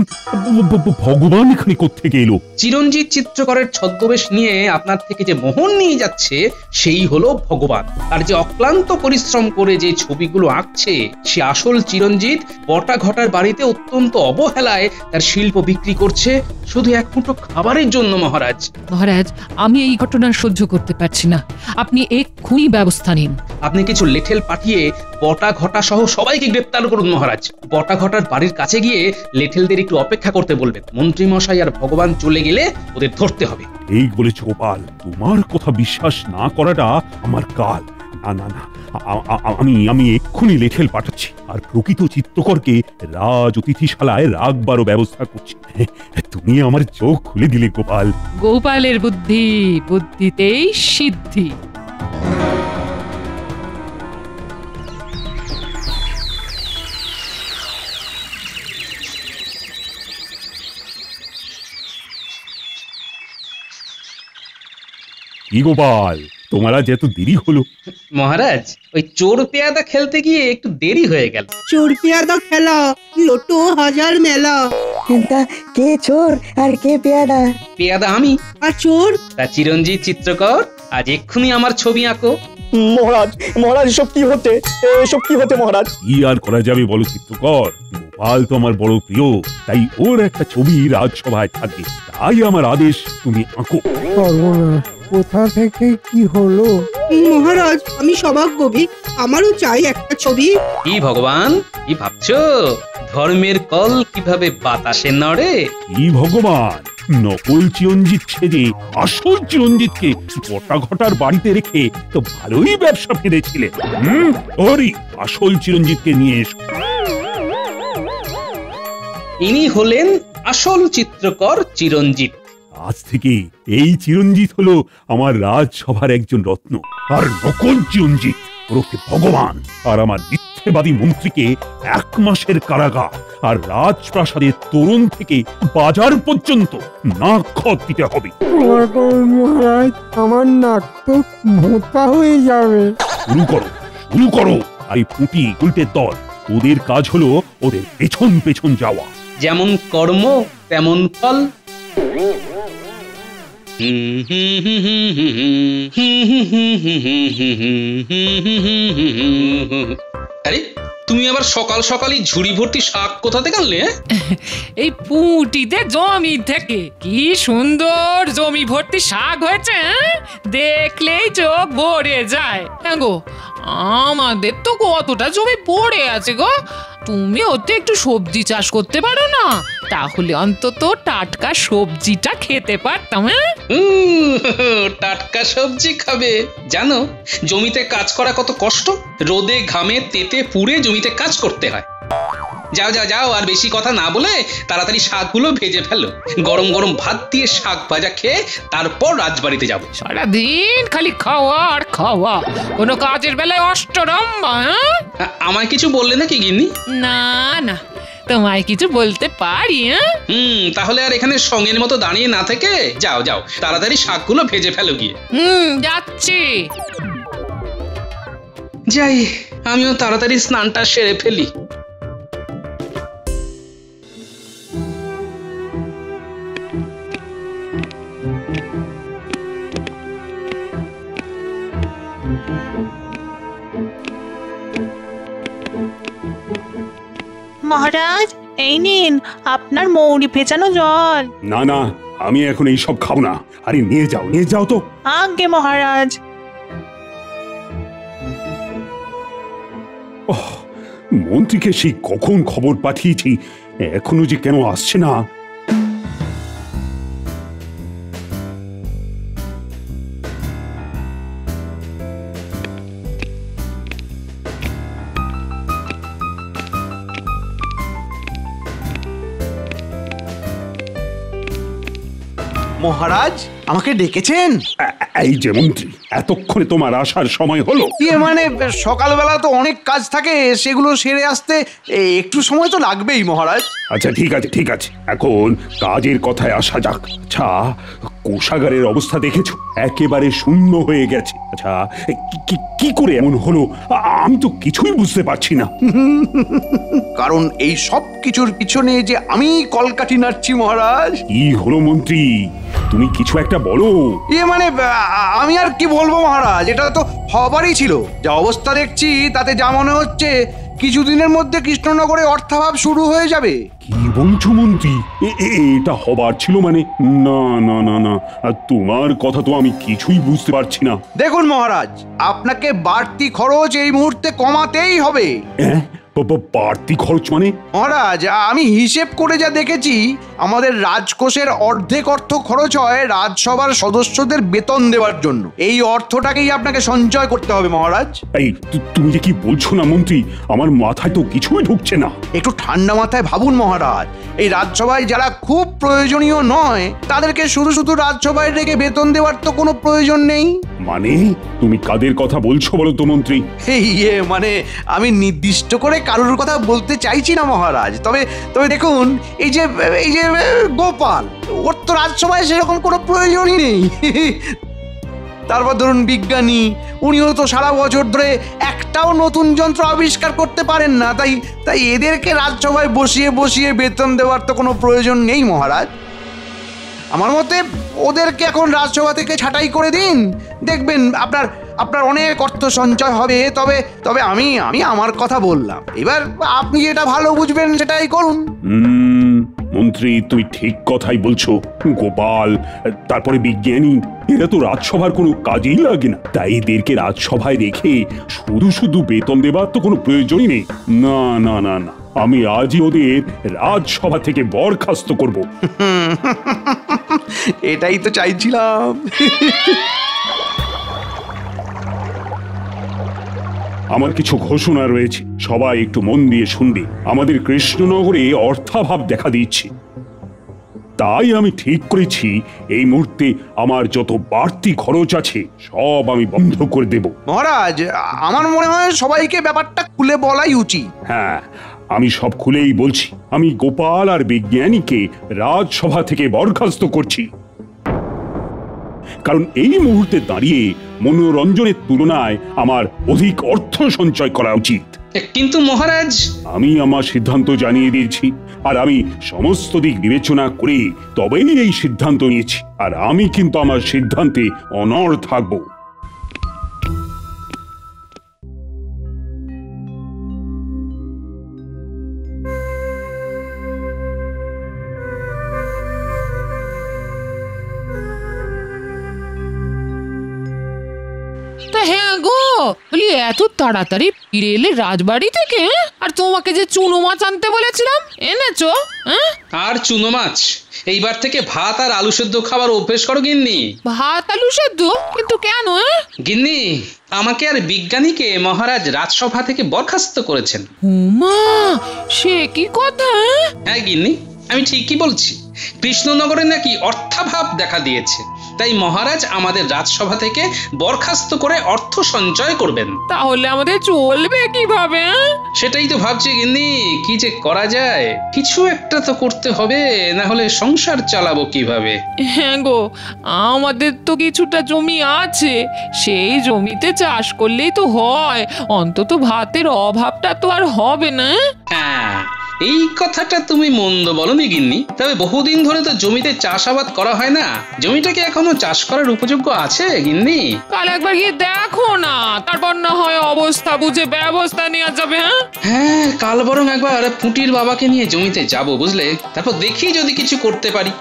ভগবান এখানে কোত্থেকে এলো? চিরঞ্জিত চিত্রকরের ছদ্মবেশ নিয়ে আপনার থেকে যে মোহন নিয়ে যাচ্ছে সেই হলো ভগবান। আর যে অক্লান্ত পরিশ্রম করে যে ছবিগুলো আঁকছে সে আসল চিরঞ্জিত বটা ঘটার বাড়িতে অত্যন্ত অবহেলায় তার শিল্প বিক্রি করছে শুধু এক মুঠো খাবারের জন্য। মহারাজ মহারাজ, আমি এই ঘটনা সহ্য করতে পারছি না, আপনি এক্ষুনি ব্যবস্থা নিন। আপনি কিছু লেঠেল পাঠিয়ে বটা ঘটা সহ সবাইকে গ্রেপ্তার করুন মহারাজ। বটা ঘটার বাড়ির কাছে গিয়ে লেঠেলদের একটু অপেক্ষা করতে বলবেন। মন্ত্রী মশাই আর ভগবান চলে গেলে ওদের ধরতে হবে। এই বলেছ গোপাল, তোমার কথা বিশ্বাস না করাটা আমার কাল। না না না, আমি এক্ষুনি লেঠেল পাঠাচ্ছি আর প্রকৃত চিত্রকরকে রাজ অতিথিশালায় রাখবারও ব্যবস্থা করছি। তুমি আমার চোখ খুলে দিলে গোপাল। গোপালের বুদ্ধি, বুদ্ধিতেই সিদ্ধি। কি গোপাল, তোমার আজ এত দেরি হলো? মহারাজ, ওই চোর পেয়াদা খেলতে গিয়ে একটু দেরি হয়ে গেল। চোর পেয়াদা খেলা, লোটো হাজার মেলা। তা কে চোর আর কে পেয়াদা? পেয়াদা আমি, আর চোর তা চিরঞ্জিত চিত্রকর। আজ এক্ষুনি আমার ছবি আঁকো। মহারাজ মহারাজ এসব কি হচ্ছে? এসব কি হচ্ছে মহারাজ? কি আর করা যাবে বলো চিত্রকর, গোপাল তো আমার বড় প্রিয়, তাই ওর একটা ছবি রাজসভায় থাকে, তাই আমার আদেশ তুমি আঁকো। কোথা থেকে কি হলো? মহারাজ, আমি সবাক কবি, আমারও চাই একটা ছবি। কি ভগবান, কি ভাবছো? ধর্মের কল কিভাবে বাতাসে নড়ে? কি ভগবান, নকল চিরঞ্জিত ছেড়ে আসল চিরঞ্জিতকে বটা ঘটার বাড়িতে রেখে তো ভালোই ব্যবসা ফেলেছিলে। ওরই আসল চিরঞ্জিতকে নিয়ে এসো। ইনি হলেন আসল চিত্রকর চিরঞ্জিত। আজ থেকে এই চিরঞ্জিত হলো আমার রাজসভার একজন রত্ন, আর নকল চিরঞ্জিত ওরফে ভগবান আর আমার মিথ্যেবাদী মন্ত্রীকে 1 মাসের কারাগার আর রাজপ্রাসাদের তোরণ থেকে বাজার পর্যন্ত নাক খত দিতে হবে। মহারাজ, আমার নাক তো ভোঁতা হয়ে যাবে। শুরু করো। আর পুঁটি উল্টের দল, ওদের কাজ হলো ওদের পেছন পেছন যাওয়া। যেমন কর্ম তেমন ফল। আরে তুমি আবার সকাল সকালই ঝুড়ি ভর্তি শাক কোথা থেকে আনলে? এই পুঁটিতে জমি থেকে। কি সুন্দর জমি ভর্তি শাক হয়েছে, দেখলেই চোখ ভরে যায়। গো, আমাদের তো কতটা জমি পড়ে আছে গো, তুমি ওতে একটু সবজি চাষ করতে পারো না? তাহলে অন্তত টাটকা সবজিটা খেতে পারতাম। টাটকা সবজি খাবে? জানো জমিতে কাজ করা কত কষ্ট? রোদে ঘামে তেতে পুড়ে জমিতে কাজ করতে হয়। যাও যাও যাও, আর বেশি কথা না বলে তাড়াতাড়ি শাকগুলো ভেজে ফেলো। গরম গরম ভাত দিয়ে শাক ভাজা খেয়ে তারপর রাজবাড়িতে যাবো। সারাদিন খালি খাওয়া আর খাওয়া, কোনো কাজের বেলায় অষ্টরম্ভা। আমায় কিছু বললে নাকি গিন্নি? না না, তোমায় কিছু বলতে পারি। তাহলে আর এখানে সঙ্গের মতো দাঁড়িয়ে না থেকে যাও যাও, তাড়াতাড়ি শাকগুলো ভেজে ফেলো গিয়ে। যাচ্ছি। যাই, আমিও তাড়াতাড়ি স্নানটা সেরে ফেলি। মহারাজ, এই নিন আপনার মৌরি ভেজানো জল। না না, আমি এখন এইসব খাবো না। আরে নিয়ে যাও তো। আজ্ঞে মহারাজ। মন্ত্রীকে সেই কখন খবর পাঠিয়েছি, এখনো যে কেন আসছে না। মহারাজ, আমাকে ডেকেছেন? এই যে মন্ত্রী, এতক্ষণে তোমার আসার সময় হলো? মানে সকালবেলা তো অনেক কাজ থাকে, সেগুলো সেরে আসতে একটু সময় তো লাগবেই মহারাজ। আচ্ছা ঠিক আছে ঠিক আছে, এখন কাজের কথায় আসা যাক। আচ্ছা, কোষাগারের অবস্থা দেখেছো? একেবারে শূন্য হয়ে গেছে। আচ্ছা, কি করে এমন হলো আমি তো কিছুই বুঝতে পারছি না। কারণ এই সব কিছুর পিছনে যে আমি কলকাঠি নাড়ছি মহারাজ। কি হলো মন্ত্রী, তুমি কিছু একটা বলো। মানে আমি আর কি বলবো মহারাজ, এটা তো হবারই ছিল। যা অবস্থা দেখছি তাতে যা মনে হচ্ছে কিছুদিনের মধ্যে কৃষ্ণনগরে অর্থাভাব শুরু হয়ে যাবে। কি বলছো মন্ত্রী? এটা হবার ছিল মানে? না না না না, তোমার কথা তো আমি কিছুই বুঝতে পারছি না। দেখুন মহারাজ, আপনাকে বাড়তি খরচ এই মুহূর্তে কমাতেই হবে। বাড়তি খরচ মানে? মহারাজ, আমি হিসেব করে যা দেখেছি, আমাদের রাজকোষের অর্ধেক অর্থ খরচ হয় রাজসভার সদস্যদের বেতন দেওয়ার জন্য। এই অর্থটাকেই আপনাকে সঞ্চয় করতে হবে মহারাজ। এই তুমি যে কি বলছো না মন্ত্রী, আমার মাথায় তো কিছুই ঢুকছে না। একটু ঠান্ডা মাথায় ভাবুন মহারাজ। এই রাজসভায় যারা খুব প্রয়োজনীয় নয় তাদেরকে শুধু শুধু রাজসভায় রেখে বেতন দেওয়ার তো কোনো প্রয়োজন নেই। মানে তুমি কাদের কথা বলছো বলো তো মন্ত্রী? মানে আমি নির্দিষ্ট করে কারোর কথা বলতে চাইছি না মহারাজ। তবে দেখুন, এই যে গোপাল, ওর তো রাজসভায় সেরকম কোনো প্রয়োজনই নেই। তারপর ধরুন বিজ্ঞানী, উনিও তো সারা বছর ধরে একটাও নতুন যন্ত্র আবিষ্কার করতে পারেন না। তাই এদেরকে রাজসভায় বসিয়ে বসিয়ে বেতন দেওয়ার তো কোনো প্রয়োজন নেই মহারাজ। আমার মতে ওদেরকে এখন রাজসভা থেকে ছাঁটাই করে দিন, দেখবেন আপনার অনেক অর্থ সঞ্চয় হবে। তবে আমি আমার কথা বললাম, এবার আপনি যেটা ভালো বুঝবেন সেটাই করুন। মন্ত্রী, তুমি ঠিক কথাই বলছো। গোপাল, তারপরে বিজ্ঞানী, এরা তো রাজসভার কোনো কাজেই লাগে না। তাই এদেরকে রাজসভায় রেখে শুধু শুধু বেতন দেবার তো কোনো প্রয়োজনই নেই। না না না না, আমি আজই ওদের রাজসভা থেকে বরখাস্ত করব। এটাই তো চাইছিলাম। আমার কিছু ঘোষণা রয়েছে, সবাই একটু মন দিয়ে শুনবে। আমাদের কৃষ্ণনগরে অর্থাভাব দেখা দিচ্ছে, তাই আমি ঠিক করেছি এই মুহূর্তে আমার যত বাড়তি খরচ আছে সব আমি বন্ধ করে দেব। মহারাজ, আমার মনে হয় সবাইকে ব্যাপারটা খুলে বলাই উচিত। হ্যাঁ, আমি সব খুলেই বলছি। আমি গোপাল আর বিজ্ঞানীকে রাজসভা থেকে বরখাস্ত করছি, কারণ এই মুহূর্তে দাঁড়িয়ে মনোরঞ্জনের তুলনায় আমার অধিক অর্থ সঞ্চয় করা উচিত। কিন্তু মহারাজ, আমি আমার সিদ্ধান্ত জানিয়ে দিয়েছি, আর আমি সমস্ত দিক বিবেচনা করে তবেই এই সিদ্ধান্ত নিয়েছি। আর আমি কিন্তু আমার সিদ্ধান্তে অনড় থাকব। হ্যাঁ গো, বলি এত তাড়াতাড়ি ফিরে এলে রাজবাড়ি থেকে? আর তোমাকে যে চুনো মাছ আনতে বলেছিলাম, এনেছো? আর চুনো মাছ? এইবার থেকে ভাত আর আলু সেদ্ধ খাবার অভ্যেস করো গিন্নি। ভাত আলু সেদ্ধ? কিন্তু কেন? গিন্নি, আমাকে আর বিজ্ঞানীকে মহারাজ রাজসভা থেকে বরখাস্ত করেছেন। উমা, সে কি কথা? হ্যাঁ গিন্নি, আমি ঠিকই বলছি। কৃষ্ণনগরে নাকি অর্থাভাব দেখা দিয়েছে, তাই মহারাজ আমাদের রাজসভা থেকে বরখাস্ত করে অর্থ সঞ্চয় করবেন। তাহলে আমাদের চলবে কিভাবে? সেটাই তো ভাবছি গিন্নি, কি যে করা যায়। কিছু একটা তো করতে হবে, না হলে সংসার চালাবো কিভাবে? হ্যাঁ গো, আমাদের তো কিছুটা জমি আছে, সেই জমিতে চাষ করলেই তো হয়। অন্তত ভাতের অভাবটা তো আর হবে না। হ্যাঁ, এই কথাটা তুমি মন্দ বলনি গিন্নি। তবে বহুদিন ধরে তো জমিতে চাষাবাদ করা হয় না। জমিটা কি এখনো চাষ করার উপযোগ্য আছে গিন্নি? কাল একবার গিয়ে দেখো না, তারপর না হয় অবস্থা বুঝে ব্যবস্থা নেওয়া যাবে। হ্যাঁ, কাল বরং একবার পুটির বাবাকে নিয়ে জমিতে যাব, বুঝলে? তারপর দেখি যদি কিছু করতে পারি।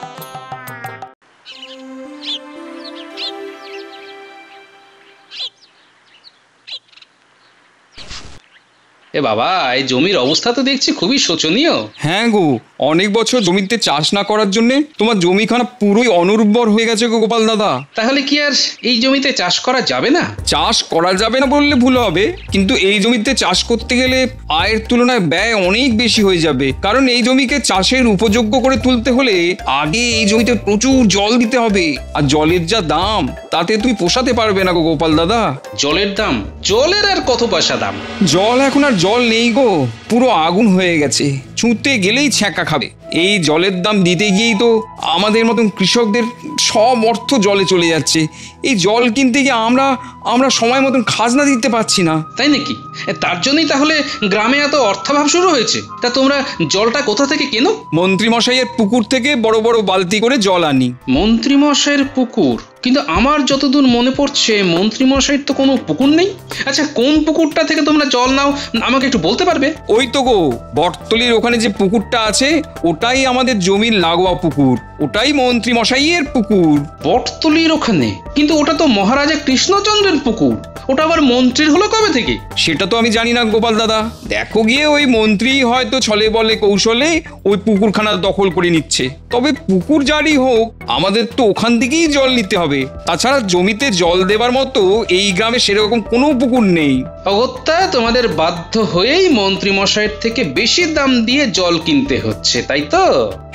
এ বাবা, এই জমির অবস্থা তো দেখছি খুবই শোচনীয়। হ্যাঁ গো, অনেক বছর জমিতে চাষ না করার জন্য তোমার জমিখানা পুরোই অনুর্বর হয়ে গেছে গো গোপাল দাদা। তাহলে কি আর এই জমিতে চাষ করা যাবে না? চাষ করা যাবে না বললে ভুল হবে, কিন্তু এই জমিতে চাষ করতে গেলে আয়ের তুলনায় ব্যয় অনেক বেশি হয়ে যাবে। কারণ এই জমিকে চাষের উপযোগ্য করে তুলতে হলে আগে এই জমিতে প্রচুর জল দিতে হবে, আর জলের যা দাম তাতে তুমি পোষাতে পারবে না গো গোপাল দাদা। জলের দাম? জলের আর কত পয়সা দাম? জল এখন আর জল নেই গো, পুরো আগুন হয়ে গেছে, ছুঁতে গেলেই ছ্যাঁকা খাবে। এই জলের দাম দিতে গিয়েই তো আমাদের মতন কৃষকদের সব অর্থ জলে চলে যাচ্ছে। এই জল কিনতে গিয়ে আমরা সময় মতন খাজনা দিতে পারছি না। তাই নাকি? তার জন্যই তাহলে গ্রামে এত অর্থাভাব শুরু হয়েছে। তা তোমরা জলটা কোথা থেকে কেনো? মন্ত্রী মশাইয়ের পুকুর থেকে বড় বড় বালতি করে জল আনি। মন্ত্রী মশাইয়ের পুকুর? কিন্তু আমার যতদূর মনে পড়ছে মন্ত্রী মশাইয়ের তো কোনো পুকুর নেই। আচ্ছা, কোন পুকুরটা থেকে তোমরা জল নাও আমাকে একটু বলতে পারবে? ওই তো গো, বটতলির ওখানে যে পুকুরটা আছে ওটাই আমাদের জমির লাগোয়া পুকুর, ওটাই মন্ত্রী মশাইয়ের পুকুর। বটতলির ওখানে? কিন্তু ওটা তো মহারাজা কৃষ্ণচন্দ্রের পুকুর, ওটা আবার মন্ত্রীর হলো কবে থেকে? সেটা তো আমি জানি না গোপাল দাদা। দেখো গিয়ে ওই মন্ত্রী হয়তো ছলে বলে কৌশলে ওই পুকুরখানা দখল করে নিচ্ছে। তবে পুকুর জারি হোক, আমাদের তো ওখান থেকেই জল নিতে হবে। তাছাড়া জমিতে জল দেবার মতো এই গ্রামে সেরকম কোনো পুকুর নেই। অগত্যা তোমাদের বাধ্য হয়েই মন্ত্রী মশাইয়ের থেকে বেশি দাম দিয়ে জল কিনতে হচ্ছে, তাই তো?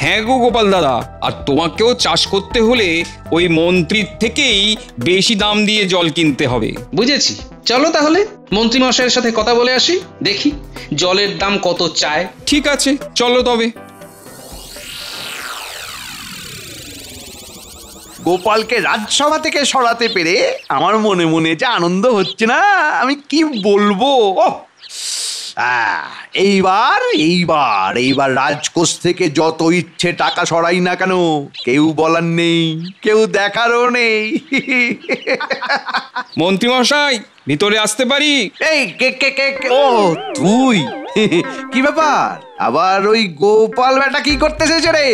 হ্যাঁ গো গোপাল দাদা, আর তোমাকেও চাষ করতে হলে ওই মন্ত্রীর থেকেই বেশি দাম দিয়ে জল কিনতে হবে। বুঝেছি, চলো তাহলে মন্ত্রী মশাইয়ের সাথে কথা বলে আসি, দেখি জলের দাম কত চায়। ঠিক আছে, চলো তবে। গোপালকে রাজসভা থেকে সরাতে পেরে আমার মনে মনে যে আনন্দ হচ্ছে না, আমি কি বলবো। এইবার রাজকোষ থেকে যত ইচ্ছে টাকা সরাই না কেন, কেউ বলার নেই, কেউ দেখারও নেই। মন্ত্রী মশাই, ভিতরে আসতে পারি? এই কে? ও তুই? কি ব্যাপার, আবার ওই গোপাল বেটা কি করতে এসেছে রে?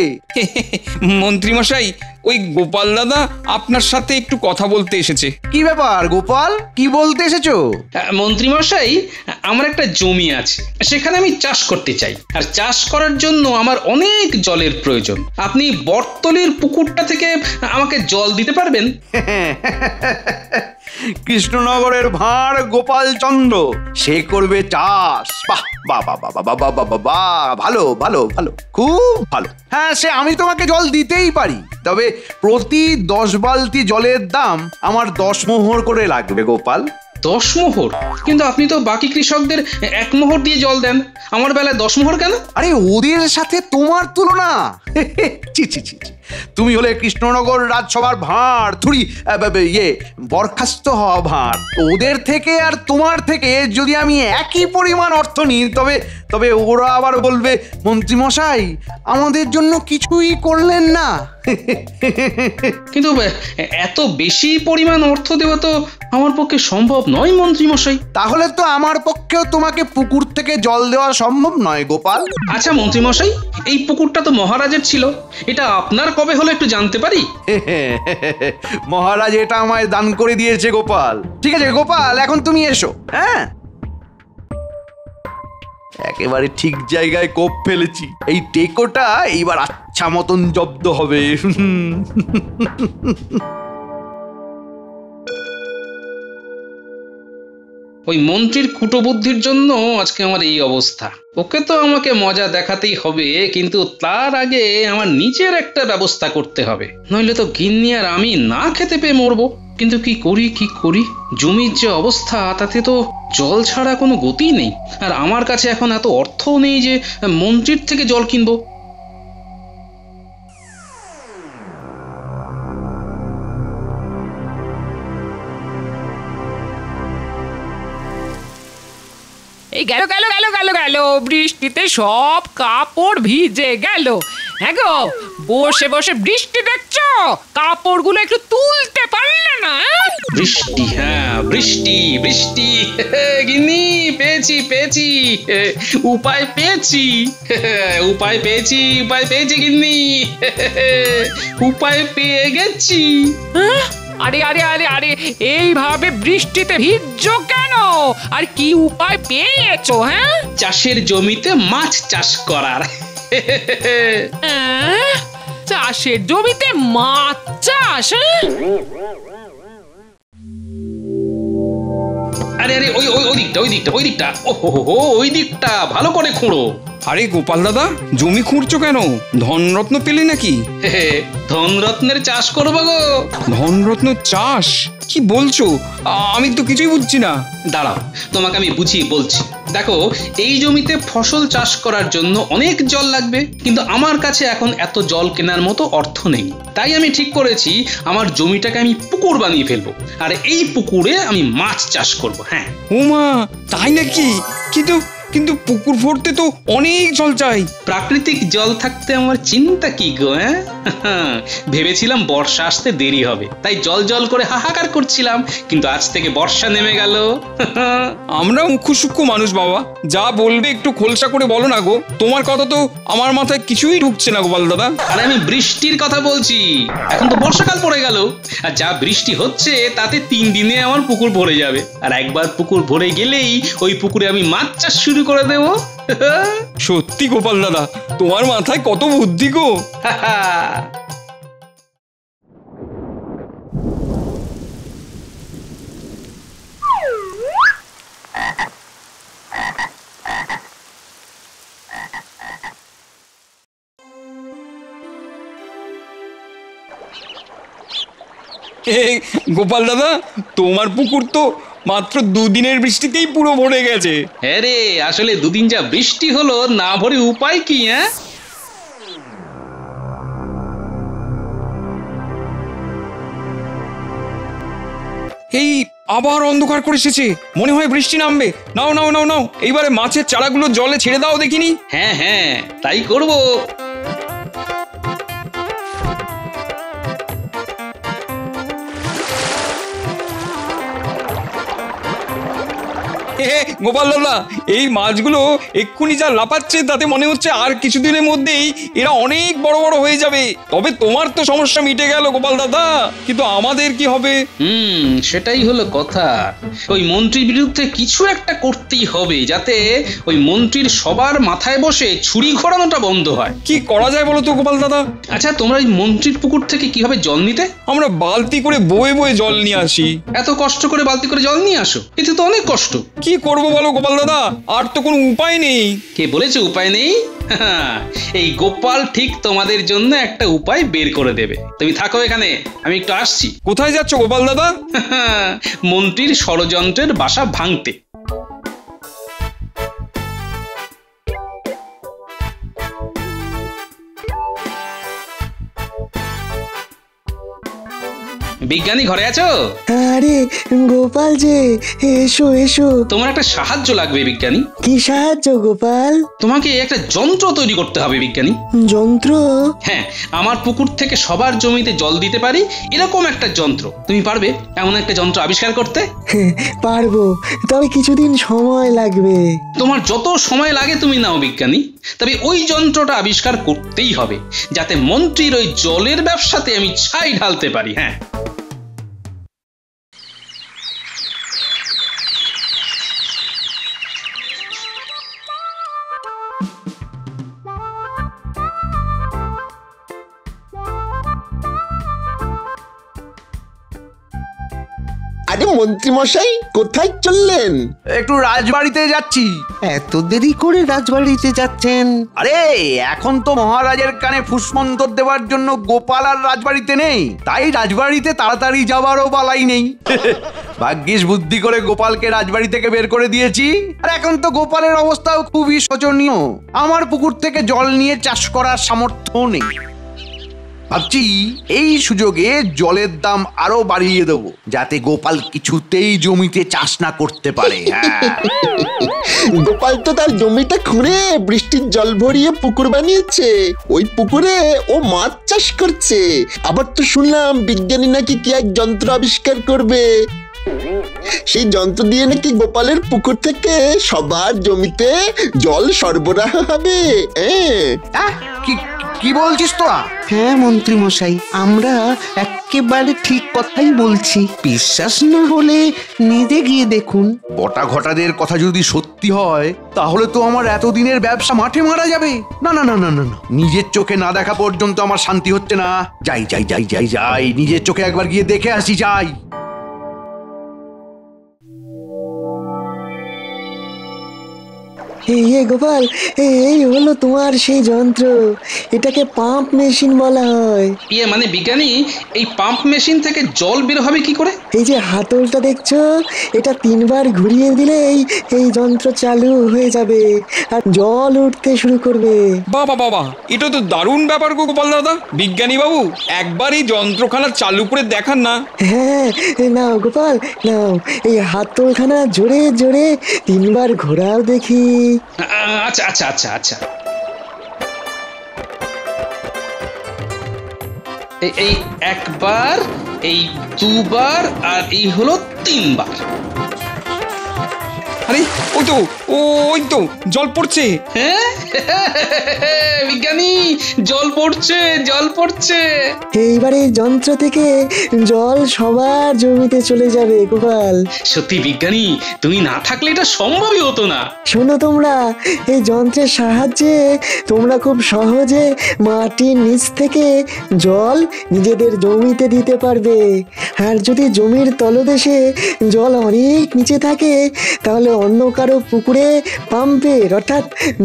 মন্ত্রী মশাই, ওই গোপাল দাদা আপনার সাথে একটু কথা বলতে এসেছে। কি ব্যাপার গোপাল, কি বলতে এসেছো? মন্ত্রী মশাই, আমার একটা জমি আছে, সেখানে আমি চাষ করতে চাই, আর চাষ করার জন্য আমার অনেক জলের প্রয়োজন। আপনি বটতলির পুকুরটা থেকে আমাকে জল দিতে পারবেন? কৃষ্ণনগরের ভাঁড় গোপাল চন্দ্র, সে করবে চাষ। বাহ বাহ বাহ বাহ বাহ বাহ বাহ বাহ, ভালো ভালো ভালো, খুব ভালো। হ্যাঁ, সে আমি তোমাকে জল দিতেই পারি, তবে প্রতি 10 বালতি জলের দাম আমার 10 মোহর করে লাগবে গোপাল। 10 মোহর? কিন্তু আপনি তো বাকি কৃষকদের 1 মোহর দিয়ে জল দেন, আমার বেলায় 10 মোহর কেন? আরে ওদের সাথে তোমার তুলনা? ছি ছি ছি, তুমি হলে কৃষ্ণনগর রাজসভার ভাঁড়, থুড়ি বরখাস্ত হওয়া ভাঁড়। ওদের থেকে আর তোমার থেকে যদি আমি একই পরিমাণ অর্থ নিই, তবে ওরা আবার বলবে মন্ত্রী মশাই আমাদের জন্য কিছুই করলেন না। কিন্তু এত বেশি পরিমাণ অর্থ দেওয়া তো আমার পক্ষে সম্ভব নয় মন্ত্রী মশাই। তাহলে তো আমার পক্ষেও তোমাকে পুকুর থেকে জল দেওয়া সম্ভব নয় গোপাল। আচ্ছা মন্ত্রী মশাই, এই পুকুরটা তো মহারাজের ছিল, এটা আপনার কবে হলো একটু জানতে পারি? মহারাজ এটা আমায় দান করে দিয়েছে গোপাল। ঠিক আছে গোপাল, এখন তুমি এসো। হ্যাঁ, একেবারে ঠিক জায়গায় কোপ ফেলেছি। এই টেকোটা এইবার আচ্ছা মতন জব্দ হবে। ওই মন্ত্রীর কুটবুদ্ধির জন্য আজকে আমার এই অবস্থা। ওকে তো আমাকে মজা দেখাতেই হবে, কিন্তু তার আগে আমার নিজের একটা ব্যবস্থা করতে হবে, নইলে তো গিন্নি আর আমি না খেতে পেয়ে মরবো। কিন্তু কি করি, জমির যে অবস্থা তাতে তো জল ছাড়া কোনো গতি নেই, আর আমার কাছে এখন এত অর্থও নেই যে মন্ত্রীর থেকে জল কিনবো। এই গেল গেল গেল গেল গেল বৃষ্টিতে সব কাপড় ভিজে গেল। হ্যাঁ গো, বসে বসে বৃষ্টি দেখছো, কাপড়গুলো একটু তুলতে পারলে না? বৃষ্টি, হ্যাঁ বৃষ্টি বৃষ্টি। গিন্নি, পেয়েছি উপায় পেয়েছি গিন্নি, উপায় পেয়ে গেছি। আরে আরে আরে আরে, এইভাবে বৃষ্টিতে ভিজছো কেন? আর কি উপায় পেয়েছো? হ্যাঁ, চাষের জমিতে মাছ চাষ করার। চাষের জমিতে মাছ চাষ? আরে আরে ওই ওই ওই দিকটা ওই দিকটা ভালো করে খুঁড়ো। আরে গোপাল দাদা, জমি খুঁড়ছো কেন? ধনরত্ন পেলে নাকি? ধনরত্নের চাষ করবো গো। ধনরত্ন চাষ? কি বলছো? আমি তো কিছুই বুঝছি না। দাঁড়াও, তোমাকে আমি বুঝিয়ে বলছি। দেখো, এই জমিতে ফসল চাষ করার জন্য অনেক জল লাগবে, কিন্তু আমার কাছে এখন এত জল কেনার মতো অর্থ নেই। তাই আমি ঠিক করেছি আমার জমিটাকে আমি পুকুর বানিয়ে ফেলবো, আর এই পুকুরে আমি মাছ চাষ করব। হ্যাঁ। ওমা, তাই নাকি? কিন্তু পুকুর ভরতে তো অনেক জল চাই। প্রাকৃতিক জল থাকতে আমার চিন্তা কি গো? ভেবেছিলাম বর্ষা আসতে দেরি হবে, তাই জল জল করে হাহাকার করছিলাম, কিন্তু আজ থেকে বর্ষা নেমে গেল। আমরা মুখ্য সূক্ষ্ম মানুষ বাবা, যা বলবে একটু খোলসা করে বলো না গো। তোমার কথা তো আমার মাথায় কিছুই ঢুকছে না গোপাল দাদা। আরে আমি বৃষ্টির কথা বলছি। এখন তো বর্ষাকাল পড়ে গেল, আর যা বৃষ্টি হচ্ছে তাতে 3 দিনে আমার পুকুর ভরে যাবে, আর একবার পুকুর ভরে গেলেই ওই পুকুরে আমি মাছ চাষ শুরু করে দেব। সত্যি গোপাল দাদা, তোমার মাথায় কত বুদ্ধি গো। গোপাল দাদা, তোমার পুকুর তো মাত্র 2 দিনের বৃষ্টিতেই পুরো ভরে গেছে। হ্যাঁ রে, আসলে 2 দিন যা বৃষ্টি হলো, না ভরে উপায় কি? এই আবার অন্ধকার করে এসেছে, মনে হয় বৃষ্টি নামবে। নাও নাও নাও নাও, এইবারে মাছের চারাগুলো জলে ছেড়ে দাও দেখিনি। হ্যাঁ, তাই করবো। গোপাল দাদা, এই মাছগুলো এক্ষুনি যা লাফাচ্ছে তাতে মনে হচ্ছে আর কিছুদিনের মধ্যেই এরা অনেক বড় বড় হয়ে যাবে। তবে তোমার তো সমস্যা মিটে গেল গোপাল দাদা, কিন্তু আমাদের কি হবে? সেটাই হলো কথা। ওই মন্ত্রীর বিরুদ্ধে কিছু একটা করতেই হবে, যাতে ওই মন্ত্রীর সবার মাথায় বসে ছুরি ঘোরানোটা বন্ধ হয়। কি করা যায় বলো তো গোপাল দাদা? আচ্ছা, তোমরা ওই মন্ত্রীর পুকুর থেকে কিভাবে জল নিতে? আমরা বালতি করে বয়ে বয়ে জল নিয়ে আসি। এত কষ্ট করে বালতি করে জল নিয়ে আসো? এতে তো অনেক কষ্ট। কি করবো বলো গোপাল দাদা, আর তো কোনো উপায় নেই। কে বলেছে উপায় নেই? এই গোপাল ঠিক তোমাদের জন্য একটা উপায় বের করে দেবে। তুমি থাকো এখানে, আমি একটু আসছি। কোথায় যাচ্ছ গোপাল দাদা? মন্ত্রীর ষড়যন্ত্রের বাসা ভাঙতে। বিজ্ঞানী, ঘরে আছো? আরে গোপাল যে, এসো এসো। তোমার একটা সাহায্য লাগবে বিজ্ঞানী। কি সাহায্য গোপাল? তোমাকে একটা যন্ত্র তৈরি করতে হবে বিজ্ঞানী। যন্ত্র? হ্যাঁ, আমার পুকুর থেকে সবার জমিতে জল দিতে পারি এরকম একটা যন্ত্র। তুমি পারবে এমন একটা যন্ত্র আবিষ্কার করতে? পারবো, তবে কিছুদিন সময় লাগবে। তোমার যত সময় লাগে তুমি নাও বিজ্ঞানী, তবে ওই যন্ত্রটা আবিষ্কার করতেই হবে, যাতে মন্ত্রীর ওই জলের ব্যবসাতে আমি ছাই ঢালতে পারি। হ্যাঁ। আরে মন্ত্রী মশাই, কোথায় চললেন? একটু রাজবাড়িতে যাচ্ছি। এত দেরি করে রাজবাড়িতে যাচ্ছেন? আরে এখন তো মহারাজের কানে ফুসমন্তর দেওয়ার জন্য গোপাল আর রাজবাড়িতে নেই, তাই রাজবাড়িতে তাড়াতাড়ি যাবারও বালাই নেই। ভাগ্যিস বুদ্ধি করে গোপালকে রাজবাড়ি থেকে বের করে দিয়েছি। আর এখন তো গোপালের অবস্থাও খুবই শোচনীয়। আমার পুকুর থেকে জল নিয়ে চাষ করার সামর্থ্য নেই। ভাবছি এই সুযোগে জলের দাম আরো বাড়িয়ে দেবো, যাতে গোপাল কিছুতেই জমিতে চাষ না করতে পারে। গোপাল তো তার জমিটা খুঁড়ে বৃষ্টির জল ভরিয়ে পুকুর বানিয়েছে, ওই পুকুরে ও মাছ চাষ করছে। আবার তো শুনলাম বিজ্ঞানী নাকি কি এক যন্ত্র আবিষ্কার করবে, সেই যন্ত্র দিয়ে নাকি গোপালের পুকুর থেকে সবার জমিতে জল সরবরাহ হবে। কি বলছিস তোরা? হ্যাঁ মন্ত্রী মশাই, আমরা একেবারে ঠিক কথাই বলছি। বিশ্বাস না হলে নিজে গিয়ে দেখুন। বটা ঘটাদের কথা যদি সত্যি হয় তাহলে তো আমার এতদিনের ব্যবসা মাঠে মারা যাবে। না না না না না, নিজের চোখে না দেখা পর্যন্ত আমার শান্তি হচ্ছে না। যাই যাই যাই যাই যাই, নিজের চোখে একবার গিয়ে দেখে আসি, যাই। গোপাল, এই হলো তোমার সেই যন্ত্র। এটাকে পাম্প মেশিন বলা হয়। মানে বিজ্ঞানী, এই পাম্প মেশিন থেকে জল বের হবে কি করে? এই যে হাতলটা দেখছো, এটা 3 বার ঘুরিয়ে দিলেই এই যন্ত্র চালু হয়ে যাবে আর জল উঠতে শুরু করবে। বাবা বাবা, এটা তো দারুণ ব্যাপার গো গোপাল দাদা। বিজ্ঞানী বাবু, একবার এই যন্ত্রখানা চালু করে দেখান না। হ্যাঁ নাও গোপাল নাও, এই হাতলখানা জোরে জোরে 3 বার ঘোরাও দেখি। আচ্ছা আচ্ছা আচ্ছা আচ্ছা, এই একবার, এই 2 বার, আর এই হলো 3 বার। আরে ওই তো জল পড়ছে। হ্যাঁ বিজ্ঞানী, জল পড়ছে, জল পড়ছে। এইবারে যন্ত্র থেকে জল সবার জমিতে চলে যাবে গোপাল। সত্যি বিজ্ঞানী, তুমি না থাকলে এটা সম্ভবই হতো না। শোনো তোমরা, এই যন্ত্রের সাহায্যে তোমরা খুব সহজে মাটির নিচ থেকে জল নিজেদের জমিতে দিতে পারবে। আর যদি জমির তলদেশে জল অনেক নিচে থাকে তাহলে অন্য কারো পুকুরে পাম্পের অর্থাৎ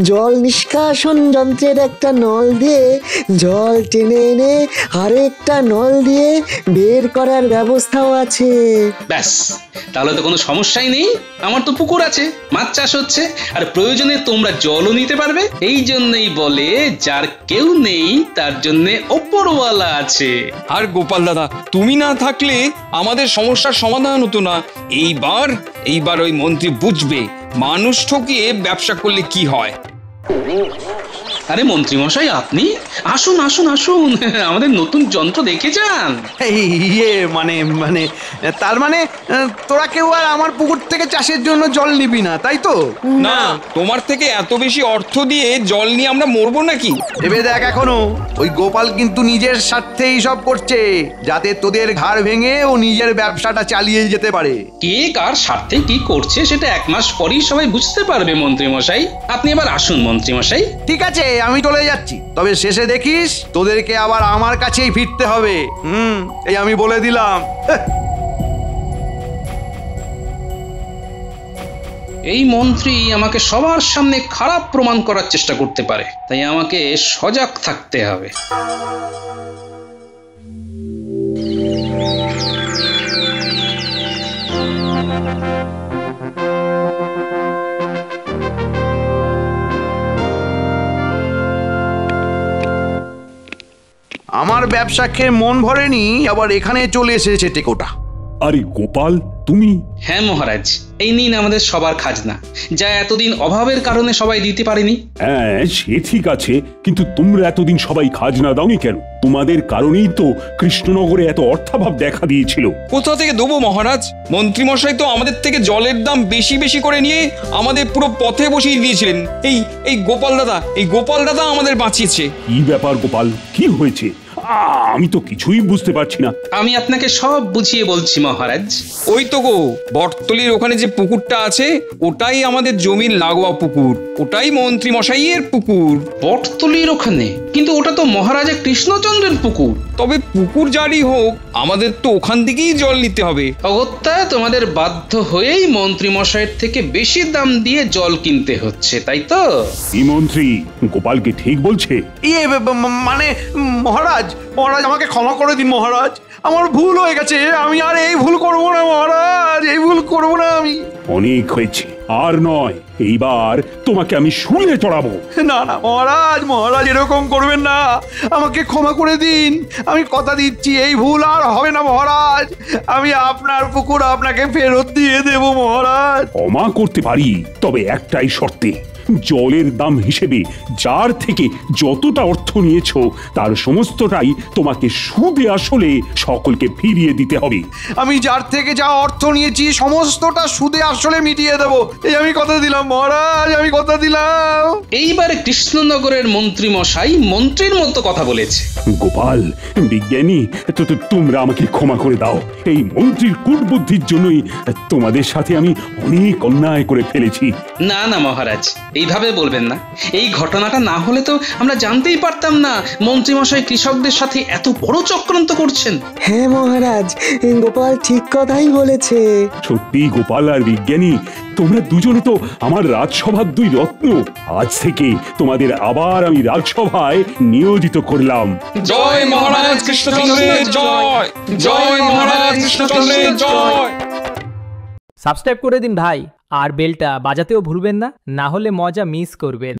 জল নিষ্কাশন যন্ত্রের একটা নল দিয়ে জল টেনে এনে আরেকটা নল দিয়ে বের করার ব্যবস্থাও আছে। ব্যাস, তাহলে তো কোনো সমস্যাই নেই। আমার তো পুকুর আছে, মাছ চাষ হচ্ছে, আর প্রয়োজনে তোমরা জলও নিতে পারবে। এই জন্যই বলে, যার কেউ নেই তার জন্য ওপরওয়ালা আছে। আর গোপাল দাদা, তুমি না থাকলে আমাদের সমস্যার সমাধান হতো না। এইবার ওই মন্ত্রী বুঝবে মানুষ ঠকিয়ে ব্যবসা করলে কি হয়। আরে মন্ত্রী মশাই, আপনি আসুন আসুন আসুন, আমাদের নতুন যন্ত্র দেখে যান। মানে তার মানে তোরা কেউ আর আমার পুকুর থেকে চাষের জন্য জল নিবি না, তাই তো? না, তোমার থেকে এত বেশি অর্থ দিয়ে জল নিয়ে আমরা মরবো নাকি? এবে দেখ, এখনো ওই গোপাল কিন্তু নিজের স্বার্থেই সব করছে, যাতে তোদের ঘাড় ভেঙে ও নিজের ব্যবসাটা চালিয়ে যেতে পারে। কে কার স্বার্থে কি করছে সেটা 1 মাস পরেই সবাই বুঝতে পারবে মন্ত্রী মশাই। আপনি এবার আসুন মন্ত্রী মশাই। ঠিক আছে, আমি চলে যাচ্ছি, তবে শেষে দেখিস তোদেরকে আবার আমার কাছেই ফিরতে হবে। এই আমি বলে দিলাম। এই মন্ত্রী আমাকে সবার সামনে খারাপ প্রমাণ করার চেষ্টা করতে পারে, তাই আমাকে সজাগ থাকতে হবে। আমার ব্যবসা খেয়ে মন ভরেনি, আবার এখানে চলে এসেছে টেকোটা। আরে গোপাল, তুমি? হ্যাঁ মহারাজ, এই নিন আমাদের সবার খাজনা, যা এতদিন অভাবের কারণে সবাই দিতে পারেনি। হ্যাঁ, সে ঠিক আছে, কিন্তু তোমরা এতদিন সবাই খাজনা দাওনি কেন? তোমাদের কারণেই তো কৃষ্ণনগরে এত অর্থাভাব দেখা দিয়েছিল। কোথা থেকে দেবো মহারাজ? মন্ত্রী মশাই তো আমাদের থেকে জলের দাম বেশি বেশি করে নিয়ে আমাদের পুরো পথে বসিয়ে দিয়েছিলেন। এই গোপাল দাদা আমাদের বাঁচিয়েছে। কি ব্যাপার গোপাল, কি হয়েছে? আমি তো কিছুই বুঝতে পারছি না। আমি আপনাকে সব বুঝিয়ে বলছি মহারাজ। ওই তো গো, বটতলির ওখানে যে পুকুরটা আছে, ওটাই আমাদের জমির লাগোয়া পুকুর, ওটাই মন্ত্রী মশাইয়ের পুকুর। বটতলির ওখানে? কিন্তু ওটা তো মহারাজা কৃষ্ণচন্দ্রের পুকুর। তবে পুকুর যারই হোক, আমাদের তো ওখান থেকেই জল নিতে হবে। অগত্যা তোমাদের বাধ্য হয়েই মন্ত্রী মশাইয়ের থেকে বেশি দাম দিয়ে জল কিনতে হচ্ছে, তাই তো? এই মন্ত্রী গোপালকে ঠিক বলছে? মানে মহারাজ আমাকে ক্ষমা করে দিন মহারাজ, আমার ভুল হয়ে গেছে, আমি আর এই ভুল করবো না মহারাজ, এই ভুল করবো না আমি। অনেক হয়েছে, আর নয়, এইবার তোমাকে আমি শুলে চড়াবো। না না মহারাজ এরকম করবেন না, আমাকে ক্ষমা করে দিন, আমি কথা দিচ্ছি এই ভুল আর হবে না মহারাজ, আমি আপনার পুকুর আপনাকে ফেরত দিয়ে দেব মহারাজ। ক্ষমা করতে পারি, তবে একটাই শর্তে, জলের দাম হিসেবে যার থেকে যতটা অর্থ নিয়েছো তার সমস্তটাই তোমাকে সুদে আসলে সকলকে ফিরিয়ে দিতে হবে। আমি যার থেকে যা অর্থ নিয়েছি সমস্তটা সুদে আসলে মিটিয়ে দেবো, এই আমি কথা দিলাম মহারাজ, আমি কথা দিলাম। এইবারে কৃষ্ণনগরের মন্ত্রী মশাই মন্ত্রীর মতো কথা বলেছে। গোপাল, বিজ্ঞানী, তোমরা আমাকে ক্ষমা করে দাও। এই মন্ত্রীর কূটবুদ্ধির জন্যই তোমাদের সাথে আমি অনেক অন্যায় করে ফেলেছি। না না মহারাজ, এইভাবে বলবেন না। এই ঘটনাটা না হলে তো আমরা জানতেই পারতাম না মন্ত্রী মশাই কৃষকদের সাথে এত বড় চক্রান্ত করছেন। হ্যাঁ মহারাজ, গোপাল ঠিক কথাই বলেছে। সত্যি গোপাল আর বিজ্ঞানী, তোমরা দুজনে তো আমার রাজসভার দুই রত্ন। আজ থেকে তোমাদের আবার আমি রাজসভায় নিয়োজিত করলাম। জয় মহারাজ কৃষ্ণচন্দ্রের জয়, জয় মহারাজ কৃষ্ণচন্দ্রের জয়। সাবস্ক্রাইব করে দিন ভাই, আর বেলটা বাজাতেও ভুলবেন না, না হলে মজা মিস করবেন।